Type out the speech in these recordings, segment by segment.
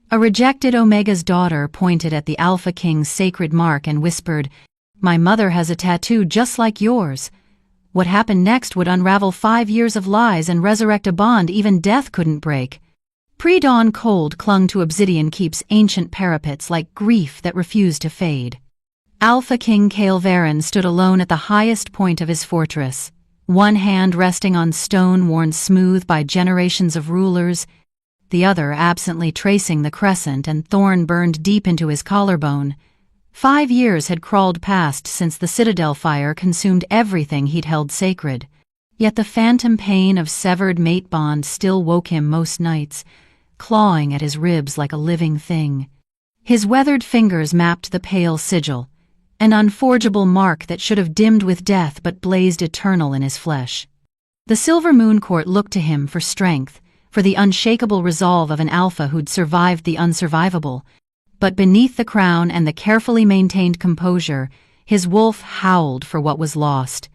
A rejected Omega's daughter pointed at the Alpha King's sacred mark and whispered, "My mother has a tattoo just like yours." What happened next would unravel 5 years of lies and resurrect a bond even death couldn't break. Pre-dawn cold clung to Obsidian Keep's ancient parapets like grief that refused to fade. Alpha King Kael'Varen stood alone at the highest point of his fortress, one hand resting on stone worn smooth by generations of rulers, the other absently tracing the crescent and thorn burned deep into his collarbone. 5 years had crawled past since the Citadel fire consumed everything he'd held sacred, yet the phantom pain of severed mate bond still woke him most nights, clawing at his ribs like a living thing. His weathered fingers mapped the pale sigil, an unforgeable mark that should have dimmed with death but blazed eternal in his flesh. The Silver Moon Court looked to him for strength, for the unshakable resolve of an alpha who'd survived the unsurvivable. But beneath the crown and the carefully maintained composure, his wolf howled for what was lost.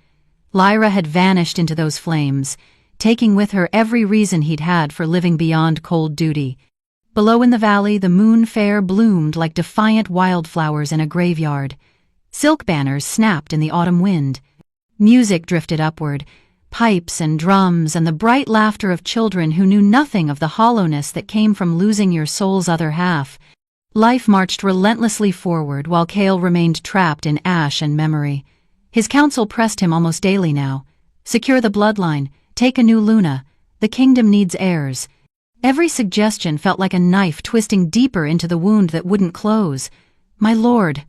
Lyra had vanished into those flames, taking with her every reason he'd had for living beyond cold duty. Below in the valley, the moon fair bloomed like defiant wildflowers in a graveyard. Silk banners snapped in the autumn wind. Music drifted upward, pipes and drums and the bright laughter of children who knew nothing of the hollowness that came from losing your soul's other half. Life marched relentlessly forward while Kael remained trapped in ash and memory. His counsel pressed him almost daily now. Secure the bloodline, take a new Luna, the kingdom needs heirs. Every suggestion felt like a knife twisting deeper into the wound that wouldn't close. "My lord,"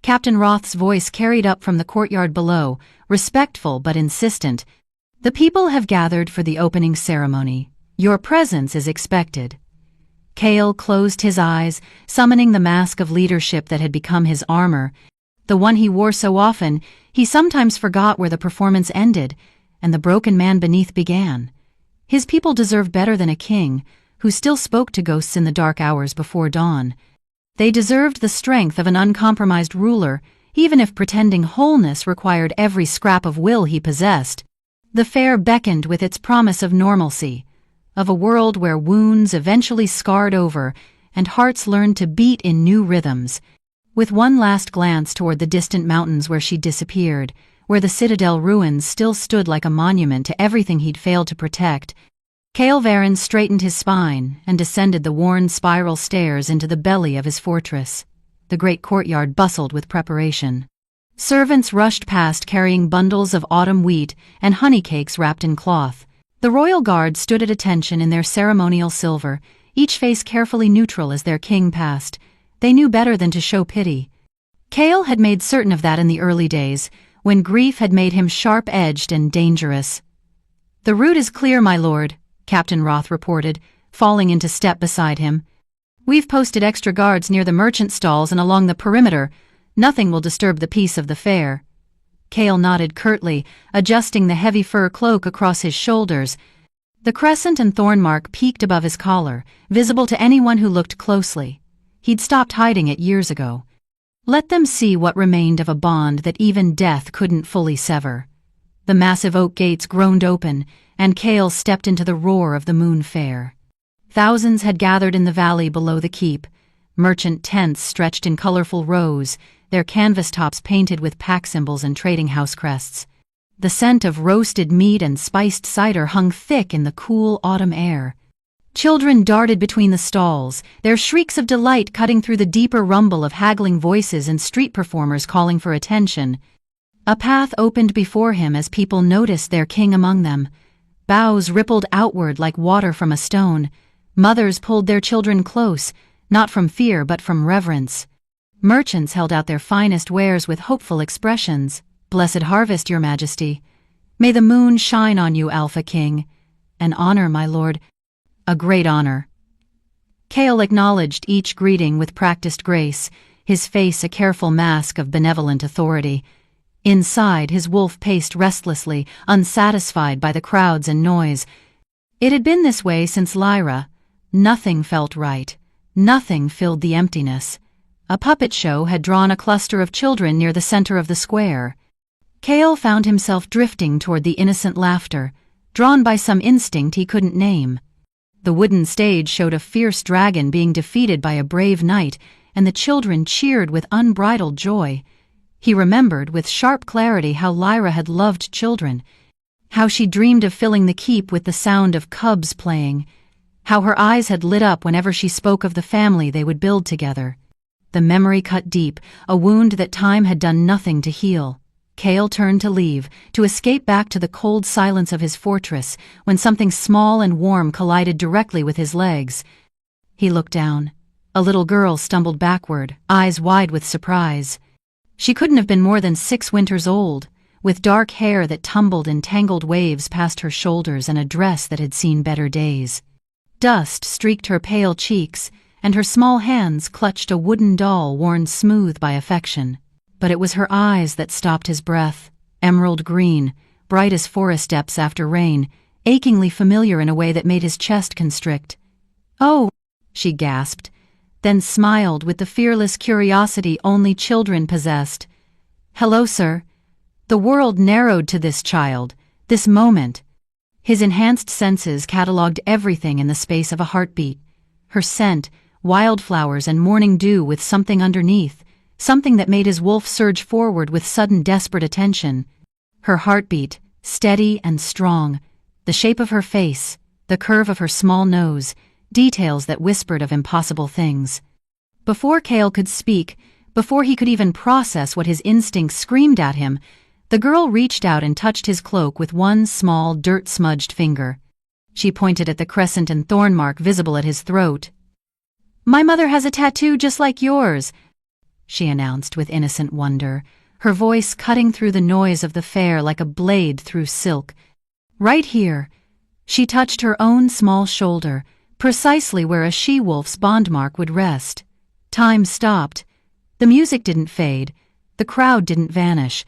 Captain Roth's voice carried up from the courtyard below, respectful but insistent. "The people have gathered for the opening ceremony. Your presence is expected." Kael closed his eyes, summoning the mask of leadership that had become his armor. The one he wore so often, he sometimes forgot where the performance ended, and the broken man beneath began. His people deserved better than a king, who still spoke to ghosts in the dark hours before dawn. They deserved the strength of an uncompromised ruler, even if pretending wholeness required every scrap of will he possessed. The fair beckoned with its promise of normalcy, of a world where wounds eventually scarred over and hearts learned to beat in new rhythms. With one last glance toward the distant mountains where she disappeared, where the Citadel ruins still stood like a monument to everything he'd failed to protect, Kael'Varen straightened his spine and descended the worn spiral stairs into the belly of his fortress. The great courtyard bustled with preparation. Servants rushed past carrying bundles of autumn wheat and honey cakes wrapped in cloth. The royal guard stood at attention in their ceremonial silver, each face carefully neutral as their king passed. They knew better than to show pity. Kael had made certain of that in the early days, when grief had made him sharp-edged and dangerous. "The route is clear, my lord," Captain Roth reported, falling into step beside him. "We've posted extra guards near the merchant stalls and along the perimeter. Nothing will disturb the peace of the fair." Kael nodded curtly, adjusting the heavy fur cloak across his shoulders. The crescent and thorn mark peeked above his collar, visible to anyone who looked closely. He'd stopped hiding it years ago. Let them see what remained of a bond that even death couldn't fully sever. The massive oak gates groaned open, and Kael stepped into the roar of the moon fair. Thousands had gathered in the valley below the keep, merchant tents stretched in colorful rows, their canvas tops painted with pack symbols and trading house crests. The scent of roasted meat and spiced cider hung thick in the cool autumn air. Children darted between the stalls, their shrieks of delight cutting through the deeper rumble of haggling voices and street performers calling for attention. A path opened before him as people noticed their king among them. Boughs rippled outward like water from a stone. Mothers pulled their children close, not from fear but from reverence. Merchants held out their finest wares with hopeful expressions. "Blessed harvest, your majesty. May the moon shine on you, Alpha King. An honor, my lord. A great honor." Kael acknowledged each greeting with practiced grace, his face a careful mask of benevolent authority. Inside, his wolf paced restlessly, unsatisfied by the crowds and noise. It had been this way since Lyra. Nothing felt right. Nothing filled the emptiness. A puppet show had drawn a cluster of children near the center of the square. Kael found himself drifting toward the innocent laughter, drawn by some instinct he couldn't name. The wooden stage showed a fierce dragon being defeated by a brave knight, and the children cheered with unbridled joy. He remembered with sharp clarity how Lyra had loved children, how she dreamed of filling the keep with the sound of cubs playing, how her eyes had lit up whenever she spoke of the family they would build together. The memory cut deep, a wound that time had done nothing to heal. Cale turned to leave, to escape back to the cold silence of his fortress, when something small and warm collided directly with his legs. He looked down. A little girl stumbled backward, eyes wide with surprise. She couldn't have been more than 6 winters old, with dark hair that tumbled in tangled waves past her shoulders and a dress that had seen better days. Dust streaked her pale cheeks, and her small hands clutched a wooden doll worn smooth by affection. But it was her eyes that stopped his breath, emerald green, bright as forest depths after rain, achingly familiar in a way that made his chest constrict. "Oh," she gasped, then smiled with the fearless curiosity only children possessed. "Hello, sir." The world narrowed to this child, this moment. His enhanced senses catalogued everything in the space of a heartbeat. Her scent, wildflowers and morning dew with something underneath, something that made his wolf surge forward with sudden desperate attention. Her heartbeat, steady and strong, the shape of her face, the curve of her small nose, details that whispered of impossible things. Before Cale could speak, before he could even process what his instincts screamed at him, the girl reached out and touched his cloak with one small, dirt-smudged finger. She pointed at the crescent and thorn mark visible at his throat. "My mother has a tattoo just like yours," she announced with innocent wonder, her voice cutting through the noise of the fair like a blade through silk. "Right here." She touched her own small shoulder, precisely where a she-wolf's bond mark would rest. Time stopped. The music didn't fade. The crowd didn't vanish.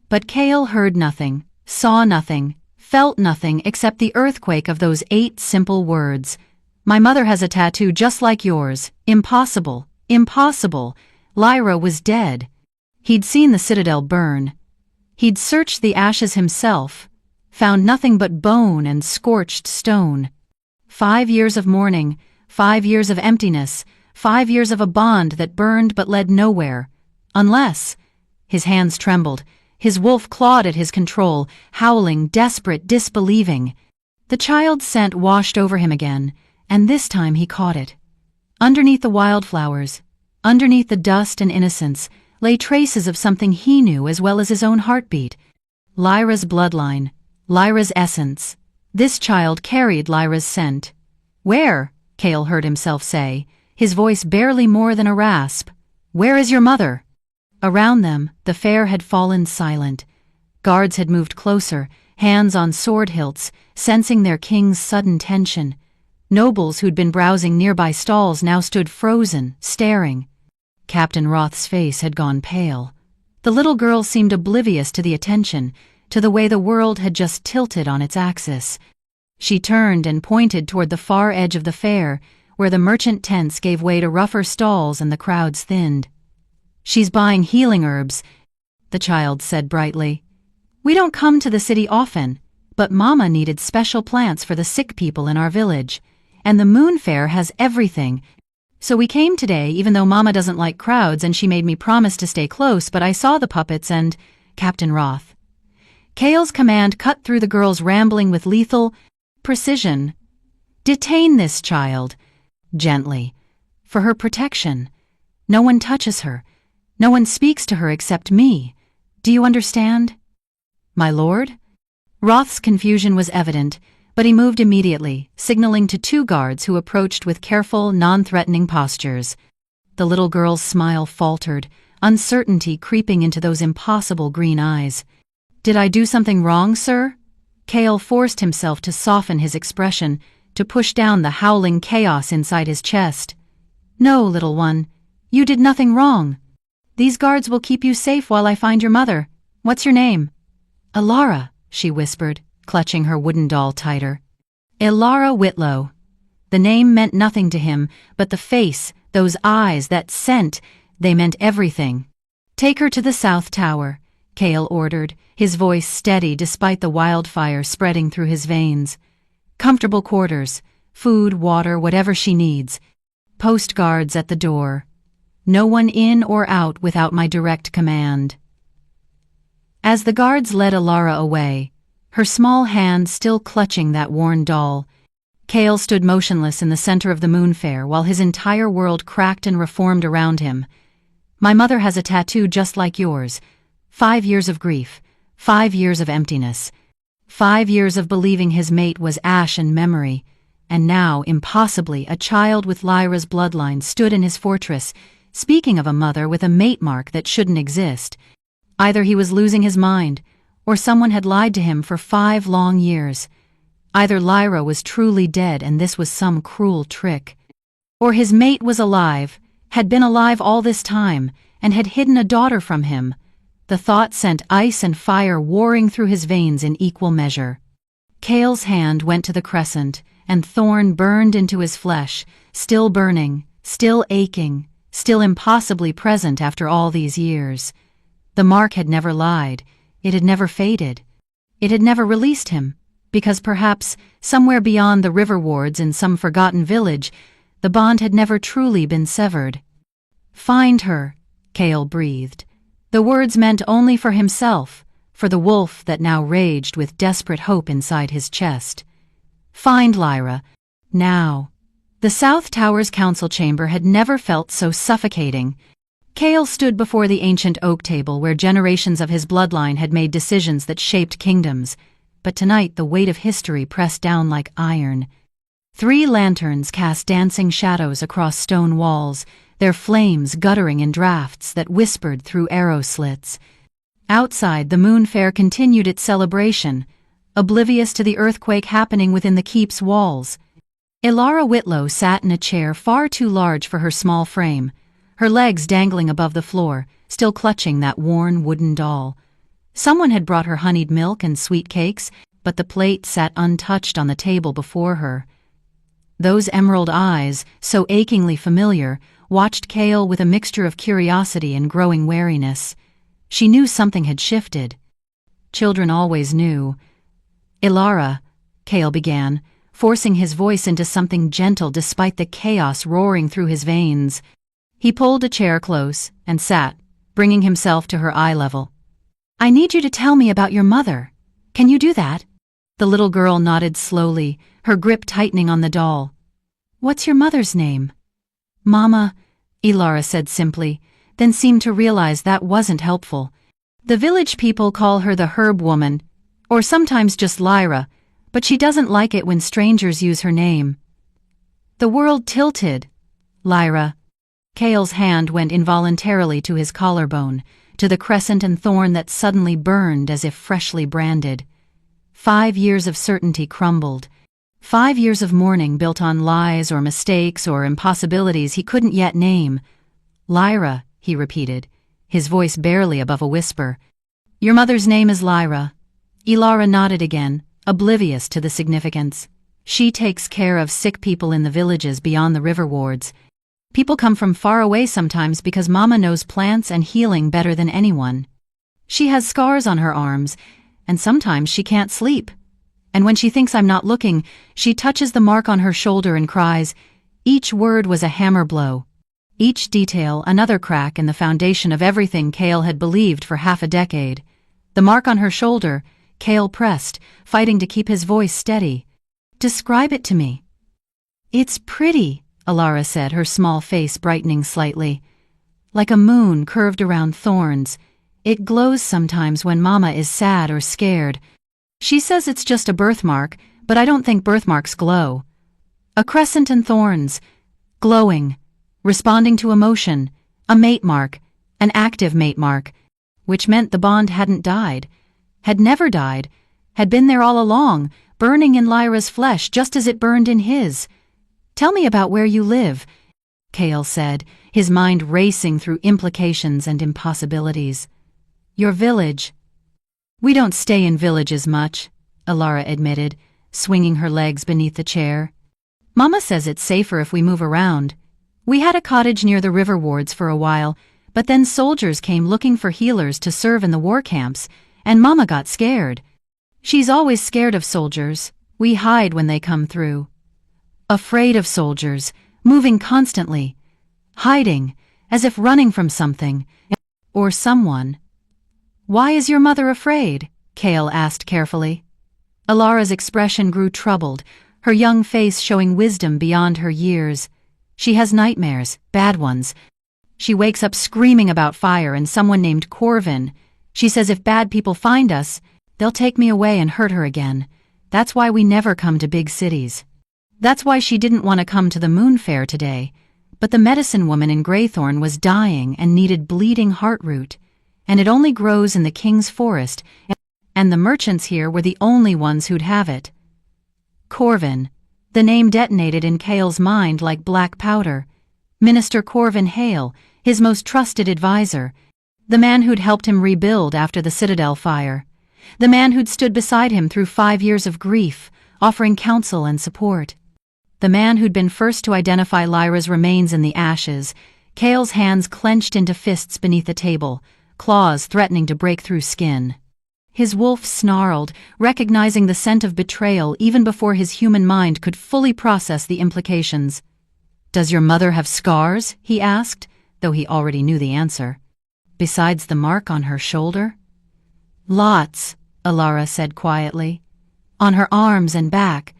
But Cale heard nothing, saw nothing, felt nothing except the earthquake of those 8 simple words. "My mother has a tattoo just like yours. Impossible. Impossible." Lyra was dead. He'd seen the citadel burn. He'd searched the ashes himself, found nothing but bone and scorched stone. 5 years of mourning, 5 years of emptiness, 5 years of a bond that burned but led nowhere. Unless... His hands trembled. His wolf clawed at his control, howling, desperate, disbelieving. The child's scent washed over him again, and this time he caught it. Underneath the wildflowers, underneath the dust and innocence, lay traces of something he knew as well as his own heartbeat. Lyra's bloodline, Lyra's essence. This child carried Lyra's scent. "Where?" Cale heard himself say, his voice barely more than a rasp. "Where is your mother?" Around them, the fair had fallen silent. Guards had moved closer, hands on sword hilts, sensing their king's sudden tension. Nobles who'd been browsing nearby stalls now stood frozen, staring. Captain Roth's face had gone pale. The little girl seemed oblivious to the attention, to the way the world had just tilted on its axis. She turned and pointed toward the far edge of the fair, where the merchant tents gave way to rougher stalls and the crowds thinned. "She's buying healing herbs," the child said brightly. "We don't come to the city often, but Mama needed special plants for the sick people in our village, and the Moon Fair has everything. So we came today even though Mama doesn't like crowds and she made me promise to stay close, but I saw the puppets and..." Captain Roth. Cale's command cut through the girl's rambling with lethal precision. "Detain this child." Gently. "For her protection. No one touches her. No one speaks to her except me. Do you understand?" "My lord?" Roth's confusion was evident, but he moved immediately, signaling to 2 guards who approached with careful, non-threatening postures. The little girl's smile faltered, uncertainty creeping into those impossible green eyes. "Did I do something wrong, sir?" Cale forced himself to soften his expression, to push down the howling chaos inside his chest. "No, little one. You did nothing wrong. These guards will keep you safe while I find your mother. What's your name?" "Elara," she whispered, clutching her wooden doll tighter. Elara Whitlow. The name meant nothing to him, but the face, those eyes, that scent, they meant everything. "Take her to the South Tower," Cale ordered, his voice steady despite the wildfire spreading through his veins. "Comfortable quarters. Food, water, whatever she needs. Postguards at the door. No one in or out without my direct command. As the guards led Alara away, her small hand still clutching that worn doll, Cale stood motionless in the center of the moon fair while his entire world cracked and reformed around him. My mother has a tattoo just like yours. 5 years of grief, 5 years of emptiness, 5 years of believing his mate was ash and memory, and now, impossibly, a child with Lyra's bloodline stood in his fortress, speaking of a mother with a mate mark that shouldn't exist. Either he was losing his mind, or someone had lied to him for 5 long years. Either Lyra was truly dead and this was some cruel trick, or his mate was alive, had been alive all this time, and had hidden a daughter from him. The thought sent ice and fire warring through his veins in equal measure. Cale's hand went to the crescent, and thorn burned into his flesh, still burning, still aching, still impossibly present after all these years. The mark had never lied, it had never faded. It had never released him, because perhaps, somewhere beyond the river wards in some forgotten village, the bond had never truly been severed. "Find her," Cale breathed. The words meant only for himself, for the wolf that now raged with desperate hope inside his chest. Find Lyra. Now. The South Tower's council chamber had never felt so suffocating. Cale stood before the ancient oak table where generations of his bloodline had made decisions that shaped kingdoms, but tonight the weight of history pressed down like iron. 3 lanterns cast dancing shadows across stone walls, their flames guttering in drafts that whispered through arrow slits. Outside, the moon fair continued its celebration, oblivious to the earthquake happening within the keep's walls. Alara Whitlow sat in a chair far too large for her small frame, her legs dangling above the floor, still clutching that worn wooden doll. Someone had brought her honeyed milk and sweet cakes, but the plate sat untouched on the table before her. Those emerald eyes, so achingly familiar, watched Cale with a mixture of curiosity and growing wariness. She knew something had shifted. Children always knew. "Alara," Cale began, forcing his voice into something gentle despite the chaos roaring through his veins. He pulled a chair close and sat, bringing himself to her eye level. "I need you to tell me about your mother. Can you do that?" The little girl nodded slowly, her grip tightening on the doll. "What's your mother's name?" "Mama," Alara said simply, then seemed to realize that wasn't helpful. "The village people call her the Herb Woman, or sometimes just Lyra, but she doesn't like it when strangers use her name." The world tilted. "Lyra." Cale's hand went involuntarily to his collarbone, to the crescent and thorn that suddenly burned as if freshly branded. 5 years of certainty crumbled. 5 years of mourning built on lies or mistakes or impossibilities he couldn't yet name. "Lyra," he repeated, his voice barely above a whisper. "Your mother's name is Lyra." Alara nodded again, oblivious to the significance. "She takes care of sick people in the villages beyond the river wards. People come from far away sometimes because Mama knows plants and healing better than anyone. She has scars on her arms, and sometimes she can't sleep. And when she thinks I'm not looking, she touches the mark on her shoulder and cries. Each word was a hammer blow. Each detail another crack in the foundation of everything Cale had believed for half a decade. The mark on her shoulder, Cale pressed, fighting to keep his voice steady. "Describe it to me." "It's pretty," Alara said, her small face brightening slightly. "Like a moon curved around thorns. It glows sometimes when Mama is sad or scared. She says it's just a birthmark, but I don't think birthmarks glow. A crescent and thorns, glowing, responding to emotion, a mate mark, an active mate mark, which meant the bond hadn't died, had never died, had been there all along, burning in Lyra's flesh just as it burned in his. "Tell me about where you live," Cale said, his mind racing through implications and impossibilities. "Your village." "We don't stay in villages much," Alara admitted, swinging her legs beneath the chair. "Mama says it's safer if we move around. We had a cottage near the river wards for a while, but then soldiers came looking for healers to serve in the war camps, and Mama got scared. She's always scared of soldiers. We hide when they come through." Afraid of soldiers, moving constantly, hiding, as if running from something, or someone. Why is your mother afraid? Cale asked carefully. Alara's expression grew troubled, her young face showing wisdom beyond her years. She has nightmares, bad ones. She wakes up screaming about fire and someone named Corvin. She says if bad people find us, they'll take me away and hurt her again. That's why we never come to big cities. That's why she didn't want to come to the moon fair today. But the medicine woman in Greythorn was dying and needed bleeding heartroot, and it only grows in the king's forest, and the merchants here were the only ones who'd have it. Corvin. The name detonated in Cale's mind like black powder. Minister Corvin Hale, his most trusted advisor, the man who'd helped him rebuild after the Citadel fire, the man who'd stood beside him through 5 years of grief, offering counsel and support. The man who'd been first to identify Lyra's remains in the ashes. Cale's hands clenched into fists beneath the table, claws threatening to break through skin. His wolf snarled, recognizing the scent of betrayal even before his human mind could fully process the implications. "Does your mother have scars?" he asked, though he already knew the answer. "Besides the mark on her shoulder?" "Lots," Alara said quietly. "On her arms and back.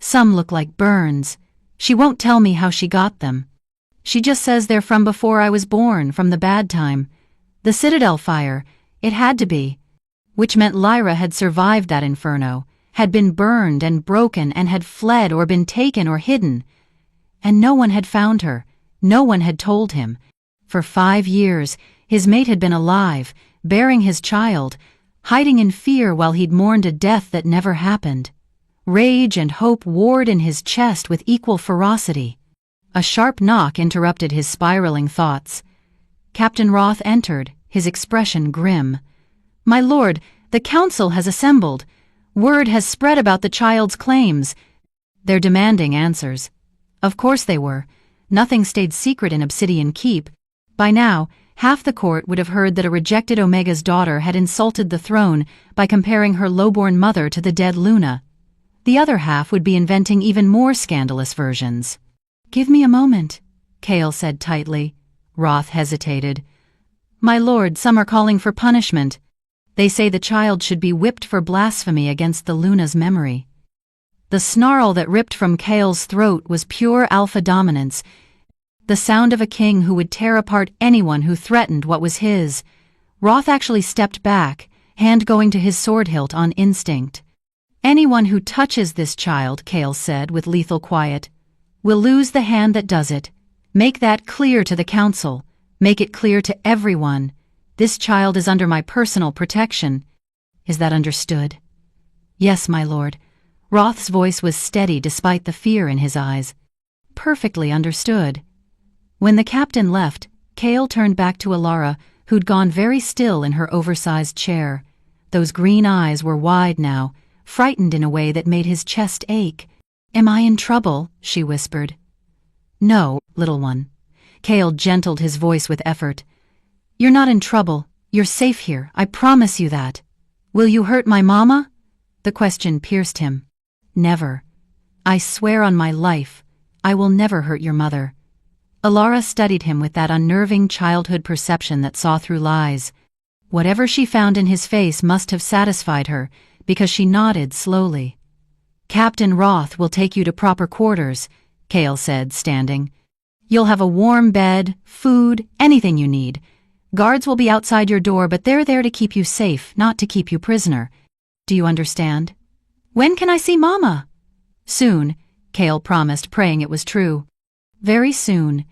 Some look like burns. She won't tell me how she got them. She just says they're from before I was born, from the bad time. The Citadel fire, it had to be. Which meant Lyra had survived that inferno, had been burned and broken and had fled or been taken or hidden. And no one had found her. No one had told him. For 5 years, his mate had been alive, bearing his child, hiding in fear while he'd mourned a death that never happened. Rage and hope warred in his chest with equal ferocity. A sharp knock interrupted his spiraling thoughts. Captain Roth entered, his expression grim. "My lord, the council has assembled. Word has spread about the child's claims. They're demanding answers." Of course they were. Nothing stayed secret in Obsidian Keep. By now, half the court would have heard that a rejected Omega's daughter had insulted the throne by comparing her lowborn mother to the dead Luna. The other half would be inventing even more scandalous versions. "Give me a moment," Cale said tightly. Roth hesitated. "My lord, some are calling for punishment. They say the child should be whipped for blasphemy against the Luna's memory." The snarl that ripped from Cale's throat was pure alpha dominance, the sound of a king who would tear apart anyone who threatened what was his. Roth actually stepped back, hand going to his sword hilt on instinct. "Anyone who touches this child," Cale said with lethal quiet, "will lose the hand that does it. Make that clear to the council. Make it clear to everyone. This child is under my personal protection. Is that understood?" "Yes, my lord." Roth's voice was steady despite the fear in his eyes. "Perfectly understood." When the captain left, Cale turned back to Alara, who'd gone very still in her oversized chair. Those green eyes were wide now, frightened in a way that made his chest ache. "Am I in trouble?" she whispered. "No, little one." Cale gentled his voice with effort. "You're not in trouble. You're safe here, I promise you that. Will you hurt my mama?" The question pierced him. "Never. I swear on my life, I will never hurt your mother." Alara studied him with that unnerving childhood perception that saw through lies. Whatever she found in his face must have satisfied her, because she nodded slowly. "Captain Roth will take you to proper quarters," Cale said, standing. "You'll have a warm bed, food, anything you need. Guards will be outside your door, but they're there to keep you safe, not to keep you prisoner. Do you understand?" "When can I see Mama?" "Soon," Cale promised, praying it was true. Very soon.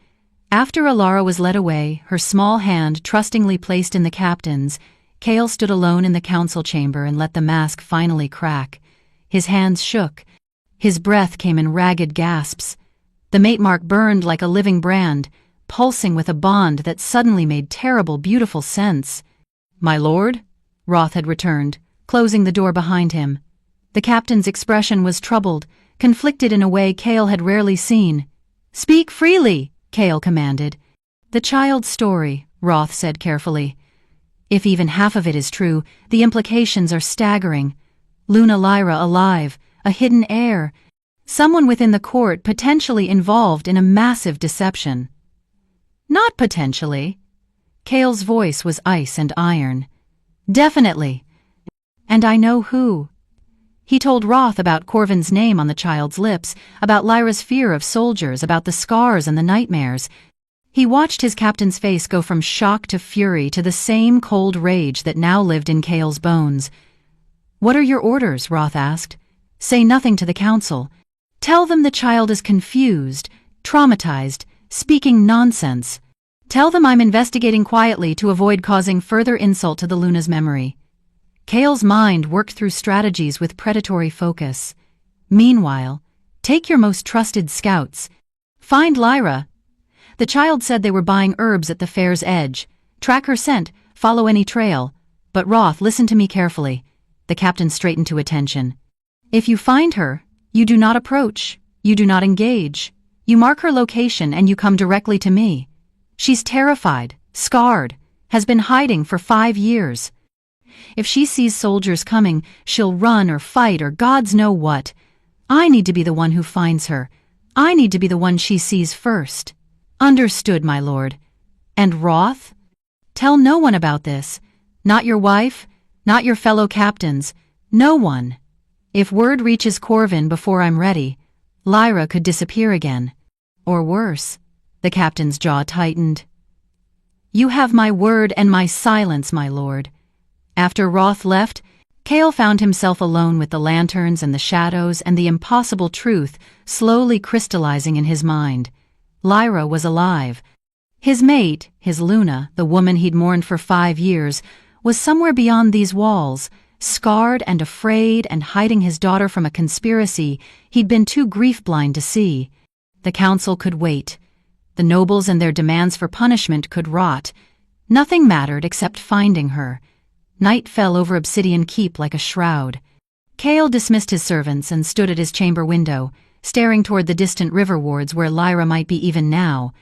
After Alara was led away, her small hand trustingly placed in the captain's, Cale stood alone in the council chamber and let the mask finally crack. His hands shook. His breath came in ragged gasps. The mate mark burned like a living brand, pulsing with a bond that suddenly made terrible, beautiful sense. "My lord?" Roth had returned, closing the door behind him. The captain's expression was troubled, conflicted in a way Cale had rarely seen. "Speak freely," Cale commanded. "The child's story," Roth said carefully. "If even half of it is true, the implications are staggering. Luna Lyra alive, a hidden heir, Someone within the court potentially involved in a massive deception. Not potentially. Cale's voice was ice and iron. Definitely. And I know who. He told Roth about Corvin's name on the child's lips, about Lyra's fear of soldiers, about the scars and the nightmares. He watched his captain's face go from shock to fury to the same cold rage that now lived in Cale's bones. "What are your orders?" Roth asked. "Say nothing to the council. Tell them the child is confused, traumatized, speaking nonsense. Tell them I'm investigating quietly to avoid causing further insult to the Luna's memory." Cale's mind worked through strategies with predatory focus. "Meanwhile, take your most trusted scouts. Find Lyra. The child said they were buying herbs at the fair's edge. Track her scent, follow any trail. But Roth, listen to me carefully." The captain straightened to attention. "If you find her, you do not approach, you do not engage. You mark her location and you come directly to me. She's terrified, scarred, has been hiding for 5 years. If she sees soldiers coming, she'll run or fight or gods know what. I need to be the one who finds her. I need to be the one she sees first." "Understood, my lord." "And Roth? Tell no one about this. Not your wife, not your fellow captains, no one. If word reaches Corvin before I'm ready, Lyra could disappear again. Or worse." The captain's jaw tightened. "You have my word and my silence, my lord." After Roth left, Cale found himself alone with the lanterns and the shadows and the impossible truth slowly crystallizing in his mind. Lyra was alive. His mate, his Luna, the woman he'd mourned for 5 years, was somewhere beyond these walls, scarred and afraid and hiding his daughter from a conspiracy he'd been too grief-blind to see. The council could wait. The nobles and their demands for punishment could rot. Nothing mattered except finding her. Night fell over Obsidian Keep like a shroud. Cale dismissed his servants and stood at his chamber window, staring toward the distant river wards where Lyra might be even now.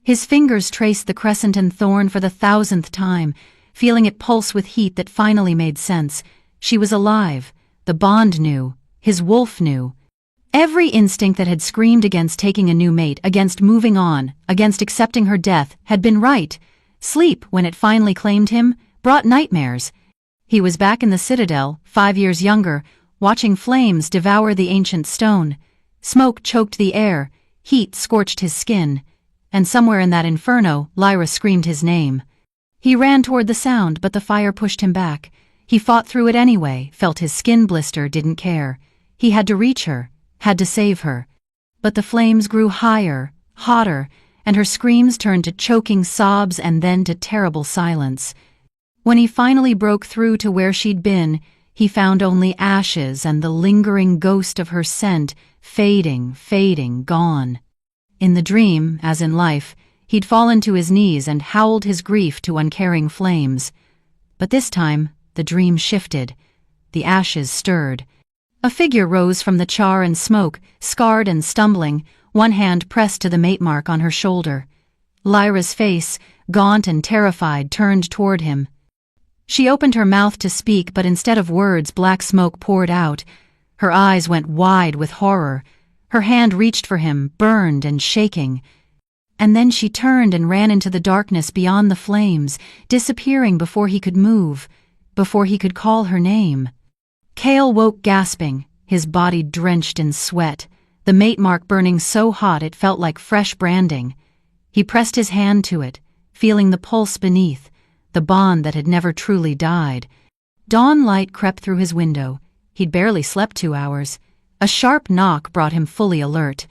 His fingers traced the crescent and thorn for the 1,000th time, feeling it pulse with heat that finally made sense. She was alive. The bond knew. His wolf knew. Every instinct that had screamed against taking a new mate, against moving on, against accepting her death, had been right. Sleep, when it finally claimed him, brought nightmares. He was back in the Citadel, 5 years younger, watching flames devour the ancient stone. Smoke choked the air, heat scorched his skin, and somewhere in that inferno, Lyra screamed his name. He ran toward the sound, but the fire pushed him back. He fought through it anyway, felt his skin blister, didn't care. He had to reach her, had to save her. But the flames grew higher, hotter, and her screams turned to choking sobs and then to terrible silence. When he finally broke through to where she'd been, he found only ashes and the lingering ghost of her scent, fading, gone. In the dream, as in life, he'd fallen to his knees and howled his grief to uncaring flames. But this time, the dream shifted. The ashes stirred. A figure rose from the char and smoke, scarred and stumbling, one hand pressed to the mate mark on her shoulder. Lyra's face, gaunt and terrified, turned toward him. She opened her mouth to speak, but instead of words, black smoke poured out. Her eyes went wide with horror. Her hand reached for him, burned and shaking. And then she turned and ran into the darkness beyond the flames, disappearing before he could move, before he could call her name. Cale woke gasping, his body drenched in sweat, the mate mark burning so hot it felt like fresh branding. He pressed his hand to it, feeling the pulse beneath, the bond that had never truly died. Dawn light crept through his window. He'd barely slept 2 hours. A sharp knock brought him fully alert.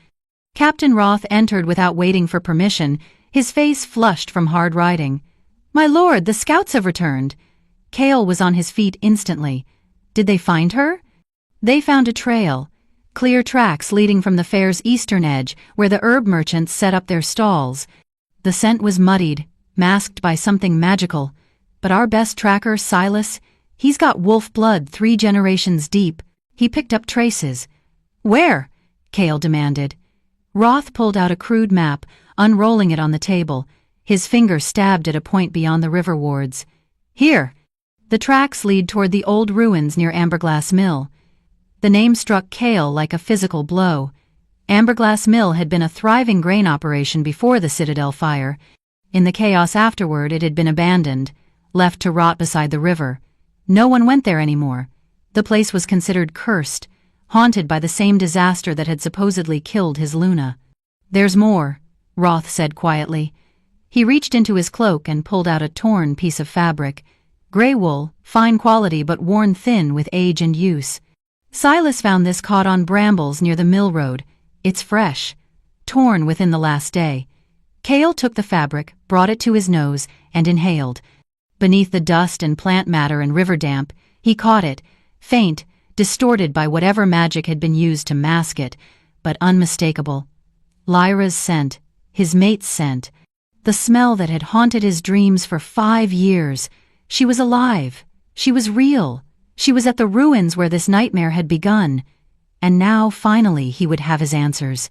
Captain Roth entered without waiting for permission, his face flushed from hard riding. "My lord, the scouts have returned." Cale was on his feet instantly. "Did they find her?" "They found a trail. Clear tracks leading from the fair's eastern edge, where the herb merchants set up their stalls. The scent was muddied, masked by something magical. But our best tracker, Silas, he's got wolf blood 3 generations deep. He picked up traces." "Where?" Cale demanded. Roth pulled out a crude map, unrolling it on the table. His finger stabbed at a point beyond the river wards. "Here." The tracks lead toward the old ruins near Amberglass Mill. The name struck Cale like a physical blow. Amberglass Mill had been a thriving grain operation before the Citadel fire. In the chaos afterward, it had been abandoned, left to rot beside the river. No one went there anymore. The place was considered cursed, haunted by the same disaster that had supposedly killed his Luna. "There's more," Roth said quietly. He reached into his cloak and pulled out a torn piece of fabric. Gray wool, fine quality but worn thin with age and use. Silas found this caught on brambles near the mill road. It's fresh, torn within the last day. Cale took the fabric, brought it to his nose, and inhaled. Beneath the dust and plant matter and river damp, he caught it, faint, distorted by whatever magic had been used to mask it, but unmistakable. Lyra's scent, his mate's scent, the smell that had haunted his dreams for 5 years. She was alive. She was real. She was at the ruins where this nightmare had begun. And now, finally, he would have his answers.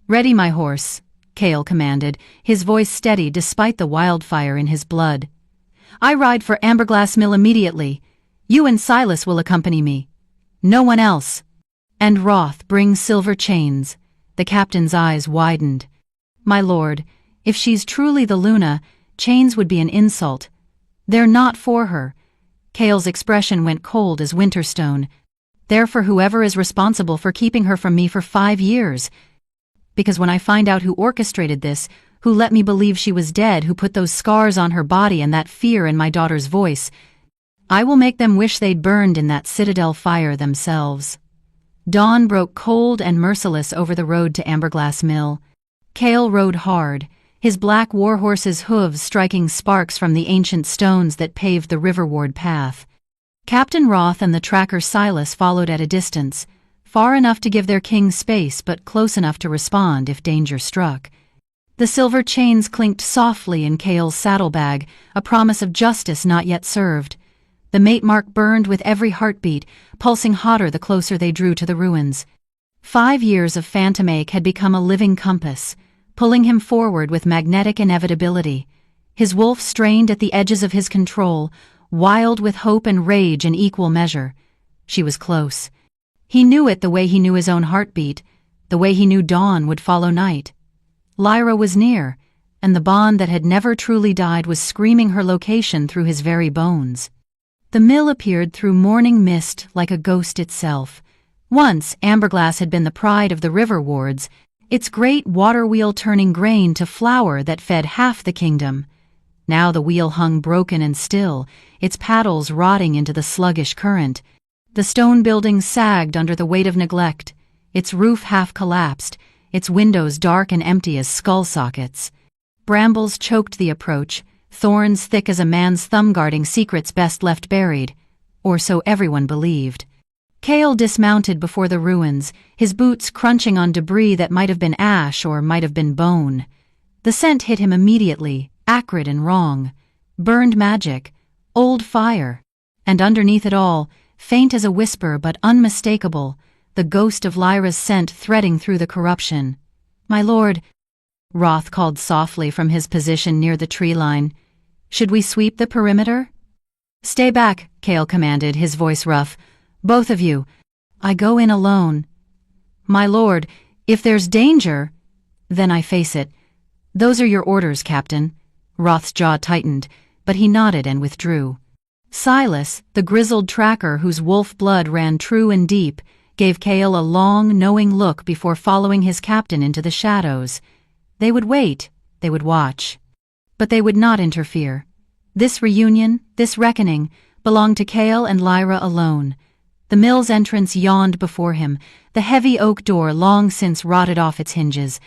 "Ready, my horse," Cale commanded, his voice steady despite the wildfire in his blood. "I ride for Amberglass Mill immediately. You and Silas will accompany me. No one else. And Roth, bring silver chains." The captain's eyes widened. "My lord, if she's truly the Luna, chains would be an insult. They're not for her." Cale's expression went cold as winterstone. "They're for whoever is responsible for keeping her from me for 5 years. Because when I find out who orchestrated this, who let me believe she was dead, who put those scars on her body and that fear in my daughter's voice, I will make them wish they'd burned in that Citadel fire themselves." Dawn broke cold and merciless over the road to Amberglass Mill. Cale rode hard, his black warhorse's hooves striking sparks from the ancient stones that paved the riverward path. Captain Roth and the tracker Silas followed at a distance, far enough to give their king space but close enough to respond if danger struck. The silver chains clinked softly in Cale's saddlebag, a promise of justice not yet served. The mate mark burned with every heartbeat, pulsing hotter the closer they drew to the ruins. 5 years of phantom ache had become a living compass, pulling him forward with magnetic inevitability. His wolf strained at the edges of his control, wild with hope and rage in equal measure. She was close. He knew it the way he knew his own heartbeat, the way he knew dawn would follow night. Lyra was near, and the bond that had never truly died was screaming her location through his very bones. The mill appeared through morning mist like a ghost itself. Once, Amberglass had been the pride of the river wards, its great water wheel turning grain to flour that fed half the kingdom. Now the wheel hung broken and still, its paddles rotting into the sluggish current. The stone building sagged under the weight of neglect, its roof half collapsed, its windows dark and empty as skull sockets. Brambles choked the approach, thorns thick as a man's thumb guarding secrets best left buried, or so everyone believed. Cale dismounted before the ruins, his boots crunching on debris that might have been ash or might have been bone. The scent hit him immediately, acrid and wrong. Burned magic, old fire. And underneath it all, faint as a whisper but unmistakable, the ghost of Lyra's scent threading through the corruption. "My lord," Roth called softly from his position near the tree line. "Should we sweep the perimeter?" "Stay back," Cale commanded, his voice rough. "Both of you. I go in alone." "My lord, if there's danger—" "Then I face it. Those are your orders, Captain." Roth's jaw tightened, but he nodded and withdrew. Silas, the grizzled tracker whose wolf blood ran true and deep, gave Cale a long, knowing look before following his captain into the shadows. They would wait, they would watch. But they would not interfere. This reunion, this reckoning, belonged to Cale and Lyra alone. The mill's entrance yawned before him, the heavy oak door long since rotted off its hinges.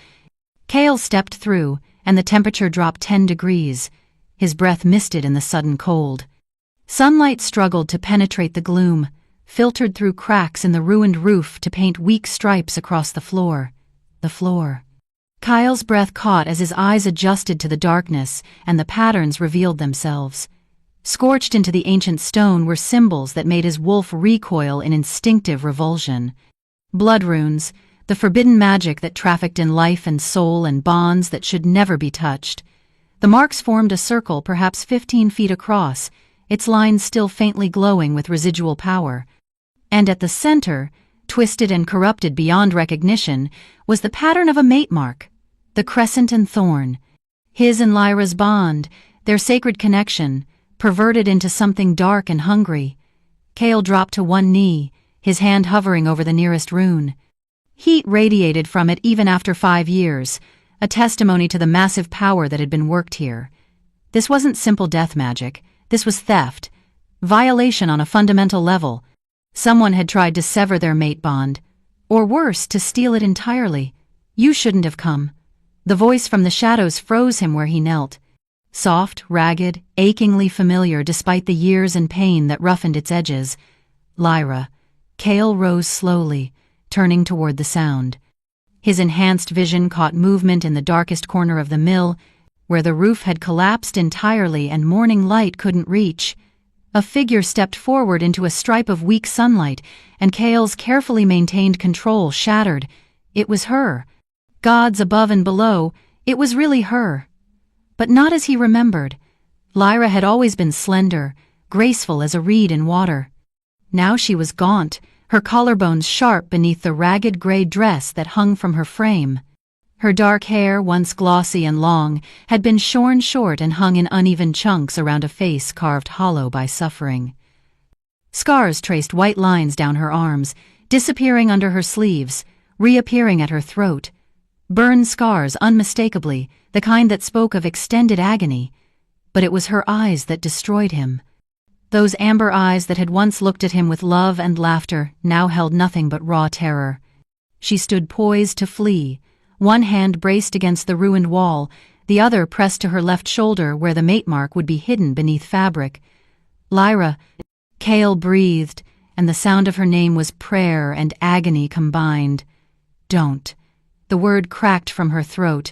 Cale stepped through, and the temperature dropped 10 degrees. His breath misted in the sudden cold. Sunlight struggled to penetrate the gloom, filtered through cracks in the ruined roof to paint weak stripes across the floor. The floor. Kyle's breath caught as his eyes adjusted to the darkness, and the patterns revealed themselves. Scorched into the ancient stone were symbols that made his wolf recoil in instinctive revulsion. Blood runes, the forbidden magic that trafficked in life and soul and bonds that should never be touched. The marks formed a circle perhaps 15 feet across, its lines still faintly glowing with residual power. And at the center, twisted and corrupted beyond recognition, was the pattern of a mate mark, the crescent and thorn. His and Lyra's bond, their sacred connection, perverted into something dark and hungry. Cale dropped to one knee, his hand hovering over the nearest rune. Heat radiated from it even after 5 years, a testimony to the massive power that had been worked here. This wasn't simple death magic, this was theft, violation on a fundamental level. Someone had tried to sever their mate bond, or worse, to steal it entirely. "You shouldn't have come." The voice from the shadows froze him where he knelt. Soft, ragged, achingly familiar despite the years and pain that roughened its edges. Lyra. Cale rose slowly, turning toward the sound. His enhanced vision caught movement in the darkest corner of the mill, where the roof had collapsed entirely and morning light couldn't reach. A figure stepped forward into a stripe of weak sunlight, and Cale's carefully maintained control shattered. It was her. Gods above and below, it was really her. But not as he remembered. Lyra had always been slender, graceful as a reed in water. Now she was gaunt, her collarbones sharp beneath the ragged gray dress that hung from her frame. Her dark hair, once glossy and long, had been shorn short and hung in uneven chunks around a face carved hollow by suffering. Scars traced white lines down her arms, disappearing under her sleeves, reappearing at her throat. Burn scars, unmistakably, the kind that spoke of extended agony. But it was her eyes that destroyed him. Those amber eyes that had once looked at him with love and laughter now held nothing but raw terror. She stood poised to flee, one hand braced against the ruined wall, the other pressed to her left shoulder where the mate mark would be hidden beneath fabric. "Lyra," Cale breathed, and the sound of her name was prayer and agony combined. "Don't." The word cracked from her throat.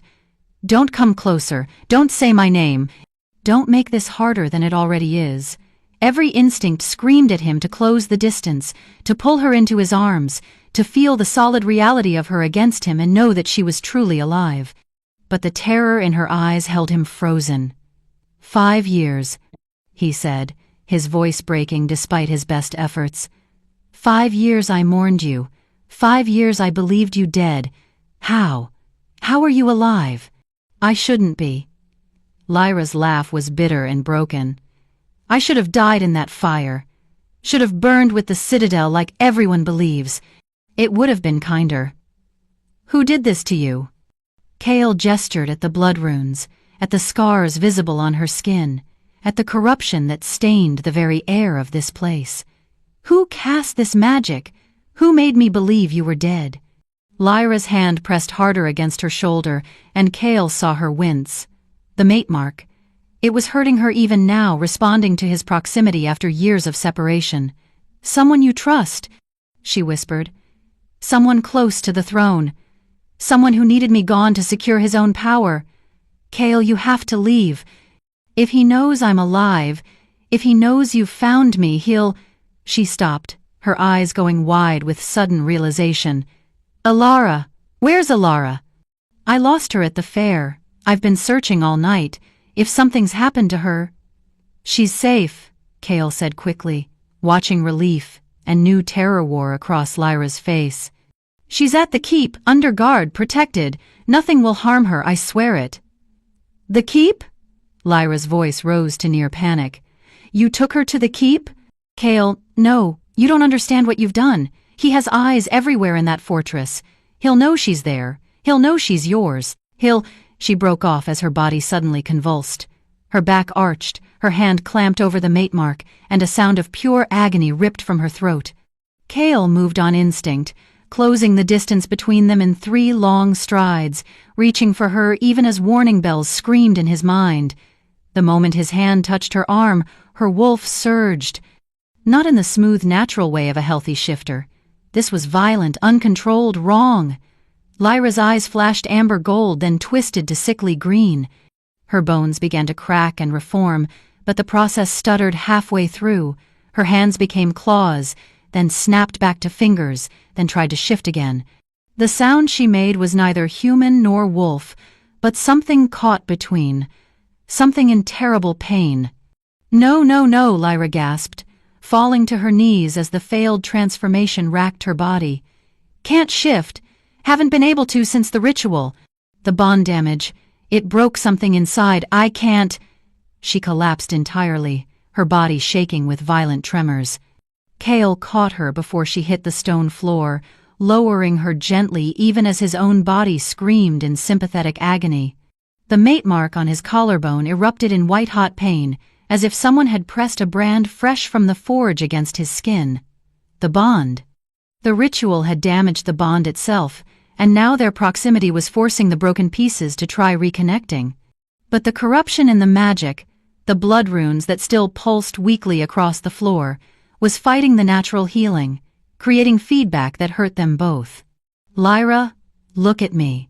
"Don't come closer. Don't say my name. Don't make this harder than it already is." Every instinct screamed at him to close the distance, to pull her into his arms, to feel the solid reality of her against him and know that she was truly alive. But the terror in her eyes held him frozen. 5 years, he said, his voice breaking despite his best efforts. 5 years I mourned you. 5 years I believed you dead. How? How are you alive? I shouldn't be. Lyra's laugh was bitter and broken. I should have died in that fire. Should have burned with the citadel like everyone believes. It would have been kinder. Who did this to you? Cale gestured at the blood runes, at the scars visible on her skin, at the corruption that stained the very air of this place. Who cast this magic? Who made me believe you were dead? Lyra's hand pressed harder against her shoulder, and Cale saw her wince. The mate mark. It was hurting her even now, responding to his proximity after years of separation. Someone you trust, she whispered. Someone close to the throne. Someone who needed me gone to secure his own power. Cale, you have to leave. If he knows I'm alive, if he knows you've found me, he'll... She stopped, her eyes going wide with sudden realization. Alara! Where's Alara? I lost her at the fair. I've been searching all night. If something's happened to her... She's safe, Cale said quickly, watching relief and new terror war across Lyra's face. She's at the keep, under guard, protected. Nothing will harm her, I swear it. The keep? Lyra's voice rose to near panic. You took her to the keep? Cale, no, you don't understand what you've done. He has eyes everywhere in that fortress. He'll know she's there. He'll know she's yours. She broke off as her body suddenly convulsed. Her back arched, her hand clamped over the mate mark, and a sound of pure agony ripped from her throat. Cale moved on instinct, closing the distance between them in 3 long strides, reaching for her even as warning bells screamed in his mind. The moment his hand touched her arm, her wolf surged. Not in the smooth, natural way of a healthy shifter. This was violent, uncontrolled, wrong. Lyra's eyes flashed amber gold, then twisted to sickly green. Her bones began to crack and reform, but the process stuttered halfway through. Her hands became claws, then snapped back to fingers, then tried to shift again. The sound she made was neither human nor wolf, but something caught between. Something in terrible pain. No, no, no, Lyra gasped. falling to her knees as the failed transformation racked her body. "Can't shift. Haven't been able to since the ritual. The bond damage. It broke something inside. I can't." She collapsed entirely, her body shaking with violent tremors. Cale caught her before she hit the stone floor, lowering her gently even as his own body screamed in sympathetic agony. The mate mark on his collarbone erupted in white-hot pain, as if someone had pressed a brand fresh from the forge against his skin. The bond. The ritual had damaged the bond itself, and now their proximity was forcing the broken pieces to try reconnecting. But the corruption in the magic, the blood runes that still pulsed weakly across the floor, was fighting the natural healing, creating feedback that hurt them both. "Lyra, look at me."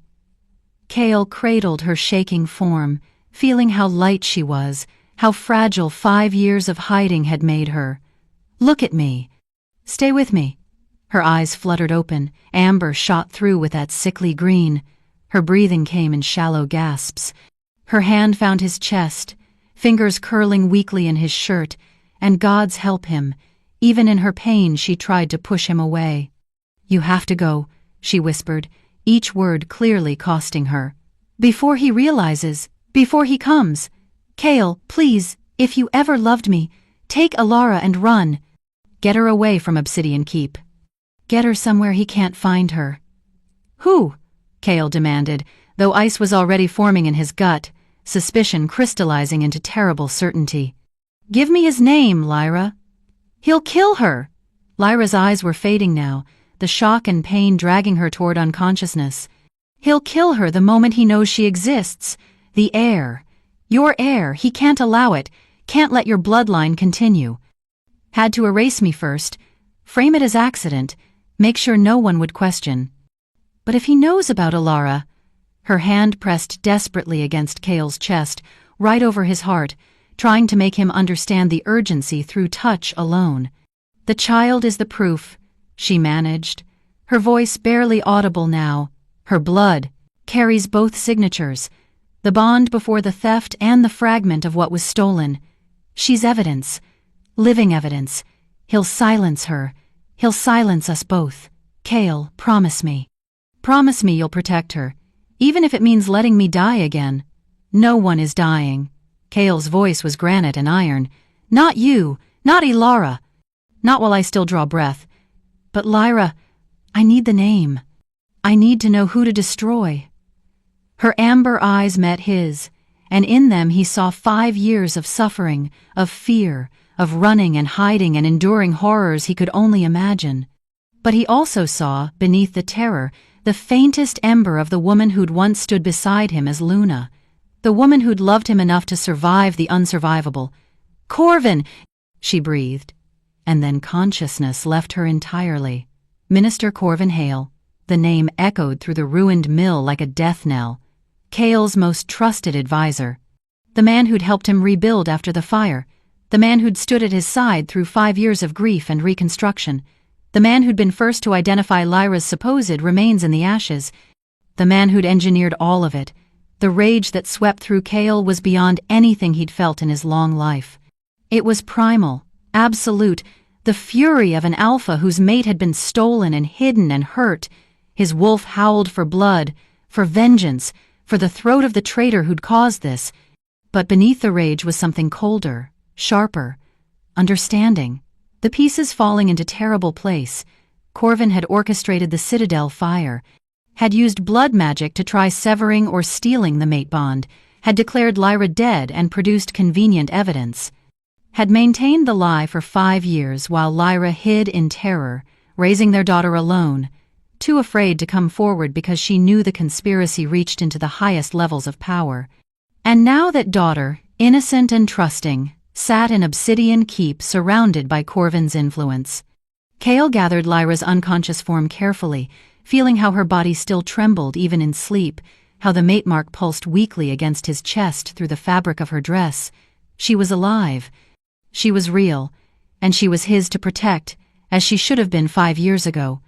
Cale cradled her shaking form, feeling how light she was, how fragile 5 years of hiding had made her. "Look at me. Stay with me." Her eyes fluttered open, amber shot through with that sickly green. Her breathing came in shallow gasps. Her hand found his chest, fingers curling weakly in his shirt, and God's help him. Even in her pain, she tried to push him away. "You have to go," she whispered, each word clearly costing her. "Before he realizes, before he comes. Cale, please, if you ever loved me, take Alara and run. Get her away from Obsidian Keep. Get her somewhere he can't find her." "Who?" Cale demanded, though ice was already forming in his gut, suspicion crystallizing into terrible certainty. "Give me his name, Lyra." "He'll kill her." Lyra's eyes were fading now, the shock and pain dragging her toward unconsciousness. "He'll kill her the moment he knows she exists. The heir. Your heir. He can't allow it. Can't let your bloodline continue. Had to erase me first. Frame it as accident. Make sure no one would question. But if he knows about Alara..." Her hand pressed desperately against Cale's chest, right over his heart, trying to make him understand the urgency through touch alone. "The child is the proof," she managed, her voice barely audible now. "Her blood carries both signatures, the bond before the theft and the fragment of what was stolen. She's evidence, living evidence. He'll silence her. He'll silence us both. Cale, promise me. Promise me you'll protect her, even if it means letting me die again." "No one is dying." Cale's voice was granite and iron. "Not you, not Alara. Not while I still draw breath. But Lyra, I need the name. I need to know who to destroy." Her amber eyes met his, and in them he saw 5 years of suffering, of fear, of running and hiding and enduring horrors he could only imagine. But he also saw, beneath the terror, the faintest ember of the woman who'd once stood beside him as Luna, the woman who'd loved him enough to survive the unsurvivable. "Corvin!" she breathed, and then consciousness left her entirely. Minister Corvin Hale. The name echoed through the ruined mill like a death knell. Cale's most trusted advisor. The man who'd helped him rebuild after the fire. The man who'd stood at his side through 5 years of grief and reconstruction. The man who'd been first to identify Lyra's supposed remains in the ashes. The man who'd engineered all of it. The rage that swept through Cale was beyond anything he'd felt in his long life. It was primal, absolute, the fury of an alpha whose mate had been stolen and hidden and hurt. His wolf howled for blood, for vengeance, for the throat of the traitor who'd caused this. But beneath the rage was something colder, sharper, understanding. The pieces falling into terrible place. Corvin had orchestrated the Citadel fire, had used blood magic to try severing or stealing the mate bond, had declared Lyra dead and produced convenient evidence, had maintained the lie for 5 years while Lyra hid in terror, raising their daughter alone, too afraid to come forward because she knew the conspiracy reached into the highest levels of power. And now that daughter, innocent and trusting, sat in Obsidian Keep surrounded by Corvin's influence. Cale gathered Lyra's unconscious form carefully, feeling how her body still trembled even in sleep, how the mate mark pulsed weakly against his chest through the fabric of her dress. She was alive. She was real, and she was his to protect, as she should have been 5 years ago.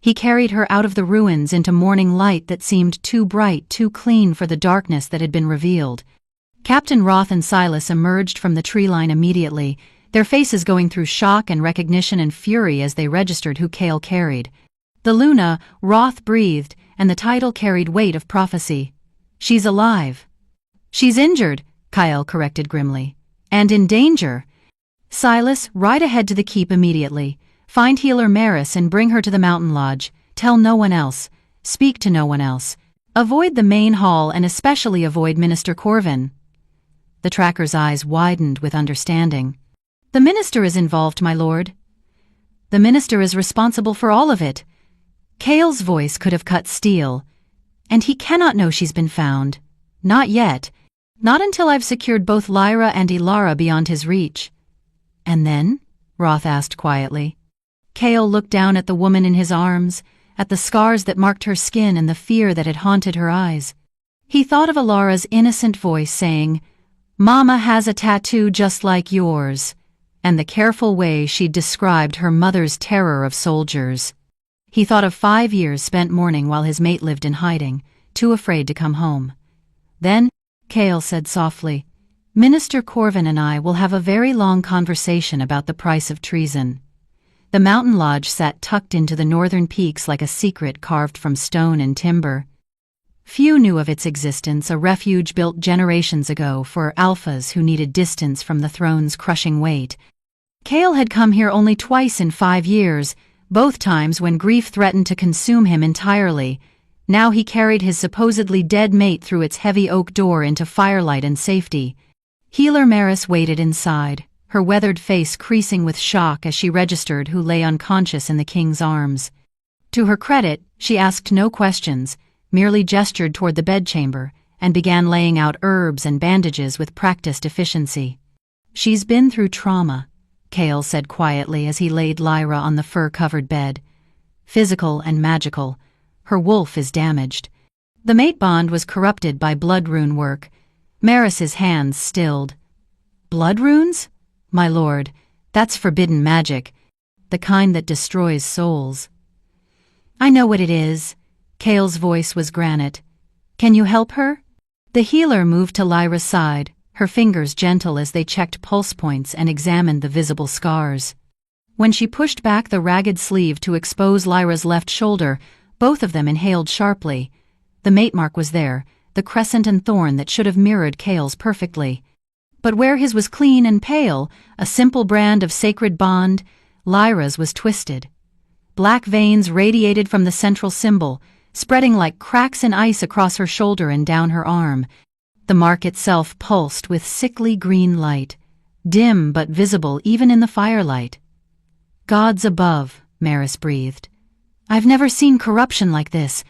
He carried her out of the ruins into morning light that seemed too bright, too clean for the darkness that had been revealed. Captain Roth and Silas emerged from the tree line immediately, their faces going through shock and recognition and fury as they registered who Kale carried. The Luna, Roth breathed, and the title carried weight of prophecy. She's alive. She's injured, Kyle corrected grimly. And in danger. Silas, ride ahead to the keep immediately. Find healer Maris and bring her to the mountain lodge. Tell no one else. Speak to no one else. Avoid the main hall and especially avoid Minister Corvin. The tracker's eyes widened with understanding. The minister is involved, my lord. The minister is responsible for all of it. Kale's voice could have cut steel. And he cannot know she's been found. Not yet. Not until I've secured both Lyra and Ilara beyond his reach. And then? Roth asked quietly. Kale looked down at the woman in his arms, at the scars that marked her skin and the fear that had haunted her eyes. He thought of Ilara's innocent voice saying, "Mama has a tattoo just like yours," and the careful way she'd described her mother's terror of soldiers. He thought of 5 years spent mourning while his mate lived in hiding, too afraid to come home. Then, Kale said softly, "Minister Corvin and I will have a very long conversation about the price of treason." The mountain lodge sat tucked into the northern peaks like a secret carved from stone and timber. Few knew of its existence, a refuge built generations ago for alphas who needed distance from the throne's crushing weight. Kale had come here only twice in 5 years, both times when grief threatened to consume him entirely. Now he carried his supposedly dead mate through its heavy oak door into firelight and safety. Healer Maris waited inside, her weathered face creasing with shock as she registered who lay unconscious in the king's arms. To her credit, she asked no questions, merely gestured toward the bedchamber, and began laying out herbs and bandages with practiced efficiency. "She's been through trauma," Kale said quietly as he laid Lyra on the fur-covered bed. "Physical and magical. Her wolf is damaged. The mate bond was corrupted by blood rune work." Maris's hands stilled. "Blood runes? My lord, that's forbidden magic, the kind that destroys souls." "I know what it is." Kale's voice was granite. "Can you help her?" The healer moved to Lyra's side, her fingers gentle as they checked pulse points and examined the visible scars. When she pushed back the ragged sleeve to expose Lyra's left shoulder, both of them inhaled sharply. The mate mark was there, the crescent and thorn that should have mirrored Kale's perfectly. But where his was clean and pale, a simple brand of sacred bond, Lyra's was twisted. Black veins radiated from the central symbol, spreading like cracks in ice across her shoulder and down her arm. The mark itself pulsed with sickly green light, dim but visible even in the firelight. "Gods above," Maris breathed. "I've never seen corruption like this.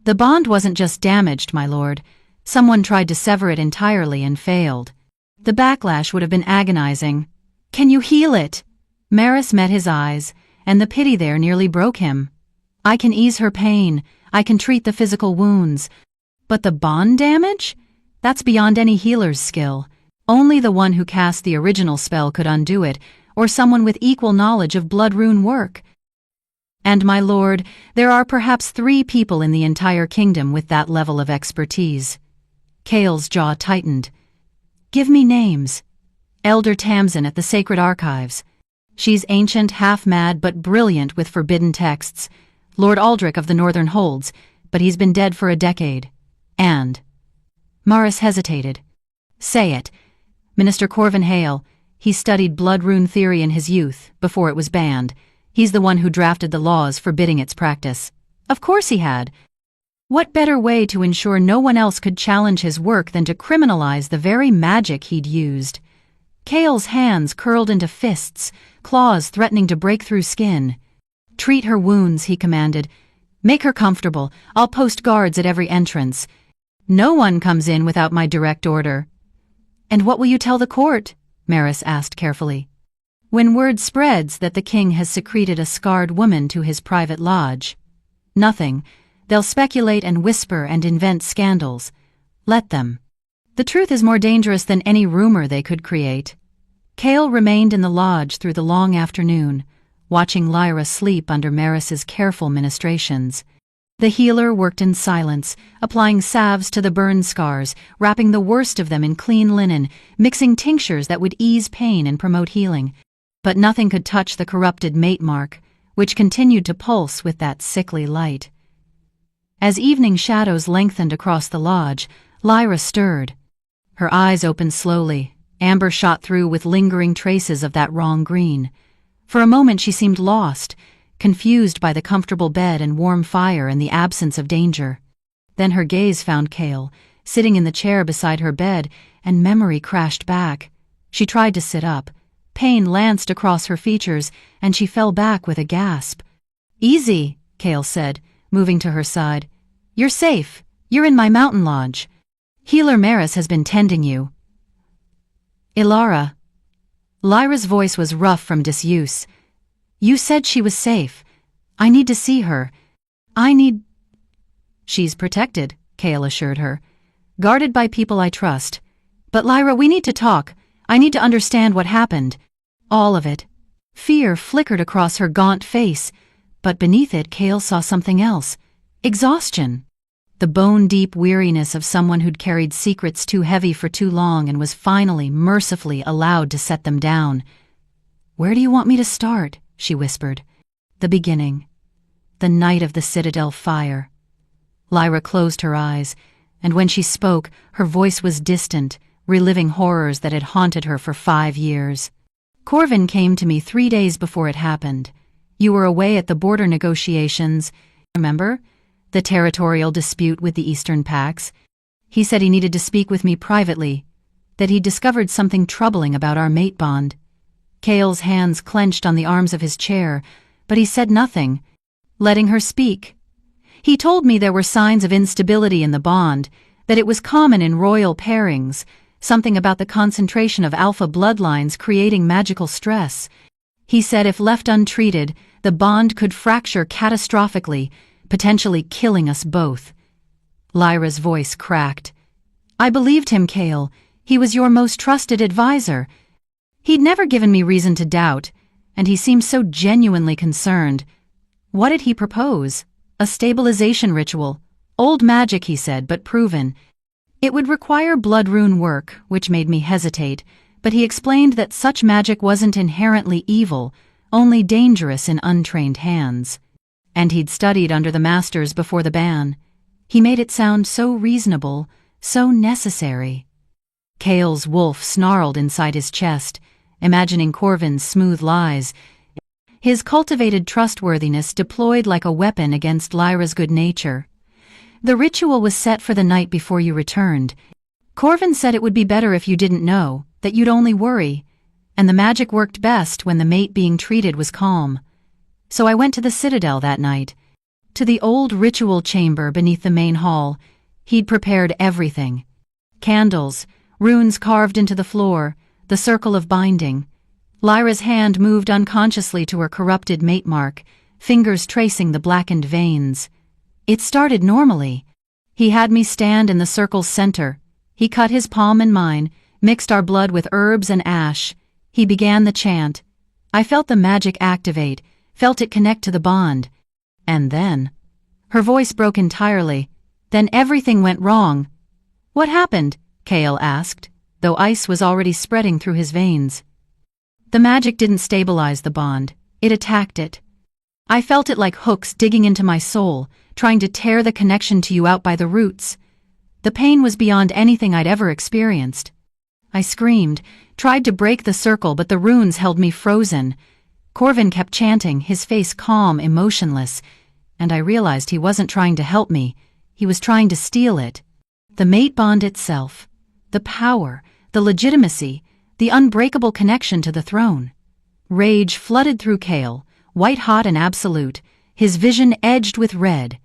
The bond wasn't just damaged, my lord. Someone tried to sever it entirely and failed. The backlash would have been agonizing. Can you heal it?" Maris met his eyes, and the pity there nearly broke him. "I can ease her pain. I can treat the physical wounds. But the bond damage? That's beyond any healer's skill. Only the one who cast the original spell could undo it, or someone with equal knowledge of blood rune work. And my lord, there are perhaps 3 people in the entire kingdom with that level of expertise." Kale's jaw tightened. "Give me names." "Elder Tamsin at the Sacred Archives. She's ancient, half-mad, but brilliant with forbidden texts. Lord Aldrich of the Northern Holds, but he's been dead for a decade. And..." Maris hesitated. "Say it." "Minister Corvin Hale. He studied blood rune theory in his youth, before it was banned. He's the one who drafted the laws forbidding its practice." Of course he had. What better way to ensure no one else could challenge his work than to criminalize the very magic he'd used? Kale's hands curled into fists, claws threatening to break through skin. "Treat her wounds," he commanded. "Make her comfortable. I'll post guards at every entrance. No one comes in without my direct order." "And what will you tell the court?" Maris asked carefully. "When word spreads that the king has secreted a scarred woman to his private lodge." "Nothing. They'll speculate and whisper and invent scandals. Let them. The truth is more dangerous than any rumor they could create." Kale remained in the lodge through the long afternoon, watching Lyra sleep under Maris's careful ministrations. The healer worked in silence, applying salves to the burn scars, wrapping the worst of them in clean linen, mixing tinctures that would ease pain and promote healing. but nothing could touch the corrupted mate mark, which continued to pulse with that sickly light. As evening shadows lengthened across the lodge, Lyra stirred. Her eyes opened slowly, amber shot through with lingering traces of that wrong green. For a moment she seemed lost, confused by the comfortable bed and warm fire and the absence of danger. Then her gaze found Cale, sitting in the chair beside her bed, and memory crashed back. She tried to sit up. Pain lanced across her features, and she fell back with a gasp. "Easy," Cale said, moving to her side. "You're safe. You're in my mountain lodge. Healer Maris has been tending you." "Ilara." Lyra's voice was rough from disuse. "You said she was safe. I need to see her. "She's protected," Cale assured her. "Guarded by people I trust. But Lyra, we need to talk. I need to understand what happened. All of it." Fear flickered across her gaunt face, but beneath it Cale saw something else. Exhaustion. The bone-deep weariness of someone who'd carried secrets too heavy for too long and was finally, mercifully allowed to set them down. "Where do you want me to start?" she whispered. "The beginning. The night of the Citadel fire." Lyra closed her eyes, and when she spoke, her voice was distant, reliving horrors that had haunted her for 5 years. "Corvin came to me 3 days before it happened. You were away at the border negotiations, remember? The territorial dispute with the Eastern Pax. He said he needed to speak with me privately, that he'd discovered something troubling about our mate bond." Cale's hands clenched on the arms of his chair, but he said nothing, letting her speak. "He told me there were signs of instability in the bond, that it was common in royal pairings, something about the concentration of alpha bloodlines creating magical stress. He said if left untreated, the bond could fracture catastrophically, potentially killing us both." Lyra's voice cracked. "I believed him, Cale. He was your most trusted advisor. He'd never given me reason to doubt, and he seemed so genuinely concerned. What did he propose? A stabilization ritual. Old magic, he said, but proven. It would require blood rune work, which made me hesitate, but he explained that such magic wasn't inherently evil, only dangerous in untrained hands. And he'd studied under the masters before the ban. He made it sound so reasonable, so necessary." Cale's wolf snarled inside his chest, imagining Corvin's smooth lies. His cultivated trustworthiness deployed like a weapon against Lyra's good nature. "The ritual was set for the night before you returned. Corvin said it would be better if you didn't know, that you'd only worry, and the magic worked best when the mate being treated was calm. So I went to the Citadel that night, to the old ritual chamber beneath the main hall. He'd prepared everything. Candles, runes carved into the floor, the circle of binding." Lyra's hand moved unconsciously to her corrupted mate mark, fingers tracing the blackened veins. "It started normally. He had me stand in the circle's center. He cut his palm in mine, mixed our blood with herbs and ash. He began the chant. I felt the magic activate, felt it connect to the bond. And then..." Her voice broke entirely. "Then everything went wrong." "What happened?" Cale asked, though ice was already spreading through his veins. "The magic didn't stabilize the bond. It attacked it. I felt it like hooks digging into my soul, trying to tear the connection to you out by the roots. The pain was beyond anything I'd ever experienced. I screamed, tried to break the circle, but the runes held me frozen. Corvin kept chanting, his face calm, emotionless, and I realized he wasn't trying to help me. He was trying to steal it. The mate bond itself. The power, the legitimacy, the unbreakable connection to the throne." Rage flooded through Cale, white-hot and absolute, his vision edged with red.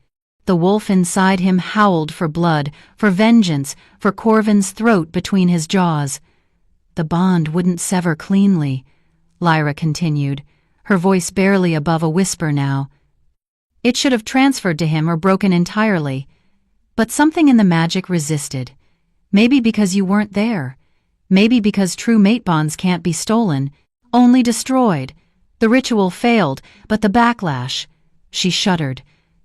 The wolf inside him howled for blood, for vengeance, for Corvin's throat between his jaws. "The bond wouldn't sever cleanly," Lyra continued, her voice barely above a whisper now. "It should have transferred to him or broken entirely. But something in the magic resisted. Maybe because you weren't there. Maybe because true mate bonds can't be stolen, only destroyed. The ritual failed, but the backlash..." She shuddered.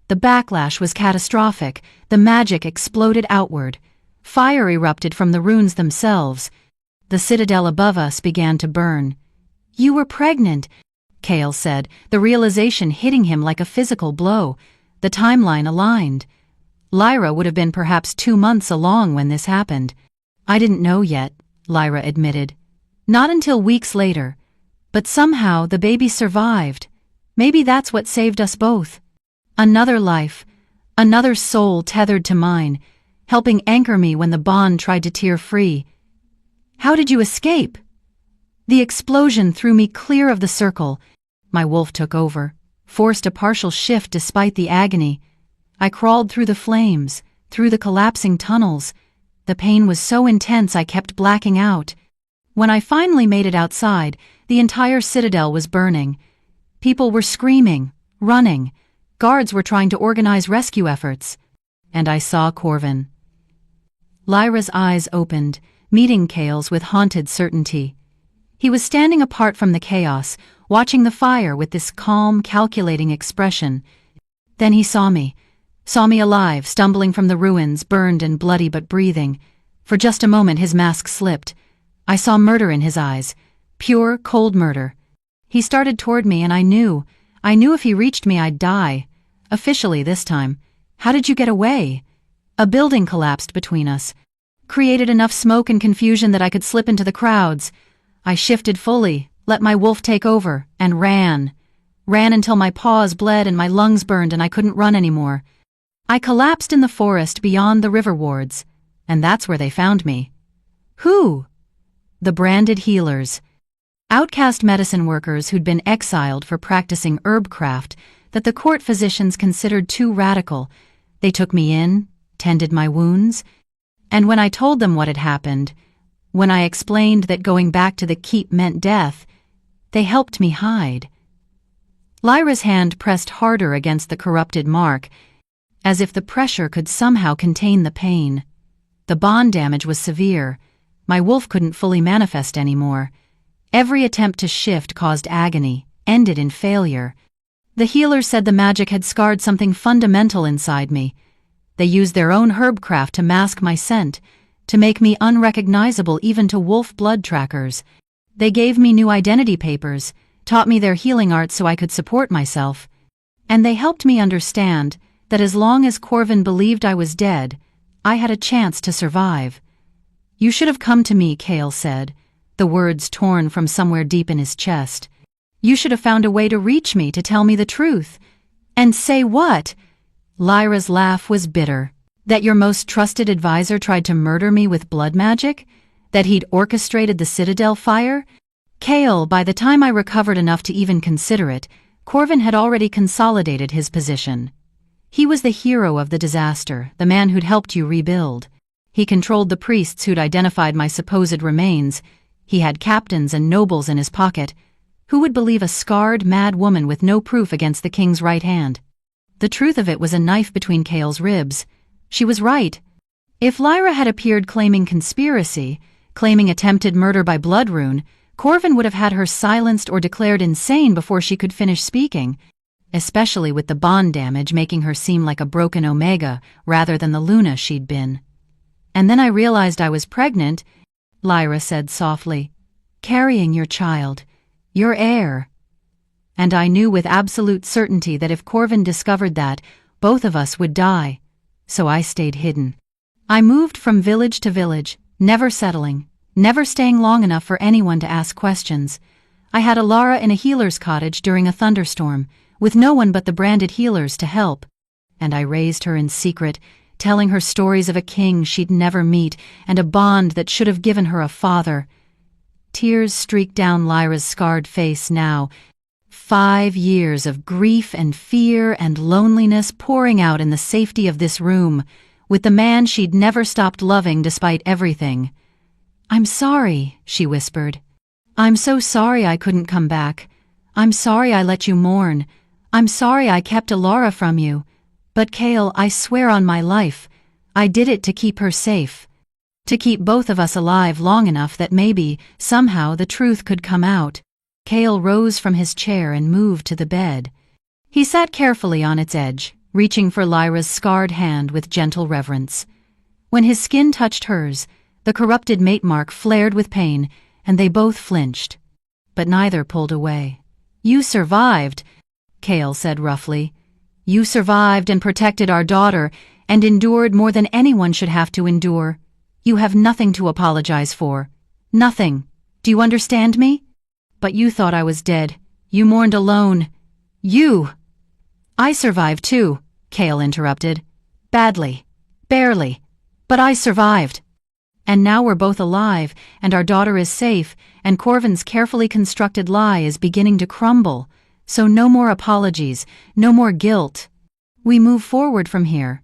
"The backlash was catastrophic. The magic exploded outward. Fire erupted from the runes themselves. The citadel above us began to burn. You were pregnant, Cale said, the realization hitting him like a physical blow. The timeline aligned. Lyra would have been perhaps 2 months along when this happened. I didn't know yet, Lyra admitted. Not until weeks later. But somehow the baby survived. Maybe that's what saved us both. Another life, another soul tethered to mine, helping anchor me when the bond tried to tear free. How did you escape? The explosion threw me clear of the circle. My wolf took over, forced a partial shift despite the agony. I crawled through the flames, through the collapsing tunnels. The pain was so intense I kept blacking out. When I finally made it outside, the entire citadel was burning. People were screaming, running. Guards were trying to organize rescue efforts. And I saw Corvin. Lyra's eyes opened, meeting Cale's with haunted certainty. He was standing apart from the chaos, watching the fire with this calm, calculating expression. Then he saw me alive, stumbling from the ruins, burned and bloody but breathing. For just a moment his mask slipped. I saw murder in his eyes. Pure, cold murder. He started toward me and I knew if he reached me I'd die. Officially this time. How did you get away? A building collapsed between us. Created enough smoke and confusion that I could slip into the crowds. I shifted fully, let my wolf take over, and ran. Ran until my paws bled and my lungs burned and I couldn't run anymore. I collapsed in the forest beyond the river wards, and that's where they found me. Who? The branded healers. Outcast medicine workers who'd been exiled for practicing herbcraft that the court physicians considered too radical. They took me in, tended my wounds, and when I told them what had happened, when I explained that going back to the keep meant death, they helped me hide. Lyra's hand pressed harder against the corrupted mark, as if the pressure could somehow contain the pain. The bond damage was severe. My wolf couldn't fully manifest anymore. Every attempt to shift caused agony, ended in failure. The healers said the magic had scarred something fundamental inside me. They used their own herbcraft to mask my scent, to make me unrecognizable even to wolf blood trackers. They gave me new identity papers, taught me their healing arts so I could support myself. And they helped me understand that as long as Corvin believed I was dead, I had a chance to survive. You should have come to me, Cale said, the words torn from somewhere deep in his chest. You should have found a way to reach me to tell me the truth. And say what? Lyra's laugh was bitter. That your most trusted advisor tried to murder me with blood magic? That he'd orchestrated the Citadel fire? Cale, by the time I recovered enough to even consider it, Corvin had already consolidated his position. He was the hero of the disaster, the man who'd helped you rebuild. He controlled the priests who'd identified my supposed remains. He had captains and nobles in his pocket. Who would believe a scarred, mad woman with no proof against the king's right hand? The truth of it was a knife between Cale's ribs. She was right. If Lyra had appeared claiming conspiracy, claiming attempted murder by blood rune, Corvin would have had her silenced or declared insane before she could finish speaking, especially with the bond damage making her seem like a broken Omega rather than the Luna she'd been. And then I realized I was pregnant, Lyra said softly, carrying your child, your heir. And I knew with absolute certainty that if Corvin discovered that, both of us would die. So I stayed hidden. I moved from village to village, never settling, never staying long enough for anyone to ask questions. I had Alara in a healer's cottage during a thunderstorm, with no one but the branded healers to help. And I raised her in secret, telling her stories of a king she'd never meet and a bond that should have given her a father. Tears streaked down Lyra's scarred face now. 5 years of grief and fear and loneliness pouring out in the safety of this room, with the man she'd never stopped loving despite everything. I'm sorry, she whispered. I'm so sorry I couldn't come back. I'm sorry I let you mourn. I'm sorry I kept Alara from you. But Cale, I swear on my life, I did it to keep her safe. To keep both of us alive long enough that maybe, somehow, the truth could come out. Cale rose from his chair and moved to the bed. He sat carefully on its edge, reaching for Lyra's scarred hand with gentle reverence. When his skin touched hers, the corrupted mate mark flared with pain, and they both flinched. but neither pulled away. "You survived," Cale said roughly. "You survived and protected our daughter, and endured more than anyone should have to endure. You have nothing to apologize for. Nothing. Do you understand me? But you thought I was dead. You mourned alone. You—" "I survived too," Cale interrupted. "Badly. Barely. But I survived. And now we're both alive, and our daughter is safe, and Corvin's carefully constructed lie is beginning to crumble. So no more apologies, no more guilt. We move forward from here."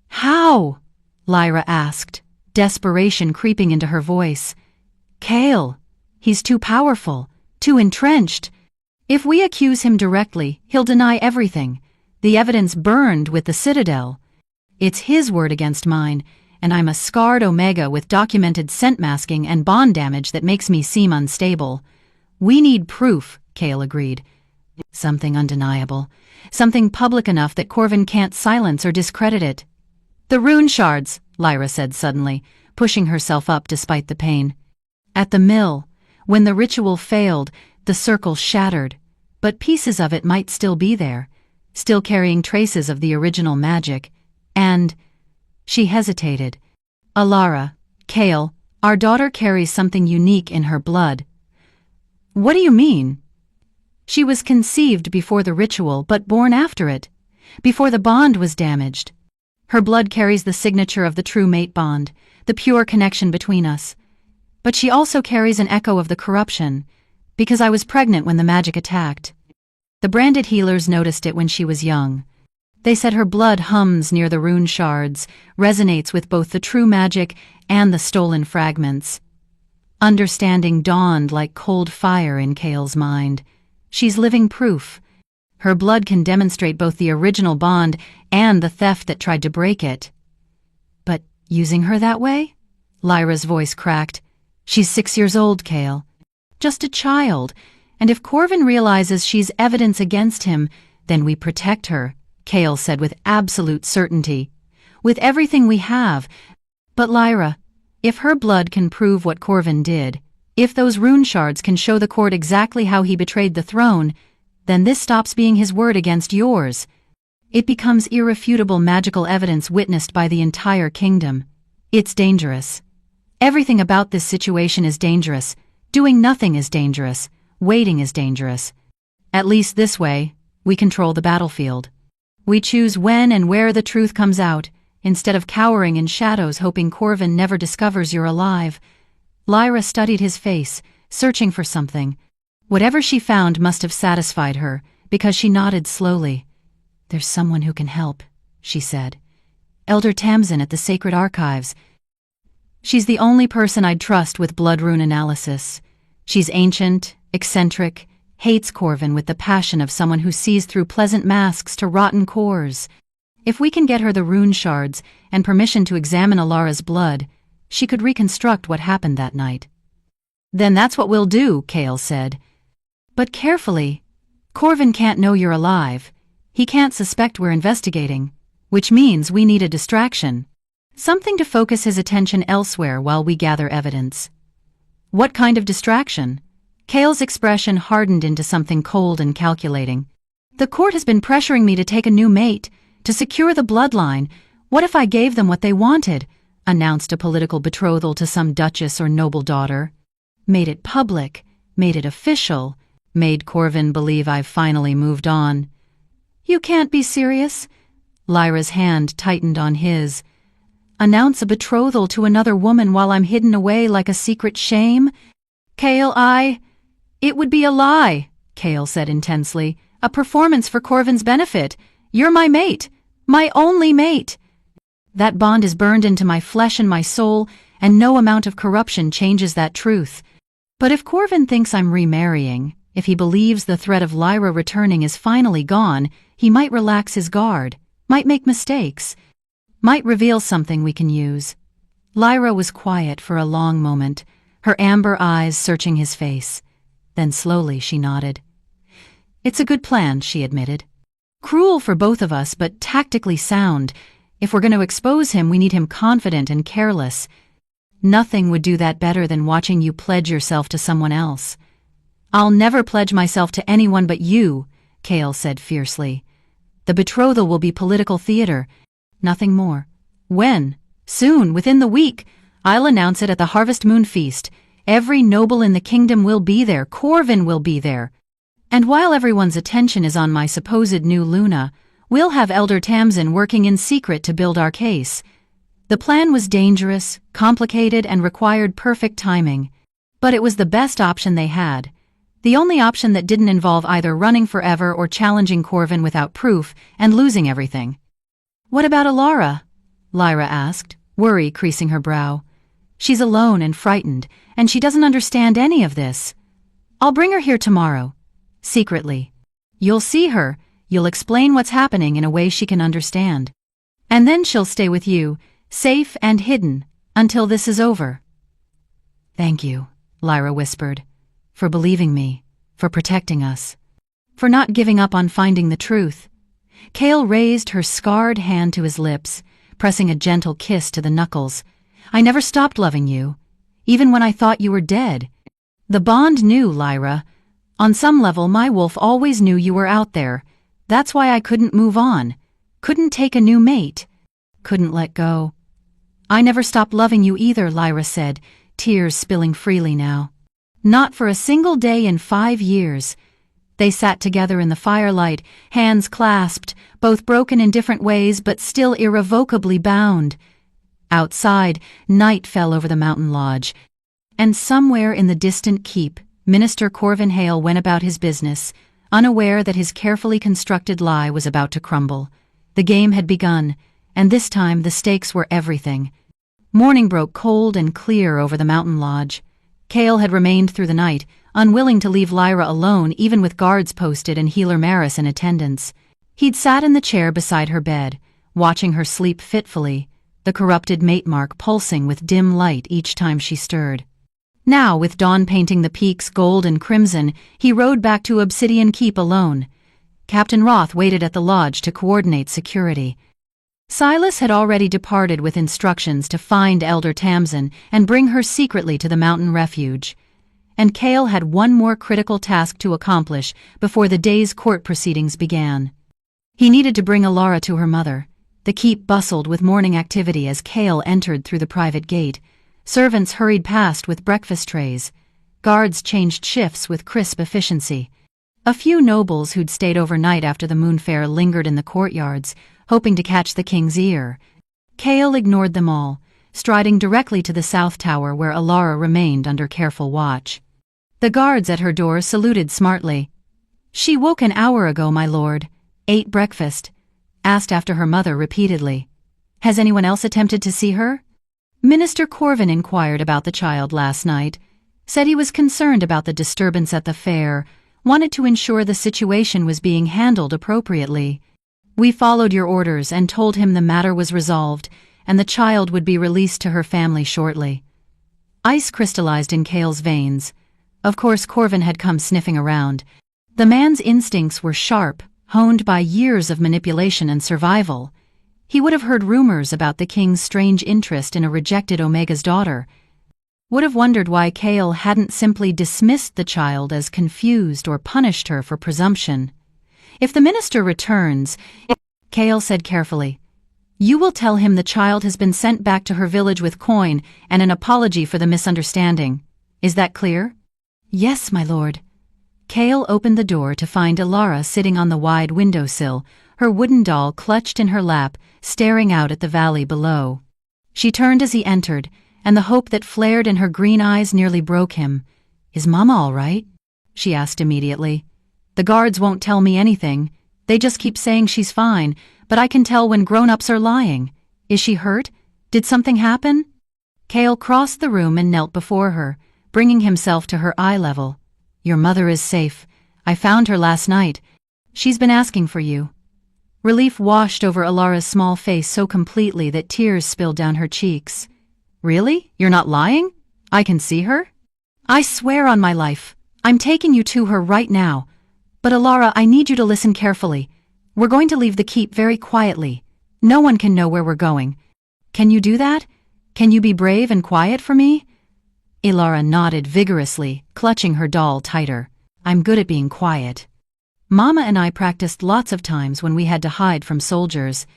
"How?" Lyra asked, desperation creeping into her voice. "Cale. He's too powerful, too entrenched. If we accuse him directly, he'll deny everything. The evidence burned with the Citadel. It's his word against mine, and I'm a scarred Omega with documented scent masking and bond damage that makes me seem unstable. We need proof," Cale agreed. "Something undeniable. Something public enough that Corvin can't silence or discredit it." "The rune shards," Lyra said suddenly, pushing herself up despite the pain. "At the mill, when the ritual failed, the circle shattered, but pieces of it might still be there, still carrying traces of the original magic. And—" She hesitated. "Alara, Cale, our daughter carries something unique in her blood." "What do you mean?" "She was conceived before the ritual, but born after it, before the bond was damaged. Her blood carries the signature of the true mate bond, the pure connection between us. But she also carries an echo of the corruption, because I was pregnant when the magic attacked. The branded healers noticed it when she was young. They said her blood hums near the rune shards, resonates with both the true magic and the stolen fragments." Understanding dawned like cold fire in Cale's mind. She's living proof. Her blood can demonstrate both the original bond and the theft that tried to break it. "But using her that way?" Lyra's voice cracked. "She's 6 years old, Cale. Just a child, and if Corvin realizes she's evidence against him, then we protect her," Cale said with absolute certainty. "With everything we have. But Lyra, if her blood can prove what Corvin did, if those rune shards can show the court exactly how he betrayed the throne, then this stops being his word against yours. It becomes irrefutable magical evidence witnessed by the entire kingdom. It's dangerous. Everything about this situation is dangerous. Doing nothing is dangerous. Waiting is dangerous. At least this way, we control the battlefield. We choose when and where the truth comes out, instead of cowering in shadows hoping Corvin never discovers you're alive." Lyra studied his face, searching for something. Whatever she found must have satisfied her, because she nodded slowly. "There's someone who can help," she said. "Elder Tamsin at the Sacred Archives. She's the only person I'd trust with blood rune analysis. She's ancient, eccentric, hates Corvin with the passion of someone who sees through pleasant masks to rotten cores. If we can get her the rune shards and permission to examine Alara's blood, she could reconstruct what happened that night." "Then that's what we'll do," Cale said. "But carefully. Corvin can't know you're alive. He can't suspect we're investigating, which means we need a distraction. Something to focus his attention elsewhere while we gather evidence." "What kind of distraction?" Cale's expression hardened into something cold and calculating. "The court has been pressuring me to take a new mate, to secure the bloodline. What if I gave them what they wanted? Announced a political betrothal to some duchess or noble daughter. Made it public, made it official, made Corvin believe I've finally moved on." "You can't be serious?" Lyra's hand tightened on his. "Announce a betrothal to another woman while I'm hidden away like a secret shame? Cale, It would be a lie," Cale said intensely. "A performance for Corvin's benefit. You're my mate. My only mate. That bond is burned into my flesh and my soul, and no amount of corruption changes that truth. But if Corvin thinks I'm remarrying, if he believes the threat of Lyra returning is finally gone, he might relax his guard, might make mistakes, might reveal something we can use." Lyra was quiet for a long moment, her amber eyes searching his face. Then slowly she nodded. "It's a good plan," she admitted. "Cruel for both of us, but tactically sound. If we're going to expose him, we need him confident and careless. Nothing would do that better than watching you pledge yourself to someone else." I'll never pledge myself to anyone but you, Cale said fiercely. The betrothal will be political theater, nothing more. When? Soon, within the week. I'll announce it at the Harvest Moon Feast. Every noble in the kingdom will be there. Corvin will be there. And while everyone's attention is on my supposed new Luna, we'll have Elder Tamsin working in secret to build our case. The plan was dangerous, complicated, and required perfect timing. But it was the best option they had. The only option that didn't involve either running forever or challenging Corvin without proof and losing everything. What about Alara? Lyra asked, worry creasing her brow. She's alone and frightened, and she doesn't understand any of this. I'll bring her here tomorrow. Secretly. You'll see her, you'll explain what's happening in a way she can understand. And then she'll stay with you, safe and hidden, until this is over. Thank you, Lyra whispered, for believing me, for protecting us, for not giving up on finding the truth. Cale raised her scarred hand to his lips, pressing a gentle kiss to the knuckles. I never stopped loving you, even when I thought you were dead. The bond knew, Lyra. On some level, my wolf always knew you were out there. That's why I couldn't move on, couldn't take a new mate, couldn't let go. I never stopped loving you either, Lyra said, tears spilling freely now. Not for a single day in 5 years. They sat together in the firelight, hands clasped, both broken in different ways but still irrevocably bound. Outside, night fell over the mountain lodge, and somewhere in the distant keep, Minister Corvin Hale went about his business, unaware that his carefully constructed lie was about to crumble. The game had begun, and this time the stakes were everything. Morning broke cold and clear over the mountain lodge. Cale had remained through the night, unwilling to leave Lyra alone even with guards posted and Healer Maris in attendance. He'd sat in the chair beside her bed, watching her sleep fitfully, the corrupted mate mark pulsing with dim light each time she stirred. Now, with dawn painting the peaks gold and crimson, he rode back to Obsidian Keep alone. Captain Roth waited at the lodge to coordinate security. Silas had already departed with instructions to find Elder Tamsin and bring her secretly to the mountain refuge. And Cale had one more critical task to accomplish before the day's court proceedings began. He needed to bring Alara to her mother. The keep bustled with morning activity as Cale entered through the private gate. Servants hurried past with breakfast trays. Guards changed shifts with crisp efficiency. A few nobles who'd stayed overnight after the moon fair lingered in the courtyards, hoping to catch the king's ear. Cale ignored them all, striding directly to the south tower where Alara remained under careful watch. The guards at her door saluted smartly. She woke an hour ago, my lord. Ate breakfast. Asked after her mother repeatedly. Has anyone else attempted to see her? Minister Corvin inquired about the child last night. Said he was concerned about the disturbance at the fair, wanted to ensure the situation was being handled appropriately. We followed your orders and told him the matter was resolved, and the child would be released to her family shortly. Ice crystallized in Cale's veins. Of course, Corvin had come sniffing around. The man's instincts were sharp, honed by years of manipulation and survival. He would have heard rumors about the king's strange interest in a rejected Omega's daughter. Would have wondered why Cale hadn't simply dismissed the child as confused or punished her for presumption. If the minister returns, Cale said carefully, you will tell him the child has been sent back to her village with coin and an apology for the misunderstanding. Is that clear? Yes, my lord. Cale opened the door to find Alara sitting on the wide windowsill, her wooden doll clutched in her lap, staring out at the valley below. She turned as he entered, and the hope that flared in her green eyes nearly broke him. Is Mama all right? She asked immediately. The guards won't tell me anything. They just keep saying she's fine, but I can tell when grown-ups are lying. Is she hurt? Did something happen? Cale crossed the room and knelt before her, bringing himself to her eye level. Your mother is safe. I found her last night. She's been asking for you. Relief washed over Alara's small face so completely that tears spilled down her cheeks. Really? You're not lying? I can see her? I swear on my life. I'm taking you to her right now. But Alara, I need you to listen carefully. We're going to leave the keep very quietly. No one can know where we're going. Can you do that? Can you be brave and quiet for me? Alara nodded vigorously, clutching her doll tighter. I'm good at being quiet. Mama and I practiced lots of times when we had to hide from soldiers.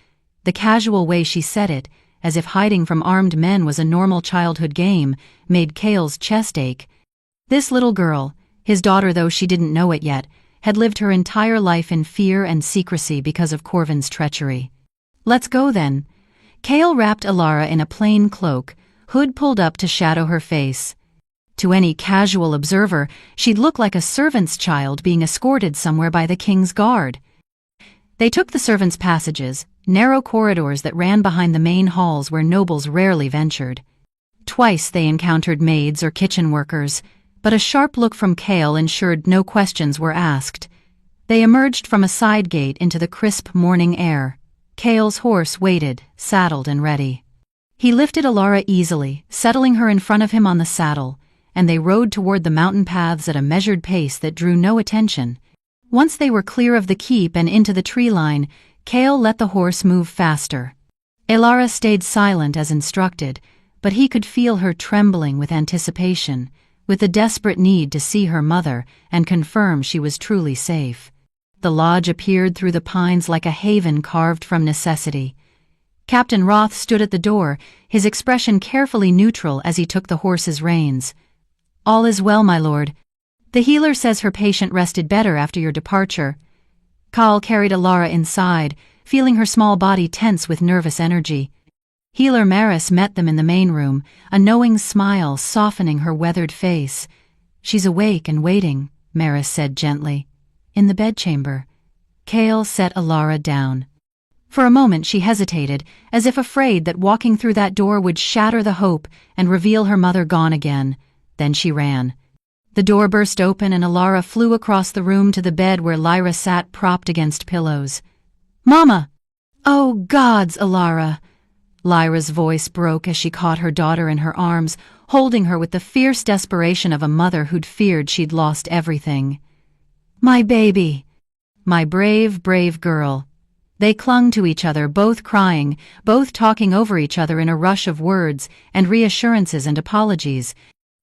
The casual way she said it, as if hiding from armed men was a normal childhood game, made Cale's chest ache. This little girl, his daughter though she didn't know it yet, had lived her entire life in fear and secrecy because of Corvin's treachery. Let's go then. Cale wrapped Alara in a plain cloak, hood pulled up to shadow her face. To any casual observer, she'd look like a servant's child being escorted somewhere by the king's guard. They took the servants' passages, narrow corridors that ran behind the main halls where nobles rarely ventured. Twice they encountered maids or kitchen workers, but a sharp look from Cale ensured no questions were asked. They emerged from a side gate into the crisp morning air. Cale's horse waited, saddled and ready. He lifted Alara easily, settling her in front of him on the saddle, and they rode toward the mountain paths at a measured pace that drew no attention. Once they were clear of the keep and into the tree line, Cale let the horse move faster. Alara stayed silent as instructed, but he could feel her trembling with anticipation, with the desperate need to see her mother and confirm she was truly safe. The lodge appeared through the pines like a haven carved from necessity. Captain Roth stood at the door, his expression carefully neutral as he took the horse's reins. "All is well, my lord. The healer says her patient rested better after your departure." Cale carried Alara inside, feeling her small body tense with nervous energy. Healer Maris met them in the main room, a knowing smile softening her weathered face. "She's awake and waiting," Maris said gently. "In the bedchamber." Cale set Alara down. For a moment she hesitated, as if afraid that walking through that door would shatter the hope and reveal her mother gone again. Then she ran. The door burst open and Alara flew across the room to the bed where Lyra sat propped against pillows. "Mama!" "Oh, gods, Alara!" Lyra's voice broke as she caught her daughter in her arms, holding her with the fierce desperation of a mother who'd feared she'd lost everything. "My baby! My brave, brave girl." They clung to each other, both crying, both talking over each other in a rush of words and reassurances and apologies.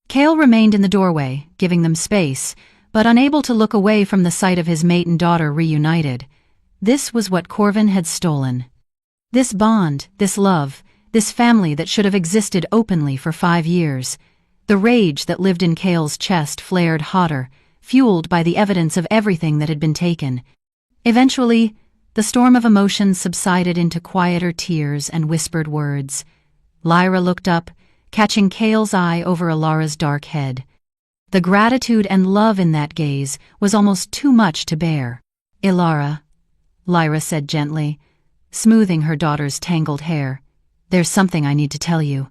Cale remained in the doorway, giving them space, but unable to look away from the sight of his mate and daughter reunited. This was what Corvin had stolen. This bond, this love, this family that should have existed openly for 5 years. The rage that lived in Cale's chest flared hotter, fueled by the evidence of everything that had been taken. Eventually, the storm of emotions subsided into quieter tears and whispered words. Lyra looked up, catching Cale's eye over Alara's dark head. The gratitude and love in that gaze was almost too much to bear. "Alara," Lyra said gently, smoothing her daughter's tangled hair, "there's something I need to tell you.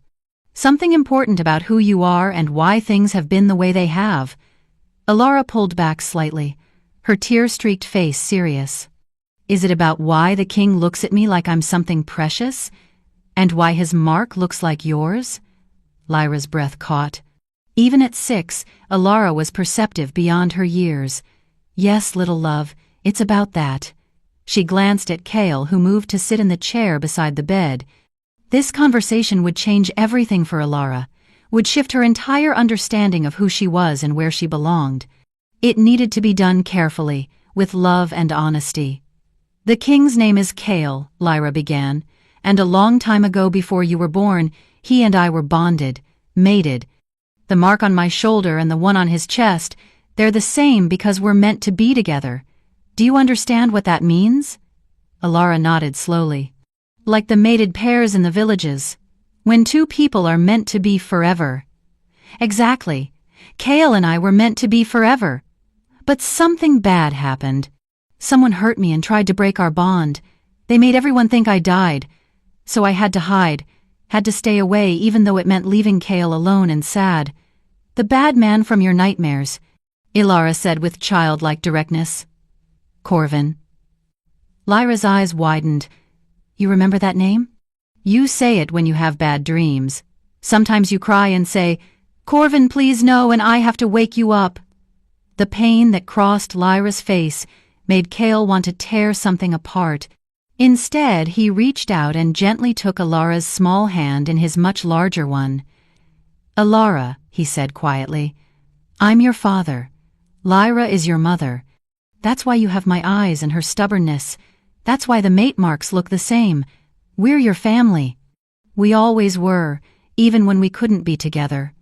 Something important about who you are and why things have been the way they have." Alara pulled back slightly, her tear-streaked face serious. "Is it about why the king looks at me like I'm something precious? And why his mark looks like yours?" Lyra's breath caught. Even at 6, Alara was perceptive beyond her years. "Yes, little love, it's about that." She glanced at Cale, who moved to sit in the chair beside the bed. This conversation would change everything for Alara, would shift her entire understanding of who she was and where she belonged. It needed to be done carefully, with love and honesty. "The king's name is Cale," Lyra began, "and a long time ago before you were born, he and I were bonded, mated. The mark on my shoulder and the one on his chest, they're the same because we're meant to be together. Do you understand what that means?" Alara nodded slowly. "Like the mated pairs in the villages, when two people are meant to be forever." "Exactly. Cale and I were meant to be forever. But something bad happened. Someone hurt me and tried to break our bond. They made everyone think I died. So I had to hide, had to stay away even though it meant leaving Cale alone and sad. The bad man from your nightmares," Alara said with childlike directness. "Corvin." Lyra's eyes widened. "You remember that name? You say it when you have bad dreams. Sometimes you cry and say, 'Corvin, please no,' and I have to wake you up." The pain that crossed Lyra's face made Cale want to tear something apart. Instead, he reached out and gently took Alara's small hand in his much larger one. "Alara," he said quietly, "I'm your father. Lyra is your mother. That's why you have my eyes and her stubbornness. That's why the mate marks look the same. We're your family. We always were, even when we couldn't be together."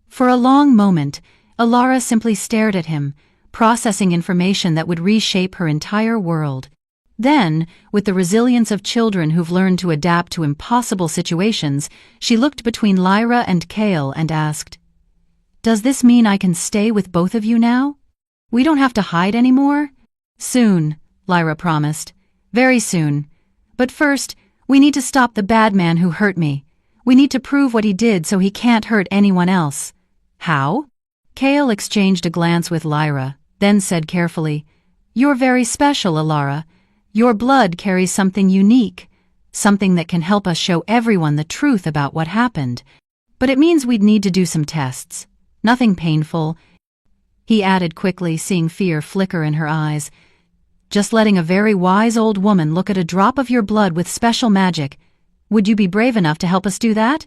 For a long moment, Ilara simply stared at him, processing information that would reshape her entire world. Then, with the resilience of children who've learned to adapt to impossible situations, she looked between Lyra and Kale and asked, "Does this mean I can stay with both of you now? We don't have to hide anymore?" "Soon," Lyra promised. "Very soon. But first, we need to stop the bad man who hurt me. We need to prove what he did so he can't hurt anyone else." "How?" Kale exchanged a glance with Lyra, then said carefully, "You're very special, Ilara. Your blood carries something unique, something that can help us show everyone the truth about what happened. But it means we'd need to do some tests. Nothing painful," he added quickly, seeing fear flicker in her eyes. "Just letting a very wise old woman look at a drop of your blood with special magic. Would you be brave enough to help us do that?"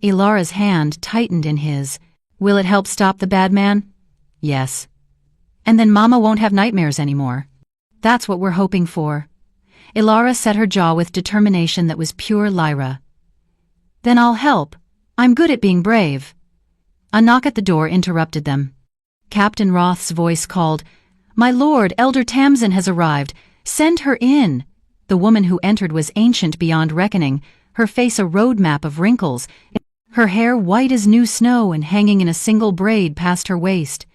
Ilara's hand tightened in his. "Will it help stop the bad man?" "Yes." "And then Mama won't have nightmares anymore." "That's what we're hoping for." Ilara set her jaw with determination that was pure Lyra. "Then I'll help. I'm good at being brave." A knock at the door interrupted them. Captain Roth's voice called, "My lord, Elder Tamsin has arrived. Send her in." The woman who entered was ancient beyond reckoning, her face a road map of wrinkles, her hair white as new snow and hanging in a single braid past her waist.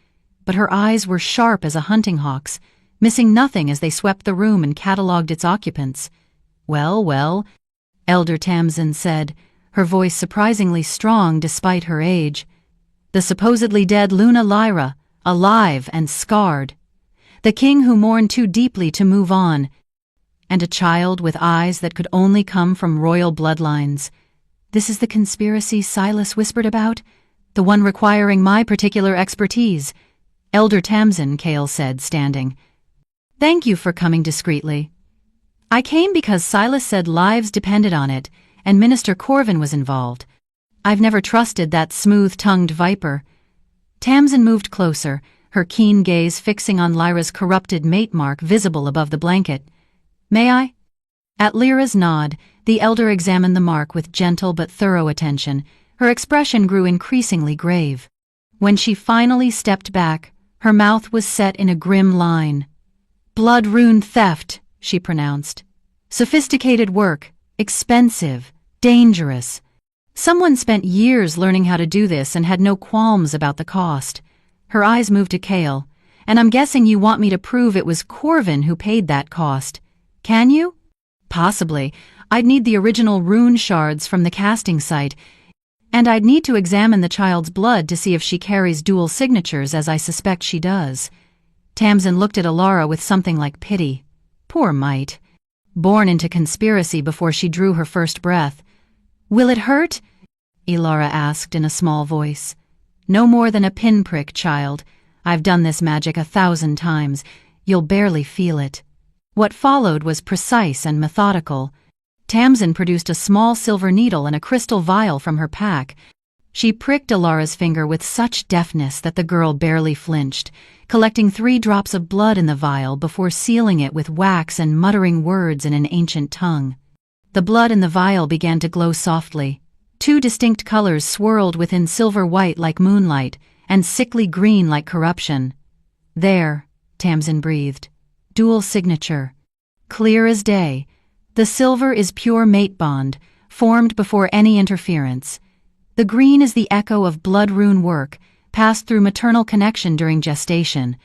But her eyes were sharp as a hunting hawk's, missing nothing as they swept the room and catalogued its occupants. "Well, well," Elder Tamsin said, her voice surprisingly strong despite her age. "The supposedly dead Luna Lyra, alive and scarred. The king who mourned too deeply to move on. And a child with eyes that could only come from royal bloodlines. This is the conspiracy Silas whispered about? The one requiring my particular expertise." "Elder Tamsin," Kale said, standing. "Thank you for coming discreetly. I came because Silas said lives depended on it, and Minister Corvin was involved. I've never trusted that smooth-tongued viper." Tamsin moved closer, her keen gaze fixing on Lyra's corrupted mate mark visible above the blanket. "May I?" At Lyra's nod, the elder examined the mark with gentle but thorough attention. Her expression grew increasingly grave. When she finally stepped back, her mouth was set in a grim line. "Blood rune theft," she pronounced. "Sophisticated work, expensive, dangerous. Someone spent years learning how to do this and had no qualms about the cost." Her eyes moved to Kale. "And I'm guessing you want me to prove it was Corvin who paid that cost. Can you?" "Possibly. I'd need the original rune shards from the casting site, and I'd need to examine the child's blood to see if she carries dual signatures, as I suspect she does." Tamsin looked at Ilara with something like pity. Poor mite. Born into conspiracy before she drew her first breath. "Will it hurt?" Ilara asked in a small voice. "No more than a pinprick, child. I've done this magic 1,000 times. You'll barely feel it." What followed was precise and methodical. Tamsin produced a small silver needle and a crystal vial from her pack. She pricked Ilara's finger with such deftness that the girl barely flinched, collecting 3 drops of blood in the vial before sealing it with wax and muttering words in an ancient tongue. The blood in the vial began to glow softly. 2 distinct colors swirled within silver white like moonlight, and sickly green like corruption. "There," Tamsin breathed. "Dual signature. Clear as day. The silver is pure mate bond, formed before any interference. The green is the echo of blood rune work, passed through maternal connection during gestation.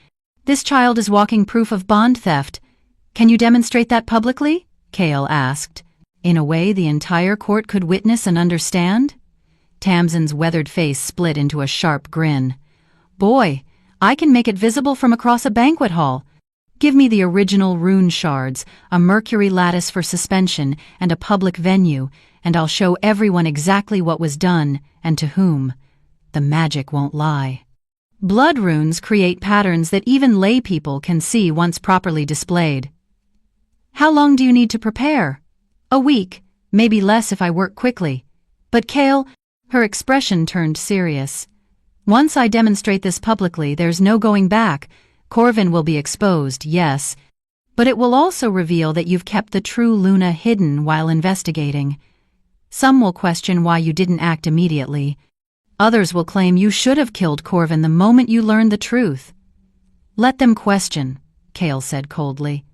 This child is walking proof of bond theft. Can you demonstrate that publicly?" Kale asked. "In a way the entire court could witness and understand?" Tamsin's weathered face split into a sharp grin. "Boy, I can make it visible from across a banquet hall. Give me the original rune shards, a mercury lattice for suspension, and a public venue, and I'll show everyone exactly what was done, and to whom. The magic won't lie." Blood runes create patterns that even lay people can see once properly displayed. "How long do you need to prepare?" "A week, maybe less if I work quickly." "But Kale," her expression turned serious. Once I demonstrate this publicly, there's no going back. Corvin will be exposed, yes, but it will also reveal that you've kept the true Luna hidden while investigating. Some will question why you didn't act immediately. Others will claim you should have killed Corvin the moment you learned the truth. Let them question, Cale said coldly.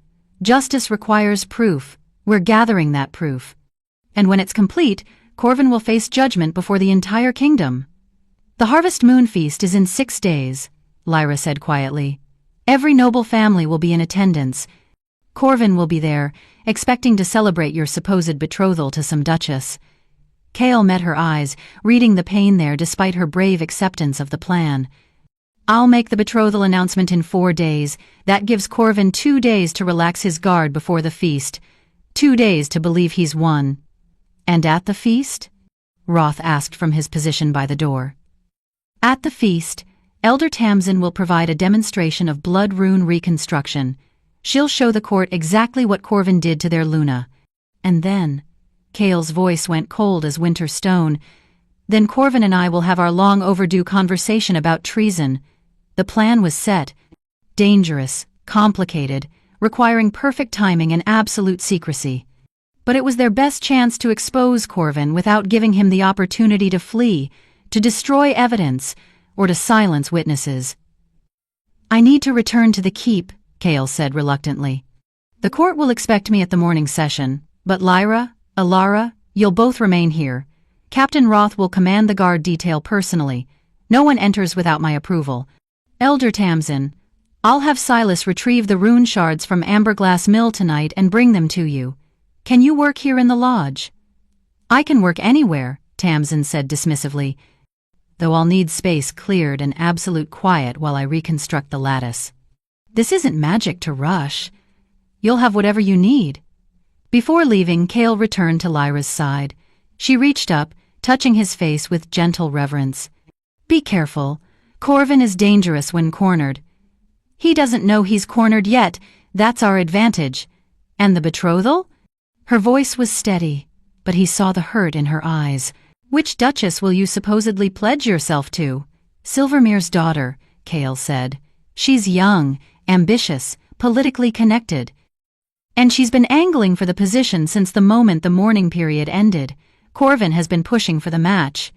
Justice requires proof. We're gathering that proof. And when it's complete, Corvin will face judgment before the entire kingdom. The Harvest Moon Feast is in 6 days, Lyra said quietly. Every noble family will be in attendance. Corvin will be there, expecting to celebrate your supposed betrothal to some duchess. Cale met her eyes, reading the pain there despite her brave acceptance of the plan. I'll make the betrothal announcement in 4 days. That gives Corvin 2 days to relax his guard before the feast. 2 days to believe he's won. And at the feast? Roth asked from his position by the door. At the feast, Elder Tamsin will provide a demonstration of blood rune reconstruction. She'll show the court exactly what Corvin did to their Luna. And then, Cale's voice went cold as winter stone, then Corvin and I will have our long overdue conversation about treason. The plan was set. Dangerous, complicated, requiring perfect timing and absolute secrecy. But it was their best chance to expose Corvin without giving him the opportunity to flee, to destroy evidence, or to silence witnesses. I need to return to the keep, Cale said reluctantly. The court will expect me at the morning session, but Lyra, Alara, you'll both remain here. Captain Roth will command the guard detail personally. No one enters without my approval. Elder Tamsin, I'll have Silas retrieve the rune shards from Amberglass Mill tonight and bring them to you. Can you work here in the lodge? I can work anywhere, Tamsin said dismissively, though I'll need space cleared and absolute quiet while I reconstruct the lattice. This isn't magic to rush. You'll have whatever you need. Before leaving, Cale returned to Lyra's side. She reached up, touching his face with gentle reverence. Be careful. Corvin is dangerous when cornered. He doesn't know he's cornered yet. That's our advantage. And the betrothal? Her voice was steady, but he saw the hurt in her eyes. Which duchess will you supposedly pledge yourself to? Silvermere's daughter, Cale said. She's young, ambitious, politically connected. And she's been angling for the position since the moment the mourning period ended. Corvin has been pushing for the match.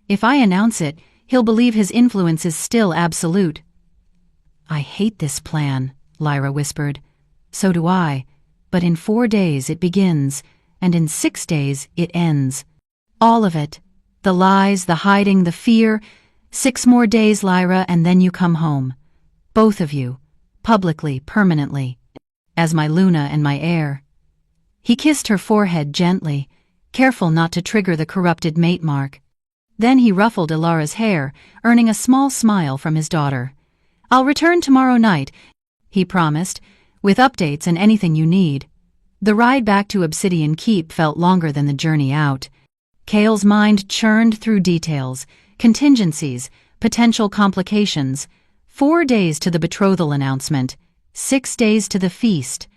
If I announce it, he'll believe his influence is still absolute. I hate this plan, Lyra whispered. So do I. But in 4 days it begins, and in 6 days it ends. All of it. The lies, the hiding, the fear. 6 more days, Lyra, and then you come home. Both of you. Publicly, permanently. As my Luna and my heir. He kissed her forehead gently, careful not to trigger the corrupted mate mark. Then he ruffled Alara's hair, earning a small smile from his daughter. I'll return tomorrow night, he promised, with updates and anything you need. The ride back to Obsidian Keep felt longer than the journey out. Cale's mind churned through details, contingencies, potential complications. 4 days to the betrothal announcement, 6 days to the feast.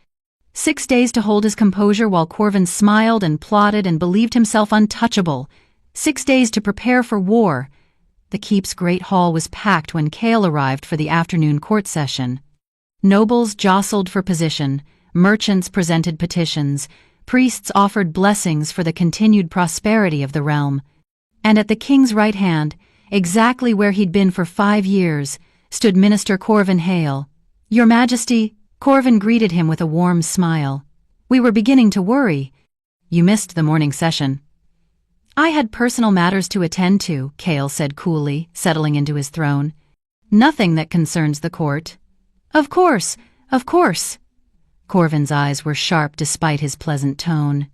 6 days to hold his composure while Corvin smiled and plotted and believed himself untouchable. 6 days to prepare for war. The keep's great hall was packed when Cale arrived for the afternoon court session. Nobles jostled for position, merchants presented petitions, priests offered blessings for the continued prosperity of the realm. And at the king's right hand, exactly where he'd been for 5 years, stood Minister Corvin Hale. Your Majesty, Corvin greeted him with a warm smile. We were beginning to worry. You missed the morning session. I had personal matters to attend to, Cale said coolly, settling into his throne. Nothing that concerns the court. Of course, of course. Corvin's eyes were sharp despite his pleasant tone.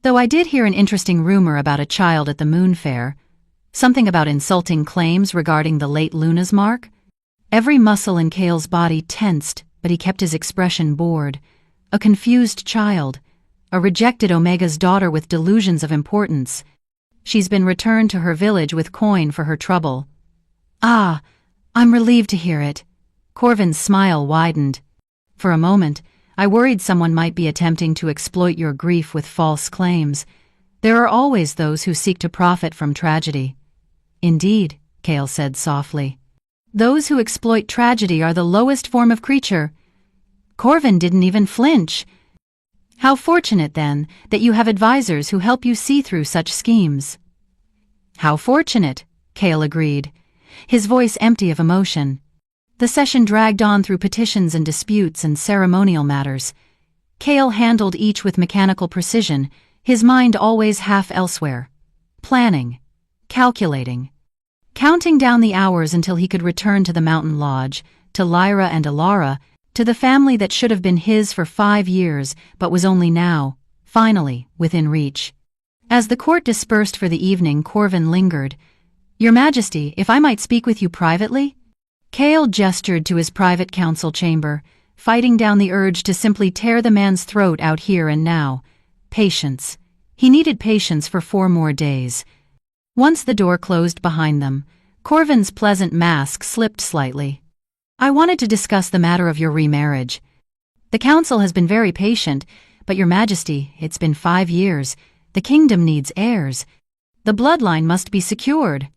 Though I did hear an interesting rumor about a child at the Moon Fair. Something about insulting claims regarding the late Luna's mark. Every muscle in Cale's body tensed, but he kept his expression bored. A confused child. A rejected Omega's daughter with delusions of importance. She's been returned to her village with coin for her trouble. Ah, I'm relieved to hear it. Corvin's smile widened. For a moment, I worried someone might be attempting to exploit your grief with false claims. There are always those who seek to profit from tragedy. Indeed, Kale said softly. Those who exploit tragedy are the lowest form of creature. Corvin didn't even flinch. How fortunate, then, that you have advisors who help you see through such schemes. How fortunate, Kale agreed, his voice empty of emotion. The session dragged on through petitions and disputes and ceremonial matters. Kale handled each with mechanical precision, his mind always half elsewhere. Planning. Calculating. Counting down the hours until he could return to the mountain lodge, to Lyra and Alara, to the family that should have been his for 5 years but was only now, finally, within reach. As the court dispersed for the evening, Corvin lingered. "Your Majesty, if I might speak with you privately?" Kale gestured to his private council chamber, fighting down the urge to simply tear the man's throat out here and now. Patience. He needed patience for 4 more days. Once the door closed behind them, Corvin's pleasant mask slipped slightly. "I wanted to discuss the matter of your remarriage. The council has been very patient, but Your Majesty, it's been 5 years. The kingdom needs heirs. The bloodline must be secured.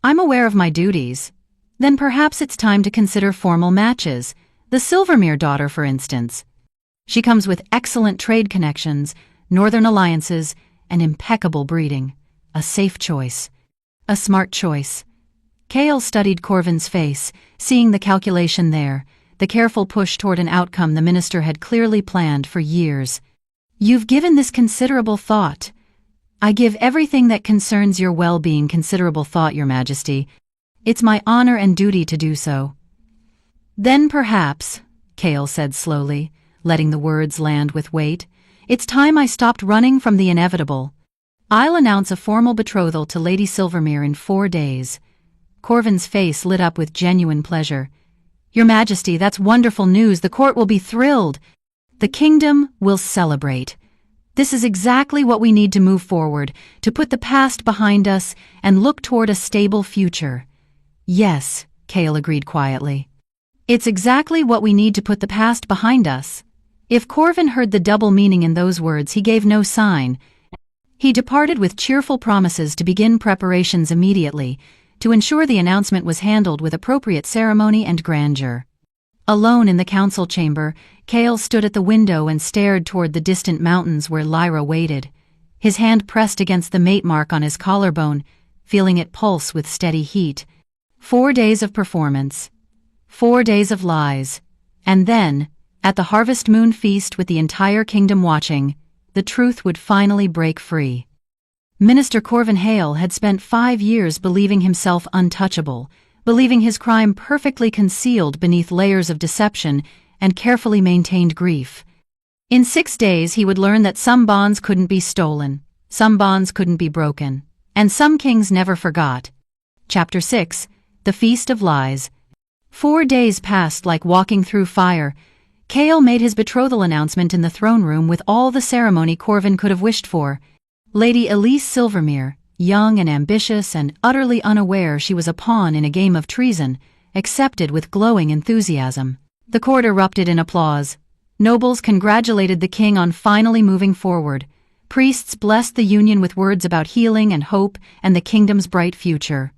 I'm aware of my duties. Then perhaps it's time to consider formal matches. The Silvermere daughter, for instance. She comes with excellent trade connections, northern alliances, and impeccable breeding. A safe choice. A smart choice." Kale studied Corvin's face, seeing the calculation there, the careful push toward an outcome the minister had clearly planned for years. "You've given this considerable thought." "I give everything that concerns your well-being considerable thought, Your Majesty. It's my honor and duty to do so." "Then perhaps," Kale said slowly, letting the words land with weight, "it's time I stopped running from the inevitable. I'll announce a formal betrothal to Lady Silvermere in 4 days." Corvin's face lit up with genuine pleasure. "Your Majesty, that's wonderful news. The court will be thrilled. The kingdom will celebrate. This is exactly what we need to move forward, to put the past behind us and look toward a stable future." "Yes," Kale agreed quietly. "It's exactly what we need to put the past behind us." If Corvin heard the double meaning in those words, he gave no sign. He departed with cheerful promises to begin preparations immediately, to ensure the announcement was handled with appropriate ceremony and grandeur. Alone in the council chamber, Kale stood at the window and stared toward the distant mountains where Lyra waited, his hand pressed against the mate mark on his collarbone, feeling it pulse with steady heat. 4 days of performance. 4 days of lies. And then, at the harvest moon feast with the entire kingdom watching, the truth would finally break free. Minister Corvin Hale had spent 5 years believing himself untouchable, believing his crime perfectly concealed beneath layers of deception and carefully maintained grief. In 6 days he would learn that some bonds couldn't be stolen, some bonds couldn't be broken, and some kings never forgot. Chapter 6. The Feast of Lies. 4 days passed like walking through fire. Kale made his betrothal announcement in the throne room with all the ceremony Corvin could have wished for. Lady Elise Silvermere, young and ambitious and utterly unaware she was a pawn in a game of treason, accepted with glowing enthusiasm. The court erupted in applause. Nobles congratulated the king on finally moving forward. Priests blessed the union with words about healing and hope and the kingdom's bright future.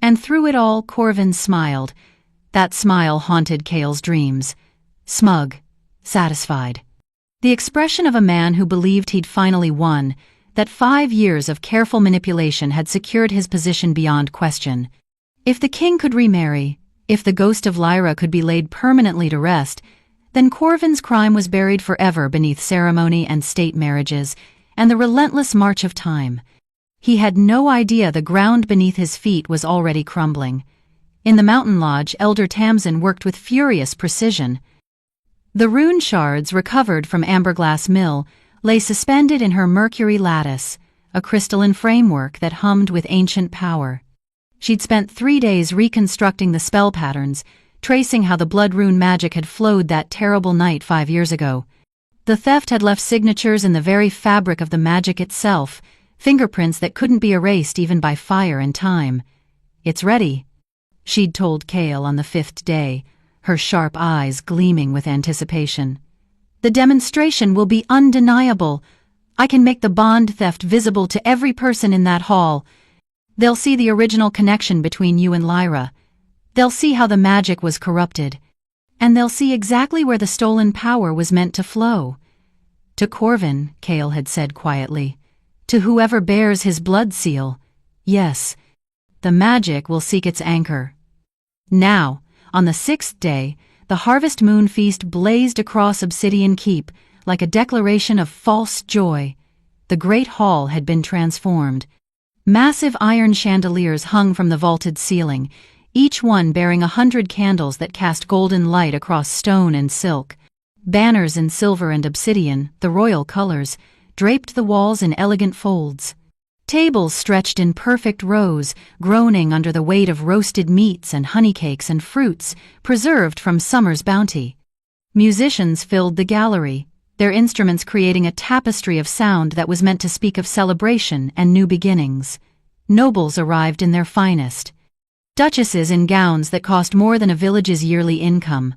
And through it all, Corvin smiled. That smile haunted Kale's dreams. Smug, satisfied. The expression of a man who believed he'd finally won, that 5 years of careful manipulation had secured his position beyond question. If the king could remarry, if the ghost of Lyra could be laid permanently to rest, then Corvin's crime was buried forever beneath ceremony and state marriages and the relentless march of time. He had no idea the ground beneath his feet was already crumbling. In the mountain lodge, Elder Tamsin worked with furious precision. The rune shards recovered from Amberglass Mill lay suspended in her mercury lattice, a crystalline framework that hummed with ancient power. She'd spent 3 days reconstructing the spell patterns, tracing how the blood rune magic had flowed that terrible night 5 years ago. The theft had left signatures in the very fabric of the magic itself, fingerprints that couldn't be erased even by fire and time. "It's ready," she'd told Kale on the 5th day, her sharp eyes gleaming with anticipation. "The demonstration will be undeniable. I can make the bond theft visible to every person in that hall." They'll see the original connection between you and Lyra. They'll see how the magic was corrupted. And they'll see exactly where the stolen power was meant to flow. To Corvin, Cale had said quietly. To whoever bears his blood seal. Yes, the magic will seek its anchor. Now, on the 6th day, the harvest moon feast blazed across Obsidian Keep like a declaration of false joy. The great hall had been transformed. Massive iron chandeliers hung from the vaulted ceiling, each one bearing 100 candles that cast golden light across stone and silk. Banners in silver and obsidian, the royal colors, draped the walls in elegant folds. Tables stretched in perfect rows, groaning under the weight of roasted meats and honeycakes and fruits, preserved from summer's bounty. Musicians filled the gallery, their instruments creating a tapestry of sound that was meant to speak of celebration and new beginnings. Nobles arrived in their finest. Duchesses in gowns that cost more than a village's yearly income.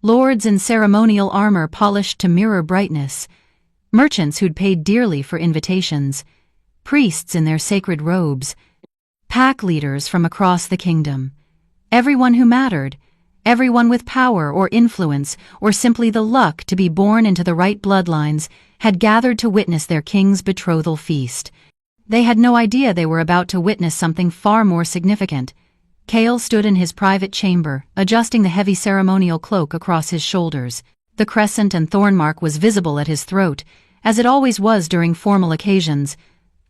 Lords in ceremonial armor polished to mirror brightness. Merchants who'd paid dearly for invitations. Priests in their sacred robes. Pack leaders from across the kingdom. Everyone who mattered. Everyone with power or influence or simply the luck to be born into the right bloodlines had gathered to witness their king's betrothal feast. They had no idea they were about to witness something far more significant. Cale stood in his private chamber, adjusting the heavy ceremonial cloak across his shoulders. The crescent and thorn mark was visible at his throat, as it always was during formal occasions,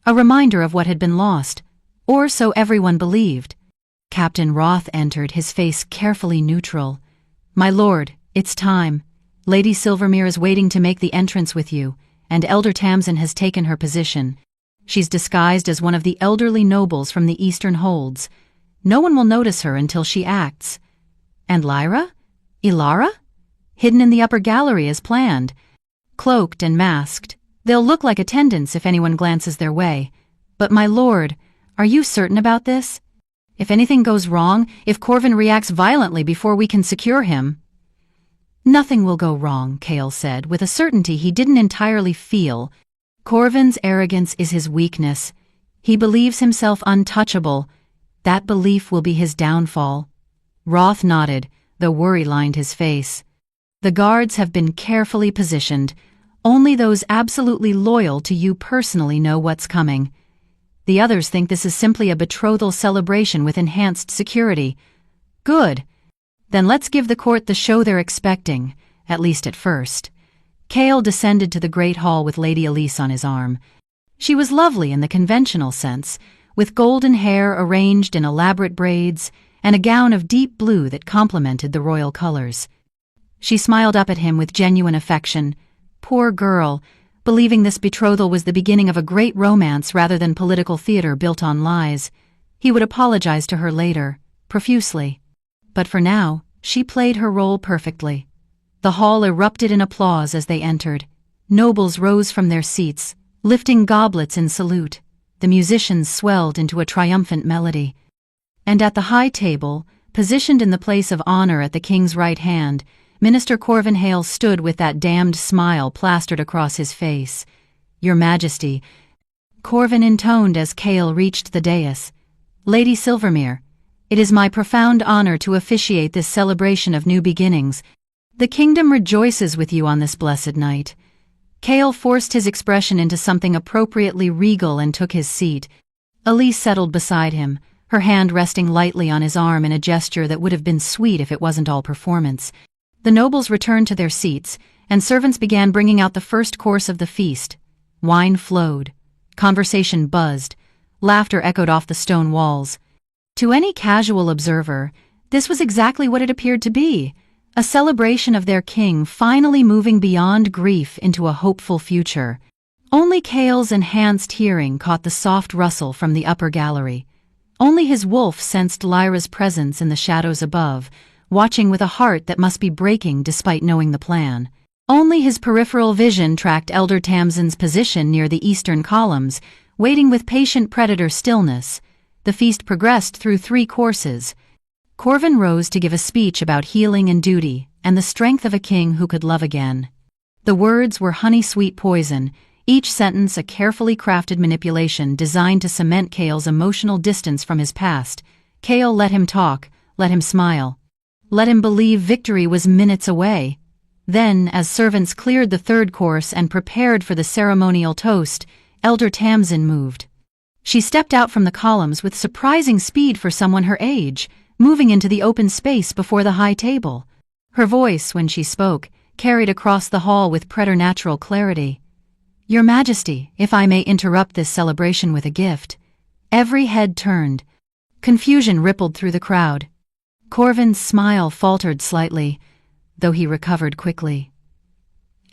a reminder of what had been lost, or so everyone believed. Captain Roth entered, his face carefully neutral. "My lord, it's time. Lady Silvermere is waiting to make the entrance with you, and Elder Tamsin has taken her position. She's disguised as one of the elderly nobles from the eastern holds. No one will notice her until she acts." "And Lyra? Ilara?" "Hidden in the upper gallery as planned. Cloaked and masked. They'll look like attendants if anyone glances their way. But my lord, are you certain about this? If anything goes wrong, if Corvin reacts violently before we can secure him—" "Nothing will go wrong," Cale said, with a certainty he didn't entirely feel. "Corvin's arrogance is his weakness. He believes himself untouchable. That belief will be his downfall." Roth nodded, though worry lined his face. "The guards have been carefully positioned. Only those absolutely loyal to you personally know what's coming. The others think this is simply a betrothal celebration with enhanced security. Good. Then let's give the court the show they're expecting, at least at first." Cale descended to the great hall with Lady Elise on his arm. She was lovely in the conventional sense, with golden hair arranged in elaborate braids and a gown of deep blue that complemented the royal colors. She smiled up at him with genuine affection. Poor girl, believing this betrothal was the beginning of a great romance rather than political theater built on lies. He would apologize to her later, profusely. But for now, she played her role perfectly. The hall erupted in applause as they entered. Nobles rose from their seats, lifting goblets in salute. The musicians swelled into a triumphant melody. And at the high table, positioned in the place of honor at the king's right hand, Minister Corvin Hale stood with that damned smile plastered across his face. "Your Majesty," Corvin intoned as Cale reached the dais. "Lady Silvermere, it is my profound honor to officiate this celebration of new beginnings. The kingdom rejoices with you on this blessed night." Cale forced his expression into something appropriately regal and took his seat. Elise settled beside him, her hand resting lightly on his arm in a gesture that would have been sweet if it wasn't all performance. The nobles returned to their seats, and servants began bringing out the first course of the feast. Wine flowed. Conversation buzzed. Laughter echoed off the stone walls. To any casual observer, this was exactly what it appeared to be. A celebration of their king finally moving beyond grief into a hopeful future. Only Cale's enhanced hearing caught the soft rustle from the upper gallery. Only his wolf sensed Lyra's presence in the shadows above, watching with a heart that must be breaking despite knowing the plan. Only his peripheral vision tracked Elder Tamsin's position near the eastern columns, waiting with patient predator stillness. The feast progressed through 3 courses. Corvin rose to give a speech about healing and duty, and the strength of a king who could love again. The words were honey-sweet poison, each sentence a carefully crafted manipulation designed to cement Cale's emotional distance from his past. Cale let him talk, let him smile. Let him believe victory was minutes away. Then, as servants cleared the third course and prepared for the ceremonial toast, Elder Tamsin moved. She stepped out from the columns with surprising speed for someone her age, moving into the open space before the high table. Her voice, when she spoke, carried across the hall with preternatural clarity. "Your Majesty, if I may interrupt this celebration with a gift." Every head turned. Confusion rippled through the crowd. Corvin's smile faltered slightly, though he recovered quickly.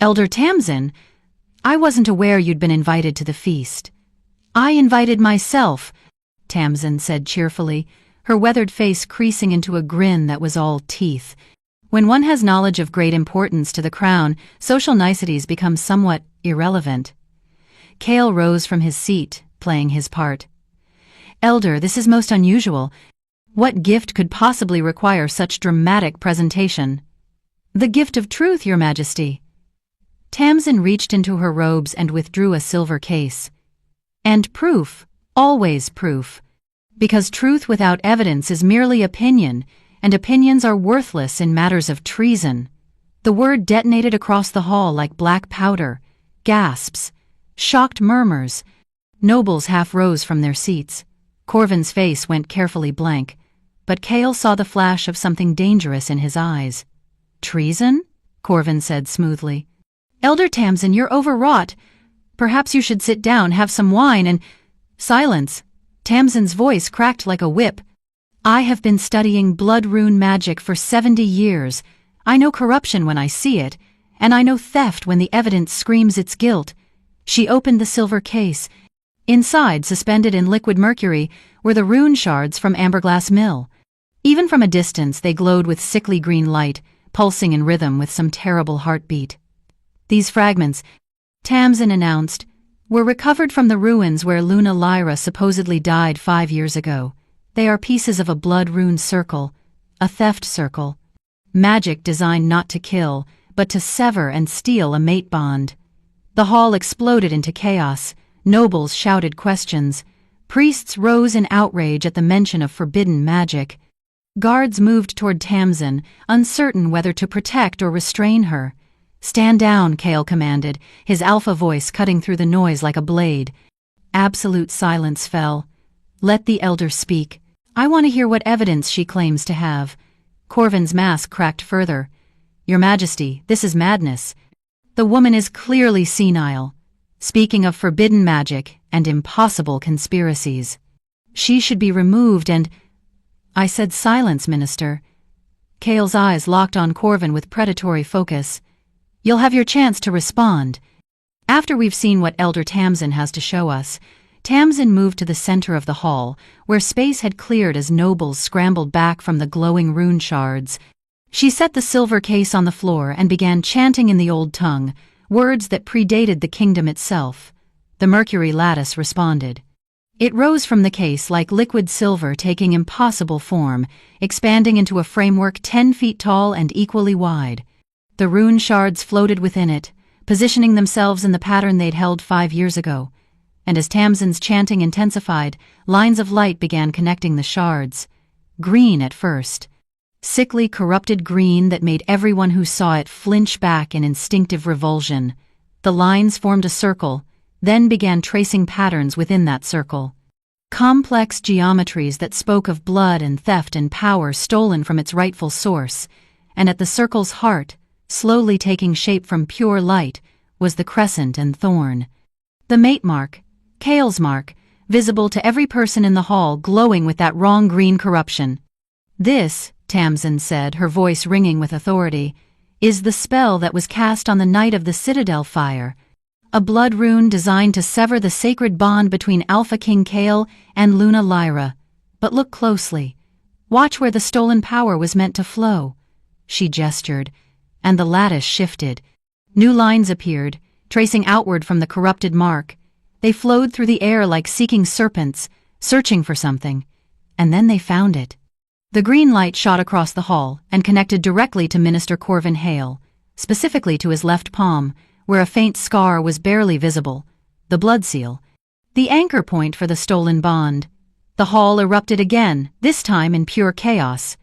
"Elder Tamsin, I wasn't aware you'd been invited to the feast." "I invited myself," Tamsin said cheerfully, her weathered face creasing into a grin that was all teeth. When one has knowledge of great importance to the crown, social niceties become somewhat irrelevant. Cale rose from his seat, playing his part. "Elder, this is most unusual. What gift could possibly require such dramatic presentation?" "The gift of truth, Your Majesty." Tamsin reached into her robes and withdrew a silver case. "And proof, always proof. Because truth without evidence is merely opinion, and opinions are worthless in matters of treason." The word detonated across the hall like black powder. Gasps. Shocked murmurs. Nobles half rose from their seats. Corvin's face went carefully blank, but Cale saw the flash of something dangerous in his eyes. "Treason?" Corvin said smoothly. "Elder Tamsin, you're overwrought. Perhaps you should sit down, have some wine, and—" "Silence." Tamsin's voice cracked like a whip. "I have been studying blood rune magic for 70 years. I know corruption when I see it, and I know theft when the evidence screams its guilt." She opened the silver case. Inside, suspended in liquid mercury, were the rune shards from Amberglass Mill. Even from a distance, they glowed with sickly green light, pulsing in rhythm with some terrible heartbeat. "These fragments," Tamsin announced, "were recovered from the ruins where Luna Lyra supposedly died 5 years ago. They are pieces of a blood rune circle, a theft circle. Magic designed not to kill, but to sever and steal a mate bond." The hall exploded into chaos. Nobles shouted questions. Priests rose in outrage at the mention of forbidden magic. Guards moved toward Tamsin, uncertain whether to protect or restrain her. "Stand down," Cale commanded, his alpha voice cutting through the noise like a blade. Absolute silence fell. "Let the elder speak. I want to hear what evidence she claims to have." Corvin's mask cracked further. "Your Majesty, this is madness. The woman is clearly senile, speaking of forbidden magic and impossible conspiracies. She should be removed and—" "I said silence, Minister." Cale's eyes locked on Corvin with predatory focus. "You'll have your chance to respond. After we've seen what Elder Tamsin has to show us." Tamsin moved to the center of the hall, where space had cleared as nobles scrambled back from the glowing rune shards. She set the silver case on the floor and began chanting in the old tongue, words that predated the kingdom itself. The mercury lattice responded. It rose from the case like liquid silver taking impossible form, expanding into a framework 10 feet tall and equally wide. The rune shards floated within it, positioning themselves in the pattern they'd held 5 years ago. And as Tamsin's chanting intensified, lines of light began connecting the shards. Green at first. Sickly, corrupted green that made everyone who saw it flinch back in instinctive revulsion. The lines formed a circle, then began tracing patterns within that circle. Complex geometries that spoke of blood and theft and power stolen from its rightful source. And at the circle's heart, slowly taking shape from pure light, was the crescent and thorn. The mate mark, Cale's mark, visible to every person in the hall, glowing with that wrong green corruption. "This," Tamsin said, her voice ringing with authority, "is the spell that was cast on the night of the Citadel fire. A blood rune designed to sever the sacred bond between Alpha King Cale and Luna Lyra. But look closely. Watch where the stolen power was meant to flow." She gestured, and the lattice shifted. New lines appeared, tracing outward from the corrupted mark. They flowed through the air like seeking serpents, searching for something. And then they found it. The green light shot across the hall and connected directly to Minister Corvin Hale, specifically to his left palm, where a faint scar was barely visible, the blood seal, the anchor point for the stolen bond. The hall erupted again, this time in pure chaos.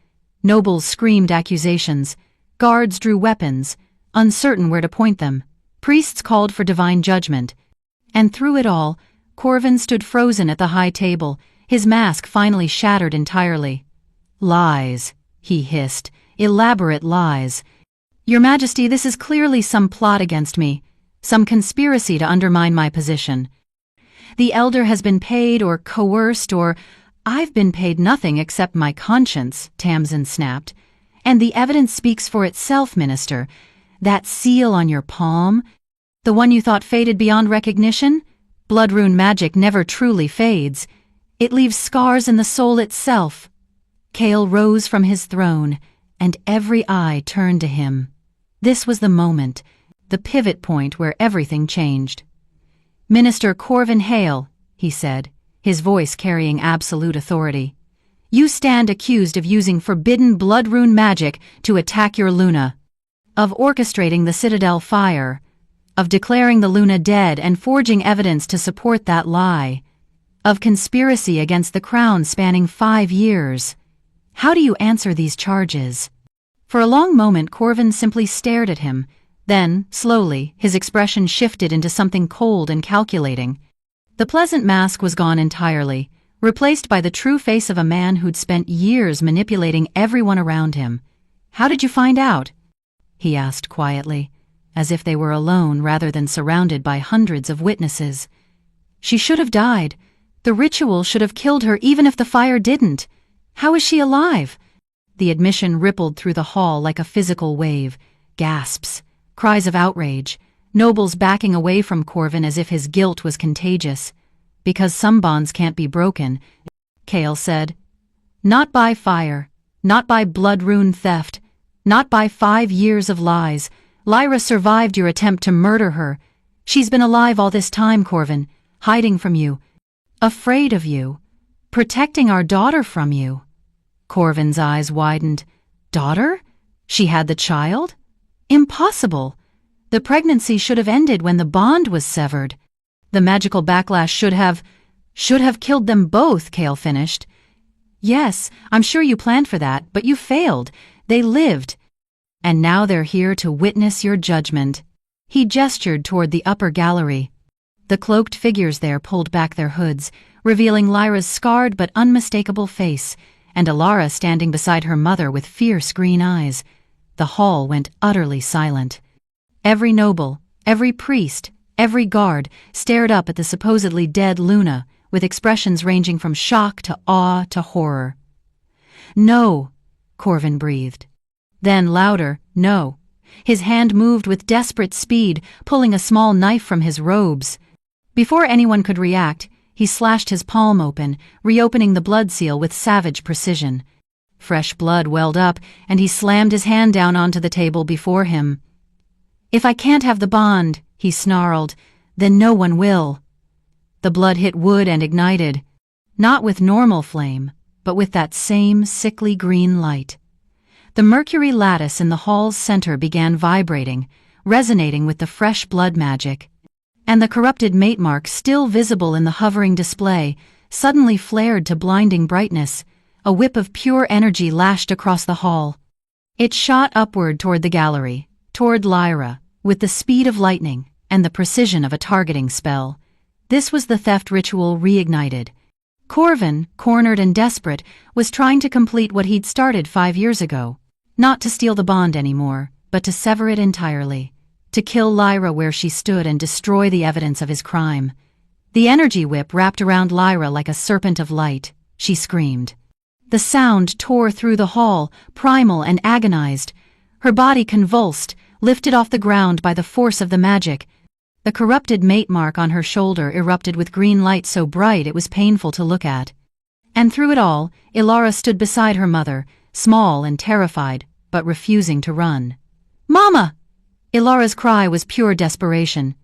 Nobles screamed accusations. Guards drew weapons, uncertain where to point them. Priests called for divine judgment. And through it all, Corvin stood frozen at the high table, his mask finally shattered entirely. "Lies," he hissed. "Elaborate lies. Your Majesty, this is clearly some plot against me, some conspiracy to undermine my position. The elder has been paid or coerced or—" "I've been paid nothing except my conscience," Tamsin snapped. "And the evidence speaks for itself, Minister. That seal on your palm, the one you thought faded beyond recognition? Blood rune magic never truly fades. It leaves scars in the soul itself." Cale rose from his throne, and every eye turned to him. This was the moment, the pivot point where everything changed. "Minister Corvin Hale," he said, his voice carrying absolute authority, "you stand accused of using forbidden blood rune magic to attack your Luna, of orchestrating the Citadel fire, of declaring the Luna dead and forging evidence to support that lie, of conspiracy against the crown spanning 5 years. How do you answer these charges?" For a long moment Corvin simply stared at him. Then, slowly, his expression shifted into something cold and calculating. The pleasant mask was gone entirely, replaced by the true face of a man who'd spent years manipulating everyone around him. "How did you find out?" he asked quietly, as if they were alone rather than surrounded by hundreds of witnesses. "She should have died. The ritual should have killed her even if the fire didn't. How is she alive?" The admission rippled through the hall like a physical wave. Gasps, cries of outrage, nobles backing away from Corvin as if his guilt was contagious. "Because some bonds can't be broken," Cale said. "Not by fire, not by blood rune theft, not by 5 years of lies. Lyra survived your attempt to murder her. She's been alive all this time, Corvin, hiding from you, afraid of you, protecting our daughter from you." Corvin's eyes widened. "Daughter? She had the child? Impossible! The pregnancy should have ended when the bond was severed. The magical backlash should have killed them both," Cale finished. "Yes, I'm sure you planned for that, but you failed. They lived. And now they're here to witness your judgment." He gestured toward the upper gallery. The cloaked figures there pulled back their hoods, revealing Lyra's scarred but unmistakable face, and Alara standing beside her mother with fierce green eyes. The hall went utterly silent. Every noble, every priest, every guard stared up at the supposedly dead Luna, with expressions ranging from shock to awe to horror. "No," Corvin breathed. Then louder, "No." His hand moved with desperate speed, pulling a small knife from his robes. Before anyone could react, he slashed his palm open, reopening the blood seal with savage precision. Fresh blood welled up, and he slammed his hand down onto the table before him. "If I can't have the bond," he snarled, "then no one will." The blood hit wood and ignited, not with normal flame, but with that same sickly green light. The mercury lattice in the hall's center began vibrating, resonating with the fresh blood magic. And the corrupted mate mark, still visible in the hovering display, suddenly flared to blinding brightness. A whip of pure energy lashed across the hall. It shot upward toward the gallery, toward Lyra, with the speed of lightning and the precision of a targeting spell. This was the theft ritual reignited. Corvin, cornered and desperate, was trying to complete what he'd started 5 years ago. Not to steal the bond anymore, but to sever it entirely. To kill Lyra where she stood and destroy the evidence of his crime. The energy whip wrapped around Lyra like a serpent of light. She screamed. The sound tore through the hall, primal and agonized. Her body convulsed, lifted off the ground by the force of the magic. The corrupted mate mark on her shoulder erupted with green light so bright it was painful to look at. And through it all, Ilara stood beside her mother, small and terrified, but refusing to run. "Mama!" Ilara's cry was pure desperation.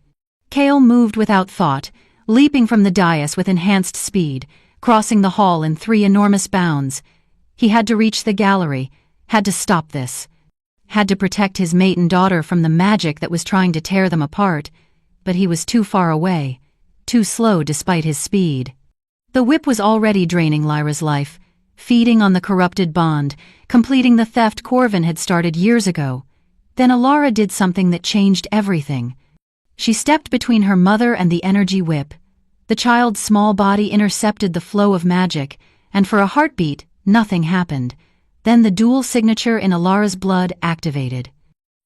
Cale moved without thought, leaping from the dais with enhanced speed, crossing the hall in 3 enormous bounds. He had to reach the gallery, had to stop this. had to protect his mate and daughter from the magic that was trying to tear them apart, but he was too far away, too slow despite his speed. The whip was already draining Lyra's life, feeding on the corrupted bond, completing the theft Corvin had started years ago. Then Alara did something that changed everything. She stepped between her mother and the energy whip. The child's small body intercepted the flow of magic, and for a heartbeat, nothing happened. Then the dual signature in Alara's blood activated.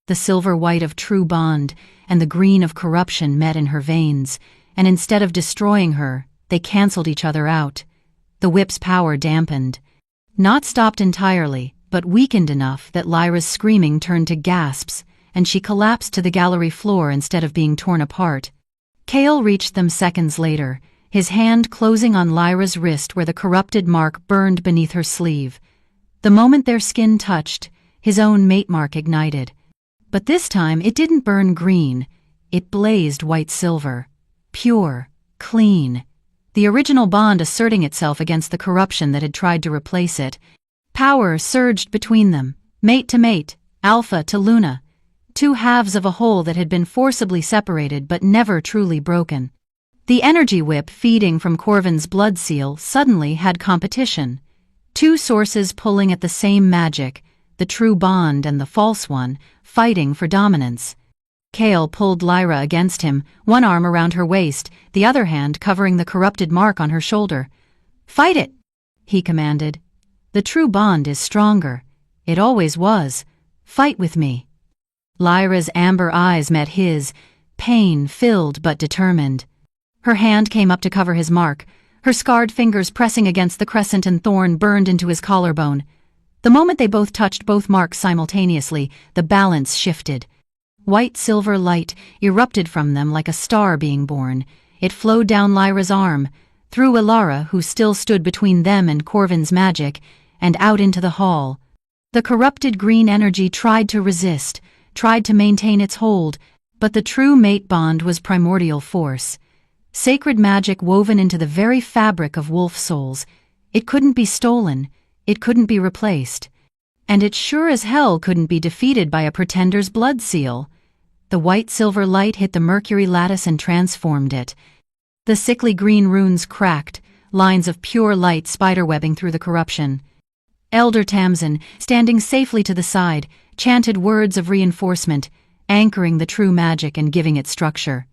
The silver white of true bond and the green of corruption met in her veins, and instead of destroying her, they canceled each other out. The whip's power dampened. Not stopped entirely, but weakened enough that Lyra's screaming turned to gasps, and she collapsed to the gallery floor instead of being torn apart. Kale reached them seconds later, his hand closing on Lyra's wrist where the corrupted mark burned beneath her sleeve. The moment their skin touched, his own mate mark ignited. But this time it didn't burn green, it blazed white-silver. Pure, clean. The original bond asserting itself against the corruption that had tried to replace it. Power surged between them, mate to mate, alpha to Luna. Two halves of a whole that had been forcibly separated but never truly broken. The energy whip feeding from Corvin's blood seal suddenly had competition. Two sources pulling at the same magic, the true bond and the false one, fighting for dominance. Kale pulled Lyra against him, one arm around her waist, the other hand covering the corrupted mark on her shoulder. "Fight it!" he commanded. "The true bond is stronger. It always was. Fight with me." Lyra's amber eyes met his, pain-filled but determined. Her hand came up to cover his mark, her scarred fingers pressing against the crescent and thorn burned into his collarbone. The moment they both touched both marks simultaneously, the balance shifted. White-silver light erupted from them like a star being born. It flowed down Lyra's arm, through Alara, who still stood between them and Corvin's magic, and out into the hall. The corrupted green energy tried to resist, tried to maintain its hold, but the true mate bond was primordial force. Sacred magic woven into the very fabric of wolf souls. It couldn't be stolen, it couldn't be replaced. And it sure as hell couldn't be defeated by a pretender's blood seal. The white-silver light hit the mercury lattice and transformed it. The sickly green runes cracked, lines of pure light spiderwebbing through the corruption. Elder Tamsin, standing safely to the side, chanted words of reinforcement, anchoring the true magic and giving it structure.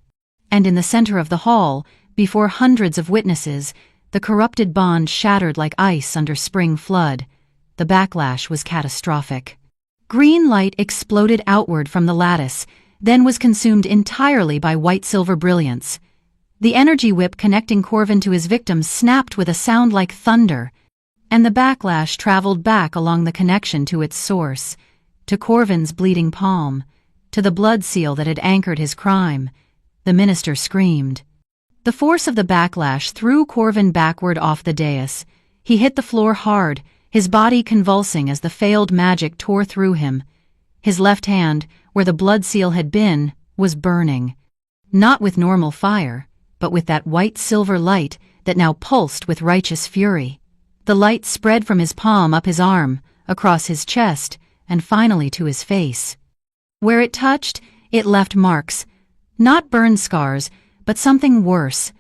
And in the center of the hall, before hundreds of witnesses, the corrupted bond shattered like ice under spring flood. The backlash was catastrophic. Green light exploded outward from the lattice, then was consumed entirely by white-silver brilliance. The energy whip connecting Corvin to his victim snapped with a sound like thunder, and the backlash traveled back along the connection to its source, to Corvin's bleeding palm, to the blood seal that had anchored his crime. The minister screamed. The force of the backlash threw Corvin backward off the dais. He hit the floor hard, his body convulsing as the failed magic tore through him. His left hand, where the blood seal had been, was burning. Not with normal fire, but with that white-silver light that now pulsed with righteous fury. The light spread from his palm up his arm, across his chest, and finally to his face. Where it touched, it left marks. Not burn scars, but something worse.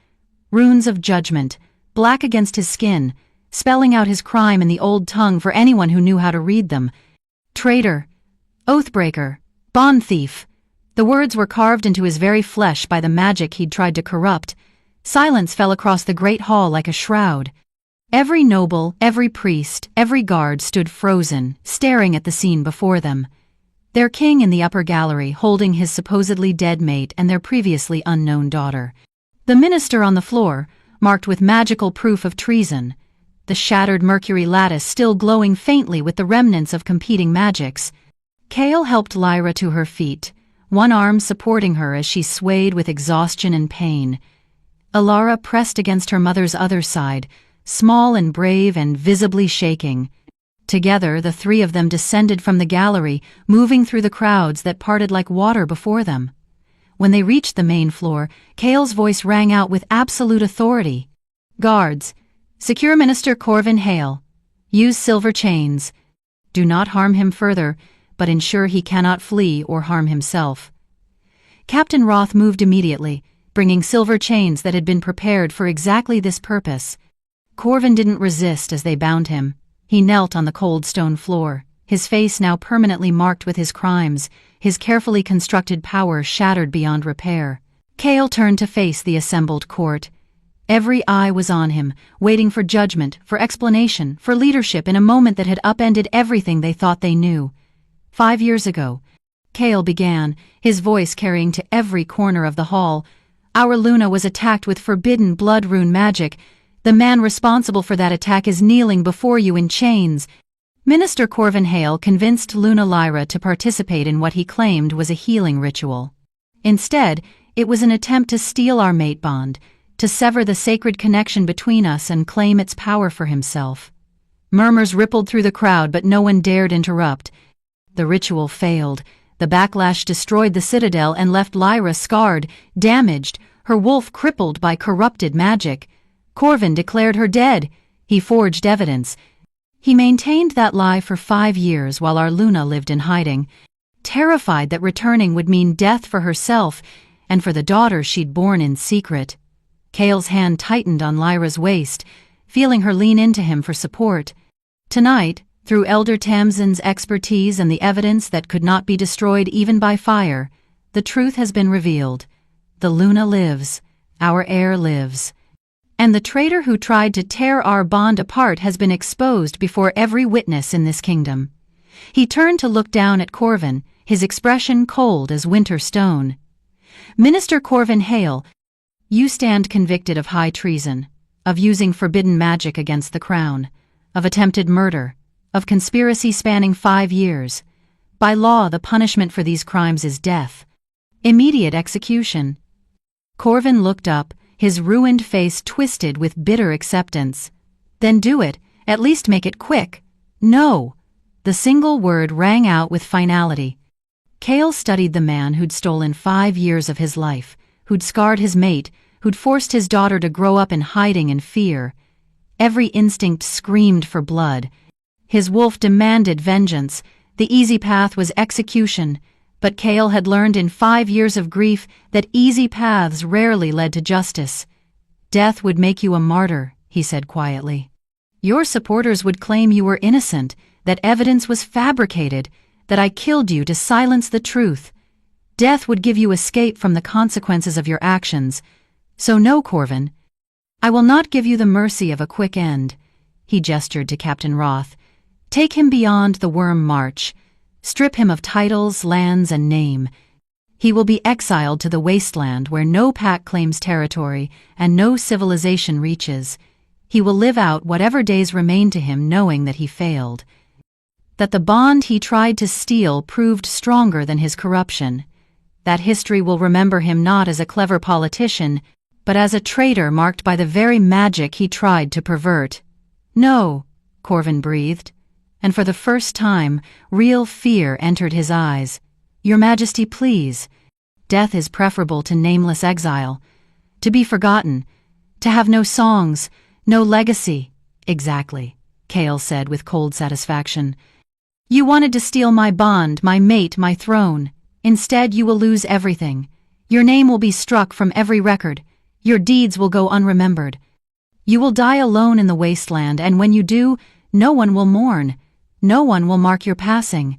Runes of judgment, black against his skin, spelling out his crime in the old tongue for anyone who knew how to read them. Traitor, oathbreaker, bond thief. The words were carved into his very flesh by the magic he'd tried to corrupt. Silence fell across the great hall like a shroud. Every noble, every priest, every guard stood frozen, staring at the scene before them. Their king in the upper gallery holding his supposedly dead mate and their previously unknown daughter. The minister on the floor, marked with magical proof of treason. The shattered mercury lattice still glowing faintly with the remnants of competing magics. Kale helped Lyra to her feet, one arm supporting her as she swayed with exhaustion and pain. Alara pressed against her mother's other side, small and brave and visibly shaking. Together, the three of them descended from the gallery, moving through the crowds that parted like water before them. When they reached the main floor, Kale's voice rang out with absolute authority. "Guards, secure Minister Corvin Hale. Use silver chains. Do not harm him further, but ensure he cannot flee or harm himself. Captain Roth moved immediately, bringing silver chains that had been prepared for exactly this purpose. Corvin didn't resist as they bound him. He knelt on the cold stone floor, his face now permanently marked with his crimes, his carefully constructed power shattered beyond repair. Cale turned to face the assembled court. Every eye was on him, waiting for judgment, for explanation, for leadership in a moment that had upended everything they thought they knew. 5 years ago, Cale began, his voice carrying to every corner of the hall. Our Luna was attacked with forbidden blood rune magic. The man responsible for that attack is kneeling before you in chains. Minister Corvin Hale convinced Luna Lyra to participate in what he claimed was a healing ritual. Instead, it was an attempt to steal our mate bond, to sever the sacred connection between us and claim its power for himself. Murmurs rippled through the crowd, but no one dared interrupt. The ritual failed. The backlash destroyed the citadel and left Lyra scarred, damaged, her wolf crippled by corrupted magic. Corvin declared her dead. He forged evidence. He maintained that lie for 5 years while our Luna lived in hiding, terrified that returning would mean death for herself and for the daughter she'd borne in secret. Cale's hand tightened on Lyra's waist, feeling her lean into him for support. Tonight, through Elder Tamsin's expertise and the evidence that could not be destroyed even by fire, the truth has been revealed. The Luna lives. Our heir lives. And the traitor who tried to tear our bond apart has been exposed before every witness in this kingdom. He turned to look down at Corvin, his expression cold as winter stone. Minister Corvin Hale, you stand convicted of high treason, of using forbidden magic against the crown, of attempted murder, of conspiracy spanning 5 years. By law, the punishment for these crimes is death. Immediate execution. Corvin looked up, his ruined face twisted with bitter acceptance. Then do it, at least make it quick. No. The single word rang out with finality. Cale studied the man who'd stolen 5 years of his life, who'd scarred his mate, who'd forced his daughter to grow up in hiding and fear. Every instinct screamed for blood. His wolf demanded vengeance. The easy path was execution, but Cale had learned in 5 years of grief that easy paths rarely led to justice. Death would make you a martyr, he said quietly. Your supporters would claim you were innocent, that evidence was fabricated, that I killed you to silence the truth. Death would give you escape from the consequences of your actions. So no, Corvin. I will not give you the mercy of a quick end. He gestured to Captain Roth. Take him beyond the Worm March. Strip him of titles, lands, and name. He will be exiled to the wasteland where no pack claims territory and no civilization reaches. He will live out whatever days remain to him knowing that he failed. That the bond he tried to steal proved stronger than his corruption. That history will remember him not as a clever politician, but as a traitor marked by the very magic he tried to pervert. No, Corvin breathed, and for the first time, real fear entered his eyes. Your Majesty, please. Death is preferable to nameless exile. To be forgotten. To have no songs, no legacy. Exactly, Cale said with cold satisfaction. You wanted to steal my bond, my mate, my throne. Instead, you will lose everything. Your name will be struck from every record. Your deeds will go unremembered. You will die alone in the wasteland, and when you do, no one will mourn. No one will mark your passing.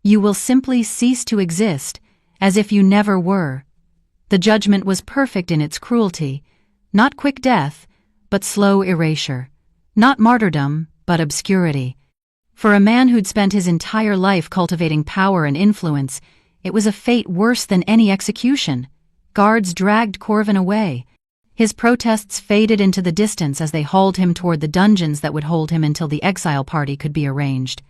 You will simply cease to exist, as if you never were. The judgment was perfect in its cruelty. Not quick death, but slow erasure. Not martyrdom, but obscurity. For a man who'd spent his entire life cultivating power and influence, it was a fate worse than any execution. Guards dragged Corvin away. His protests faded into the distance as they hauled him toward the dungeons that would hold him until the exile party could be arranged.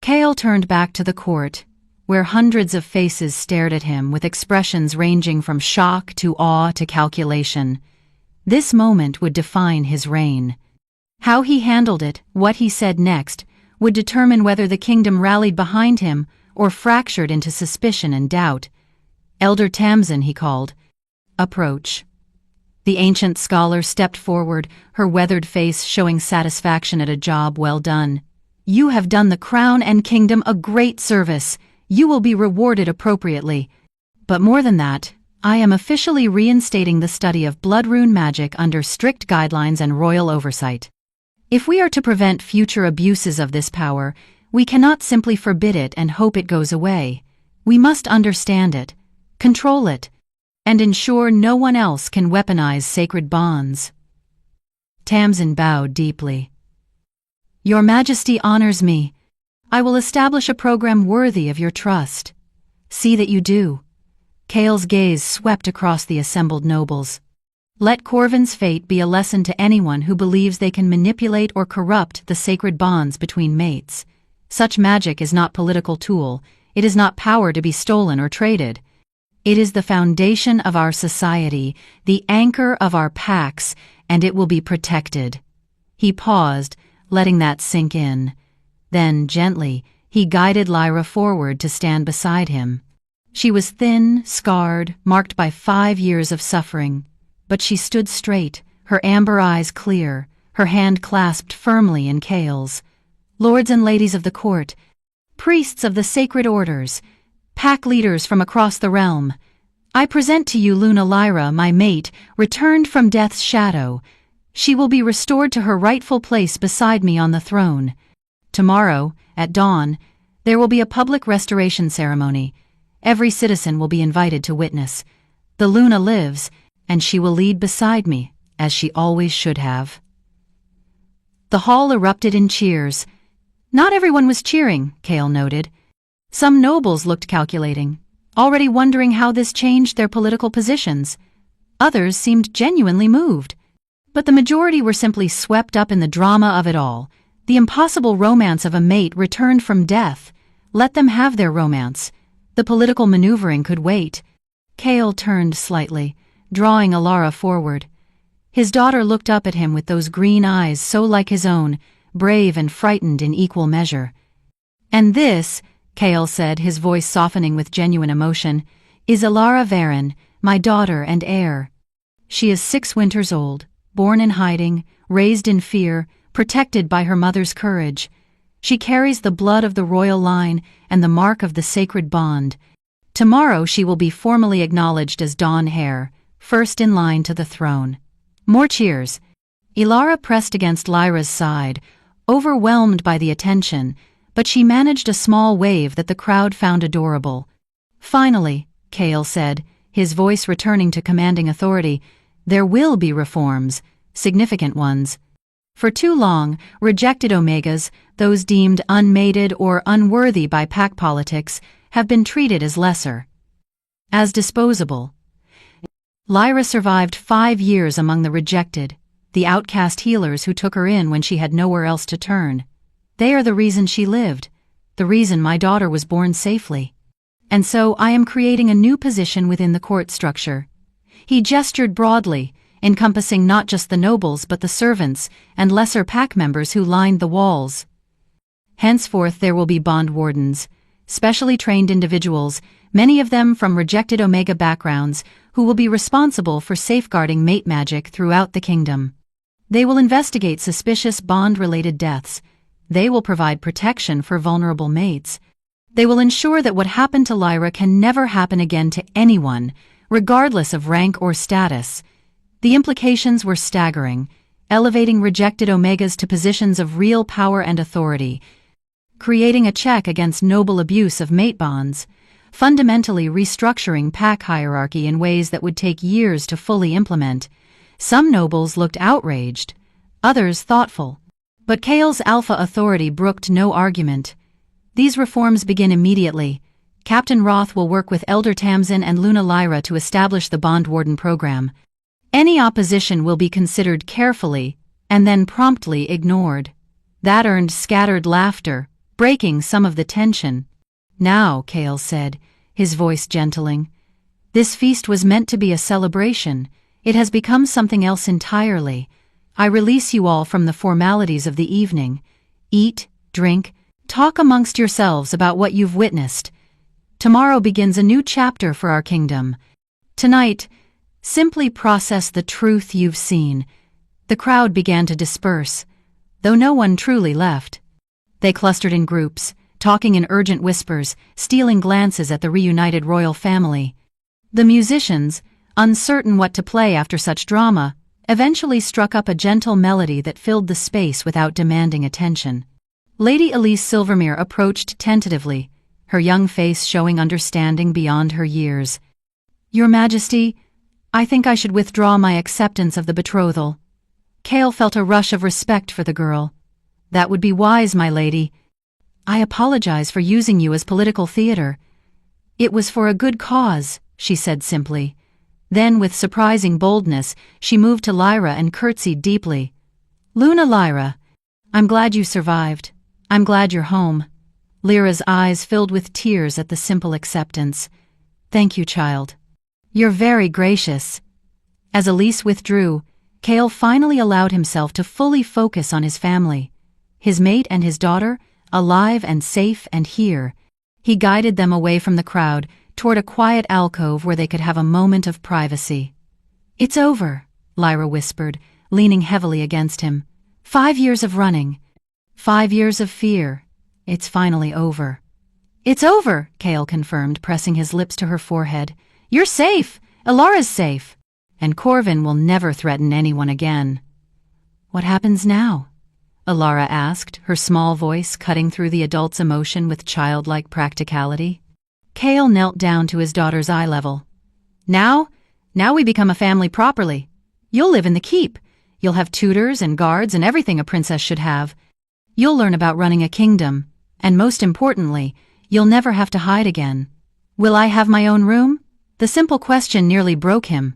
Cale turned back to the court, where hundreds of faces stared at him with expressions ranging from shock to awe to calculation. This moment would define his reign. How he handled it, what he said next, would determine whether the kingdom rallied behind him or fractured into suspicion and doubt. Elder Tamsin, he called. Approach. The ancient scholar stepped forward, her weathered face showing satisfaction at a job well done. You have done the crown and kingdom a great service. You will be rewarded appropriately. But more than that, I am officially reinstating the study of blood rune magic under strict guidelines and royal oversight. If we are to prevent future abuses of this power, we cannot simply forbid it and hope it goes away. We must understand it, control it, and ensure no one else can weaponize sacred bonds. Tamsin bowed deeply. Your Majesty honors me. I will establish a program worthy of your trust. See that you do. Cale's gaze swept across the assembled nobles. Let Corvin's fate be a lesson to anyone who believes they can manipulate or corrupt the sacred bonds between mates. Such magic is not political tool. It is not power to be stolen or traded. It is the foundation of our society, the anchor of our pacts, and it will be protected. He paused, letting that sink in. Then, gently, he guided Lyra forward to stand beside him. She was thin, scarred, marked by 5 years of suffering, but she stood straight, her amber eyes clear, her hand clasped firmly in Cale's. Lords and ladies of the court, priests of the sacred orders, pack leaders from across the realm, I present to you Luna Lyra, my mate, returned from death's shadow. She will be restored to her rightful place beside me on the throne. Tomorrow, at dawn, there will be a public restoration ceremony. Every citizen will be invited to witness. The Luna lives, and she will lead beside me, as she always should have. The hall erupted in cheers. Not everyone was cheering, Cale noted. Some nobles looked calculating, already wondering how this changed their political positions. Others seemed genuinely moved. But the majority were simply swept up in the drama of it all. The impossible romance of a mate returned from death. Let them have their romance. The political maneuvering could wait. Cale turned slightly, drawing Alara forward. His daughter looked up at him with those green eyes so like his own, brave and frightened in equal measure. And this, Cale said, his voice softening with genuine emotion, is Alara Varen, my daughter and heir. She is 6 winters old, born in hiding, raised in fear, protected by her mother's courage. She carries the blood of the royal line and the mark of the sacred bond. Tomorrow she will be formally acknowledged as Dawn Heir, first in line to the throne. More cheers. Ilara pressed against Lyra's side, overwhelmed by the attention, but she managed a small wave that the crowd found adorable. Finally, Cale said, his voice returning to commanding authority, there will be reforms, significant ones. For too long, rejected Omegas, those deemed unmated or unworthy by pack politics, have been treated as lesser, as disposable. Lyra survived 5 years among the rejected, the outcast healers who took her in when she had nowhere else to turn. They are the reason she lived, the reason my daughter was born safely. And so I am creating a new position within the court structure. He gestured broadly, encompassing not just the nobles but the servants and lesser pack members who lined the walls. Henceforth there will be bond wardens, specially trained individuals, many of them from rejected Omega backgrounds, who will be responsible for safeguarding mate magic throughout the kingdom. They will investigate suspicious bond-related deaths. They will provide protection for vulnerable mates. They will ensure that what happened to Lyra can never happen again to anyone, regardless of rank or status. The implications were staggering, elevating rejected Omegas to positions of real power and authority, creating a check against noble abuse of mate bonds, fundamentally restructuring pack hierarchy in ways that would take years to fully implement. Some nobles looked outraged, others thoughtful. But Cale's alpha authority brooked no argument. These reforms begin immediately. Captain Roth will work with Elder Tamsin and Luna Lyra to establish the Bond Warden program. Any opposition will be considered carefully and then promptly ignored. That earned scattered laughter, breaking some of the tension. Now, Cale said, his voice gentling, this feast was meant to be a celebration. It has become something else entirely. I release you all from the formalities of the evening. Eat, drink, talk amongst yourselves about what you've witnessed. Tomorrow begins a new chapter for our kingdom. Tonight, simply process the truth you've seen. The crowd began to disperse, though no one truly left. They clustered in groups, talking in urgent whispers, stealing glances at the reunited royal family. The musicians, uncertain what to play after such drama, eventually struck up a gentle melody that filled the space without demanding attention. Lady Elise Silvermere approached tentatively, her young face showing understanding beyond her years. "Your Majesty, I think I should withdraw my acceptance of the betrothal." Cale felt a rush of respect for the girl. "That would be wise, my lady. I apologize for using you as political theater. It was for a good cause," she said simply. Then, with surprising boldness, she moved to Lyra and curtsied deeply. "Luna Lyra, I'm glad you survived. I'm glad you're home." Lyra's eyes filled with tears at the simple acceptance. "Thank you, child. You're very gracious." As Elise withdrew, Cale finally allowed himself to fully focus on his family. His mate and his daughter, alive and safe and here. He guided them away from the crowd, toward a quiet alcove where they could have a moment of privacy. "It's over," Lyra whispered, leaning heavily against him. 5 years of running. 5 years of fear. It's finally over." "It's over," Cale confirmed, pressing his lips to her forehead. "You're safe. Alara's safe. And Corvin will never threaten anyone again." "What happens now?" Alara asked, her small voice cutting through the adult's emotion with childlike practicality. Cale knelt down to his daughter's eye level. Now we become a family properly. You'll live in the keep. You'll have tutors and guards and everything a princess should have. You'll learn about running a kingdom, and most importantly, you'll never have to hide again." "Will I have my own room?" The simple question nearly broke him.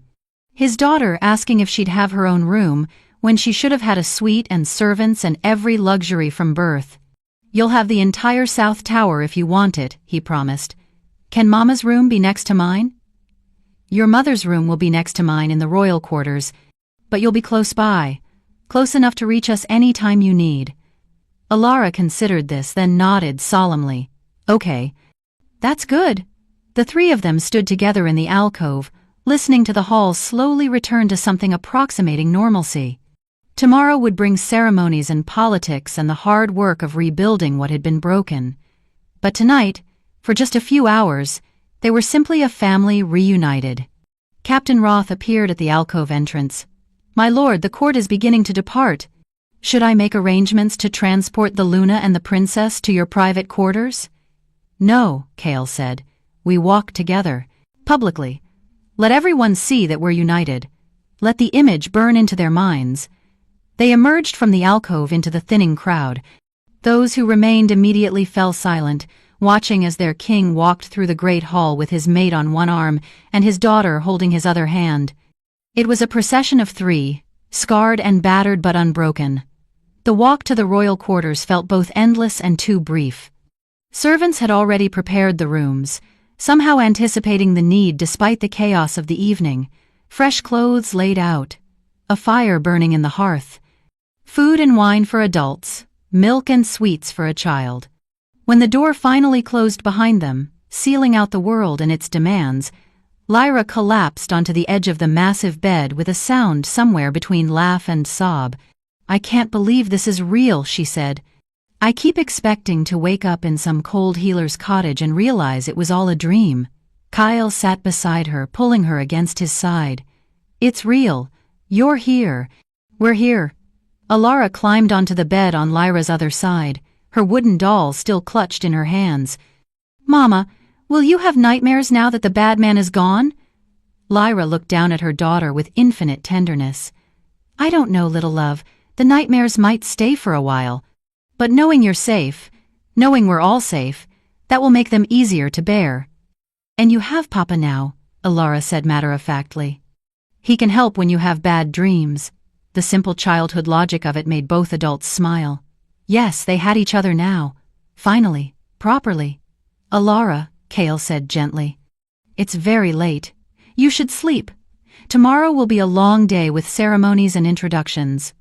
His daughter asking if she'd have her own room when she should have had a suite and servants and every luxury from birth. "You'll have the entire South Tower if you want it," he promised. "Can Mama's room be next to mine?" "Your mother's room will be next to mine in the royal quarters, but you'll be close by, close enough to reach us any time you need." Alara considered this, then nodded solemnly. "Okay. That's good." The three of them stood together in the alcove, listening to the hall slowly return to something approximating normalcy. Tomorrow would bring ceremonies and politics and the hard work of rebuilding what had been broken. But tonight, for just a few hours, they were simply a family reunited. Captain Roth appeared at the alcove entrance. "My lord, the court is beginning to depart. Should I make arrangements to transport the Luna and the princess to your private quarters?" "No," Cale said. "We walk together, publicly. Let everyone see that we're united. Let the image burn into their minds." They emerged from the alcove into the thinning crowd. Those who remained immediately fell silent, watching as their king walked through the great hall with his mate on one arm and his daughter holding his other hand. It was a procession of three, scarred and battered but unbroken. The walk to the royal quarters felt both endless and too brief. Servants had already prepared the rooms, somehow anticipating the need despite the chaos of the evening. Fresh clothes laid out, a fire burning in the hearth, food and wine for adults, milk and sweets for a child. When the door finally closed behind them, sealing out the world and its demands, Lyra collapsed onto the edge of the massive bed with a sound somewhere between laugh and sob. "I can't believe this is real," she said. "I keep expecting to wake up in some cold healer's cottage and realize it was all a dream." Kyle sat beside her, pulling her against his side. "It's real. You're here. We're here." Alara climbed onto the bed on Lyra's other side, her wooden doll still clutched in her hands. "Mama, will you have nightmares now that the bad man is gone?" Lyra looked down at her daughter with infinite tenderness. "I don't know, little love. The nightmares might stay for a while. But knowing you're safe, knowing we're all safe, that will make them easier to bear." "And you have Papa now," Alara said matter-of-factly. "He can help when you have bad dreams." The simple childhood logic of it made both adults smile. Yes, they had each other now. Finally, properly. "Alara," Cale said gently. "It's very late. You should sleep. Tomorrow will be a long day with ceremonies and introductions."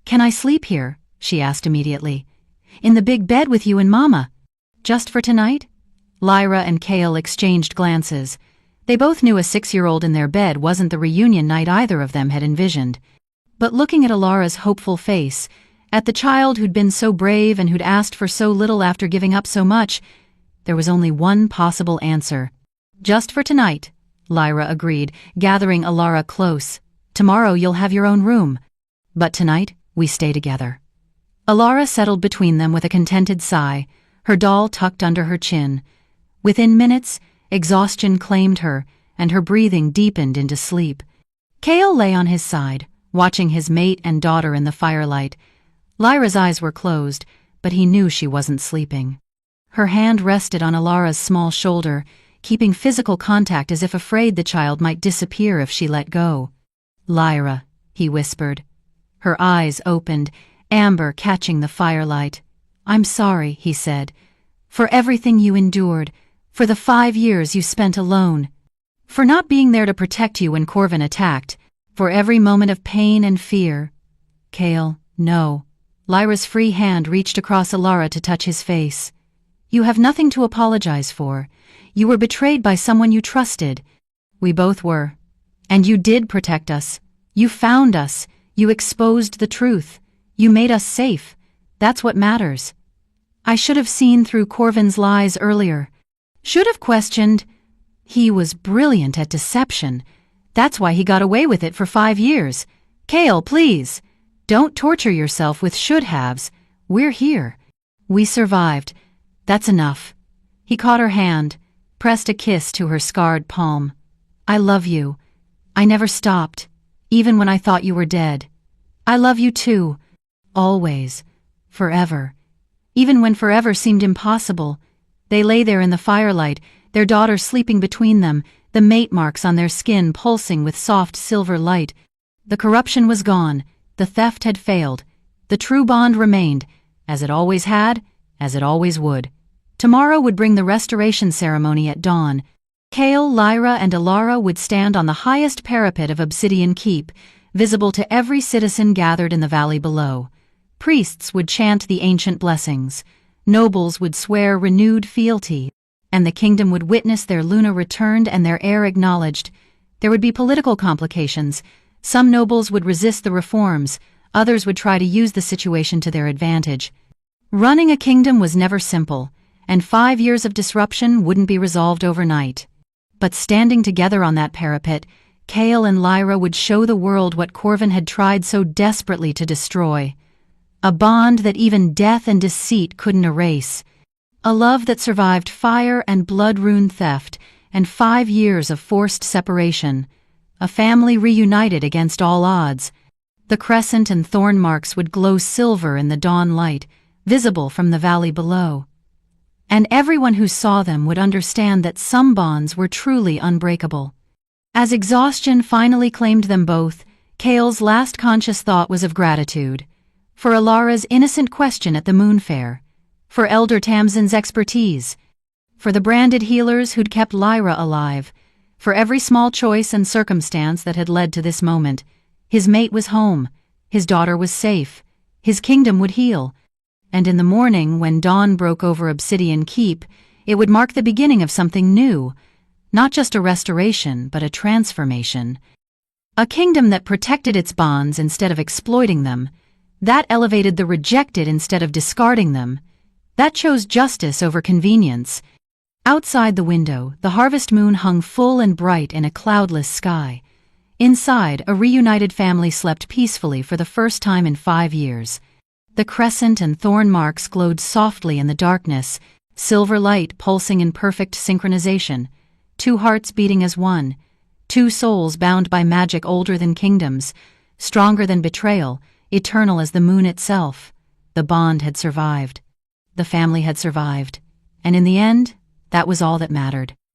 "Can I sleep here?" she asked immediately. "In the big bed with you and Mama? Just for tonight?" Lyra and Cale exchanged glances. They both knew a 6-year-old in their bed wasn't the reunion night either of them had envisioned. But looking at Alara's hopeful face, At the child who'd been so brave and who'd asked for so little after giving up so much. There was only one possible answer. "Just for tonight," Lyra agreed, gathering Alara close. "Tomorrow you'll have your own room. But tonight, we stay together." Alara settled between them with a contented sigh, her doll tucked under her chin. Within minutes, exhaustion claimed her, and her breathing deepened into sleep. Kale lay on his side, watching his mate and daughter in the firelight. Lyra's eyes were closed, but he knew she wasn't sleeping. Her hand rested on Alara's small shoulder, keeping physical contact as if afraid the child might disappear if she let go. "Lyra," he whispered. Her eyes opened, amber catching the firelight. "I'm sorry," he said, "for everything you endured, for the 5 years you spent alone, for not being there to protect you when Corvin attacked, for every moment of pain and fear." "Kale, no." Lyra's free hand reached across Alara to touch his face. "You have nothing to apologize for. You were betrayed by someone you trusted. We both were. And you did protect us. You found us. You exposed the truth. You made us safe. That's what matters. I should have seen through Corvin's lies earlier. Should have questioned. He was brilliant at deception. That's why he got away with it for 5 years. Kale, please. Don't torture yourself with should-haves. We're here. We survived. That's enough." He caught her hand, pressed a kiss to her scarred palm. "I love you. I never stopped, even when I thought you were dead. I love you too. Always. Forever." Even when forever seemed impossible, they lay there in the firelight, their daughter sleeping between them, the mate marks on their skin pulsing with soft silver light. The corruption was gone. The theft had failed. The true bond remained, as it always had, as it always would. Tomorrow would bring the restoration ceremony at dawn. Kale, Lyra, and Alara would stand on the highest parapet of Obsidian Keep, visible to every citizen gathered in the valley below. Priests would chant the ancient blessings. Nobles would swear renewed fealty, and the kingdom would witness their Luna returned and their heir acknowledged. There would be political complications. Some nobles would resist the reforms, others would try to use the situation to their advantage. Running a kingdom was never simple, and 5 years of disruption wouldn't be resolved overnight. But standing together on that parapet, Kale and Lyra would show the world what Corvin had tried so desperately to destroy. A bond that even death and deceit couldn't erase. A love that survived fire and blood-ruined theft and 5 years of forced separation. A family reunited against all odds. The crescent and thorn marks would glow silver in the dawn light, visible from the valley below. And everyone who saw them would understand that some bonds were truly unbreakable. As exhaustion finally claimed them both, Kale's last conscious thought was of gratitude. For Alara's innocent question at the moon fair. For Elder Tamsin's expertise. For the branded healers who'd kept Lyra alive. For every small choice and circumstance that had led to this moment. His mate was home. His daughter was safe. His kingdom would heal. And in the morning, when dawn broke over Obsidian Keep, it would mark the beginning of something new. Not just a restoration, but a transformation. A kingdom that protected its bonds instead of exploiting them. That elevated the rejected instead of discarding them. That chose justice over convenience. Outside the window, the harvest moon hung full and bright in a cloudless sky. Inside, a reunited family slept peacefully for the first time in 5 years. The crescent and thorn marks glowed softly in the darkness, silver light pulsing in perfect synchronization, 2 hearts beating as one, 2 souls bound by magic older than kingdoms, stronger than betrayal, eternal as the moon itself. The bond had survived. The family had survived. And in the end, that was all that mattered.